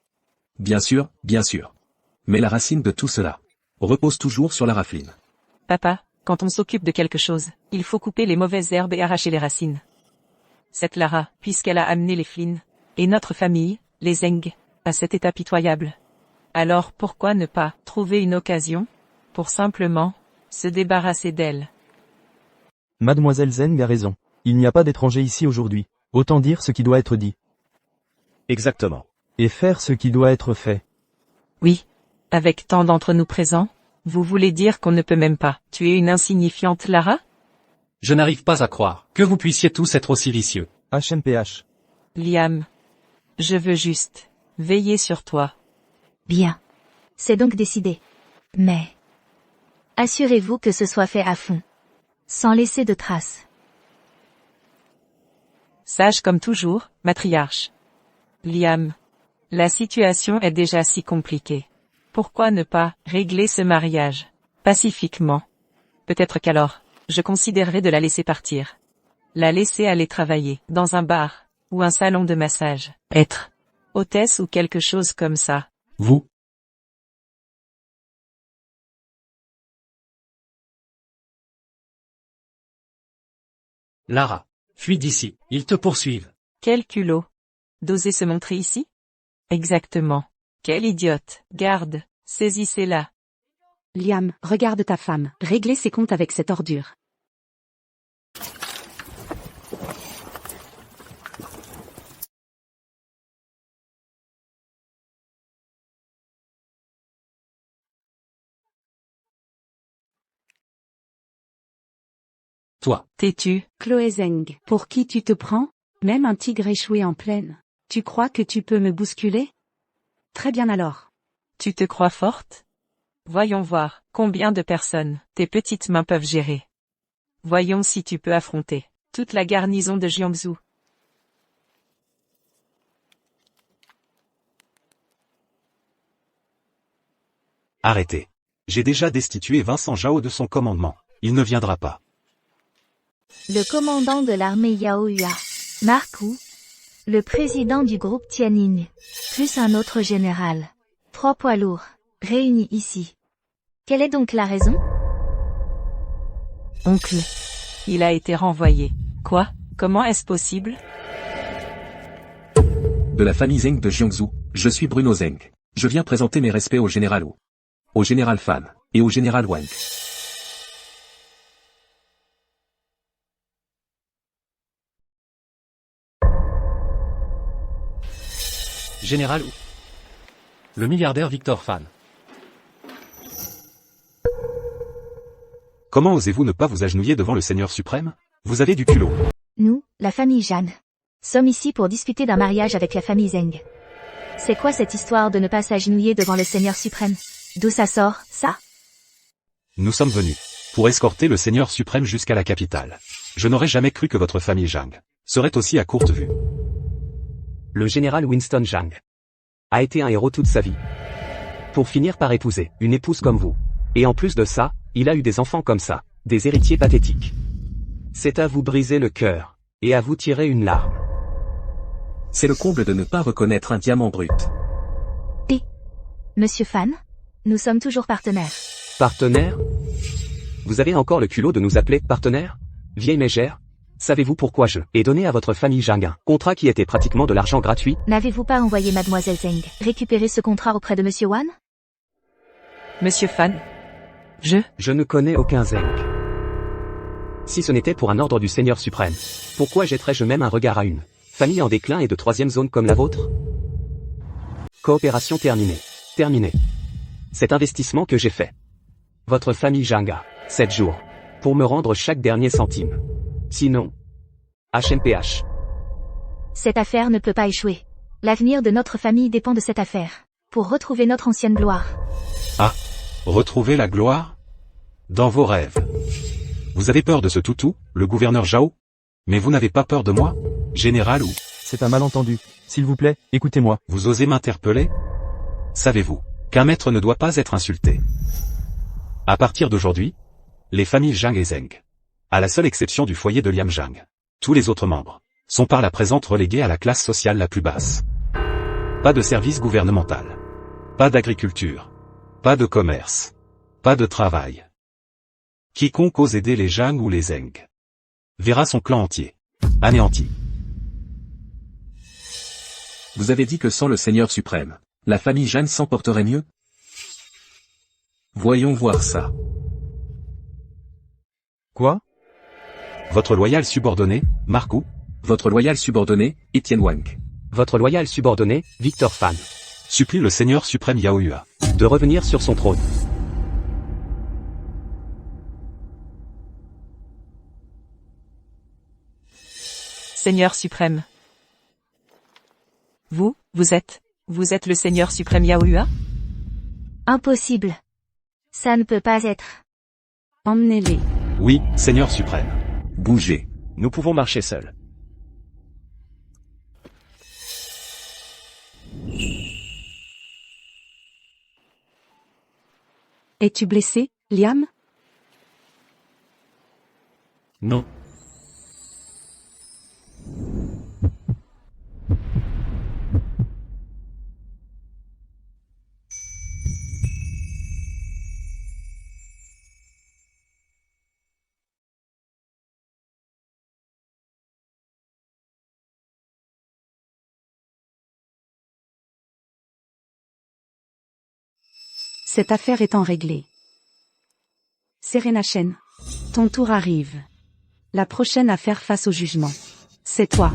Bien sûr, bien sûr. Mais la racine de tout cela repose toujours sur Lara Flynn. Papa, quand on s'occupe de quelque chose, il faut couper les mauvaises herbes et arracher les racines. Cette Lara, puisqu'elle a amené les Flynn, et notre famille, les Zheng, à cet état pitoyable. Alors pourquoi ne pas trouver une occasion pour simplement se débarrasser d'elle? Mademoiselle Zheng a raison. Il n'y a pas d'étrangers ici aujourd'hui. Autant dire ce qui doit être dit. Exactement. Et faire ce qui doit être fait. Oui. Avec tant d'entre nous présents, vous voulez dire qu'on ne peut même pas tuer une insignifiante Lara? Je n'arrive pas à croire que vous puissiez tous être aussi vicieux. HMPH. Liam. Je veux juste veiller sur toi. Bien. C'est donc décidé. Mais assurez-vous que ce soit fait à fond. Sans laisser de traces. Sage comme toujours, matriarche. Liam. La situation est déjà si compliquée. Pourquoi ne pas régler ce mariage pacifiquement? Peut-être qu'alors, je considérerais de la laisser partir. La laisser aller travailler dans un bar ou un salon de massage. Être hôtesse ou quelque chose comme ça. Vous. Lara, fuis d'ici, ils te poursuivent. Quel culot. D'oser se montrer ici? Exactement. Quel idiote. Garde, saisissez-la. Liam, regarde ta femme, régler ses comptes avec cette ordure. Toi. T'es-tu, Chloé Zeng, pour qui tu te prends? Même un tigre échoué en plaine. Tu crois que tu peux me bousculer? Très bien alors. Tu te crois forte? Voyons voir combien de personnes tes petites mains peuvent gérer. Voyons si tu peux affronter toute la garnison de Jiangsu. Arrêtez. J'ai déjà destitué Vincent Zhao de son commandement. Il ne viendra pas. Le commandant de l'armée Yaohua, Mark Wu, le président du groupe Tianning, plus un autre général. 3 poids lourds, réunis ici. Quelle est donc la raison? Oncle. Il a été renvoyé. Quoi? Comment est-ce possible? De la famille Zeng de Jiangsu, je suis Bruno Zeng. Je viens présenter mes respects au général Wu, au général Fan, et au général Wang. Général Wu. Le milliardaire Victor Fan. Comment osez-vous ne pas vous agenouiller devant le Seigneur suprême? Vous avez du culot. Nous, la famille Jeanne, sommes ici pour discuter d'un mariage avec la famille Zeng. C'est quoi cette histoire de ne pas s'agenouiller devant le Seigneur suprême? D'où ça sort, ça? Nous sommes venus pour escorter le Seigneur suprême jusqu'à la capitale. Je n'aurais jamais cru que votre famille Zhang serait aussi à courte vue. Le général Winston Zhang a été un héros toute sa vie. Pour finir par épouser une épouse comme vous. Et en plus de ça, il a eu des enfants comme ça, des héritiers pathétiques. C'est à vous briser le cœur, et à vous tirer une larme. C'est le comble de ne pas reconnaître un diamant brut. Monsieur Fan? Nous sommes toujours partenaires. Partenaire? Vous avez encore le culot de nous appeler partenaire? Vieille mégère? Savez-vous pourquoi je ai donné à votre famille Zhang un contrat qui était pratiquement de l'argent gratuit? N'avez-vous pas envoyé mademoiselle Zeng récupérer ce contrat auprès de monsieur Wan? Monsieur Fan? Je ne connais aucun Zeng. Si ce n'était pour un ordre du Seigneur suprême, pourquoi jetterais-je même un regard à une famille en déclin et de 3e zone comme la vôtre? Coopération terminée. Terminée. Cet investissement que j'ai fait. Votre famille Zhang a 7 jours pour me rendre chaque dernier centime. Sinon, HMPH. Cette affaire ne peut pas échouer. L'avenir de notre famille dépend de cette affaire. Pour retrouver notre ancienne gloire. Ah, retrouver la gloire? Dans vos rêves. Vous avez peur de ce toutou, le gouverneur Zhao? Mais vous n'avez pas peur de moi, général Wu? C'est un malentendu. S'il vous plaît, écoutez-moi. Vous osez m'interpeller? Savez-vous qu'un maître ne doit pas être insulté? À partir d'aujourd'hui, les familles Zhang et Zeng, à la seule exception du foyer de Liam Zhang, tous les autres membres, sont par la présente relégués à la classe sociale la plus basse. Pas de service gouvernemental. Pas d'agriculture. Pas de commerce. Pas de travail. Quiconque ose aider les Zhang ou les Zeng verra son clan entier anéanti. Vous avez dit que sans le Seigneur suprême, la famille Jeanne s'en porterait mieux? Voyons voir ça. Quoi? Votre loyal subordonné, Mark Wu. Votre loyal subordonné, Etienne Wang. Votre loyal subordonné, Victor Fan. supplie le Seigneur suprême Yaohua de revenir sur son trône. Seigneur suprême. Vous êtes le Seigneur suprême Yaohua? Impossible. Ça ne peut pas être. Emmenez-les. Oui, Seigneur suprême. Bougez. Nous pouvons marcher seuls. Es-tu blessé, Liam? Non. Cette affaire étant réglée. Serenachen. Ton tour arrive. La prochaine à faire face au jugement. C'est toi.